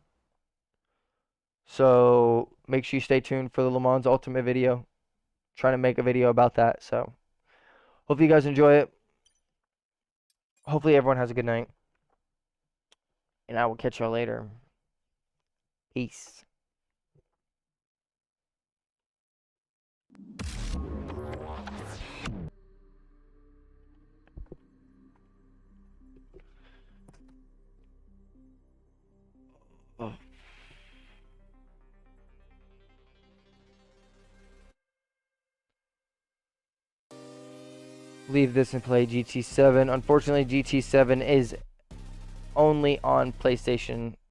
So make sure you stay tuned for the Le Mans Ultimate video. Trying to make a video about that. So hopefully you guys enjoy it. Hopefully everyone has a good night. and I will catch y'all later. Peace. Oh. Leave this and play GT7. Unfortunately, GT7 is only on PlayStation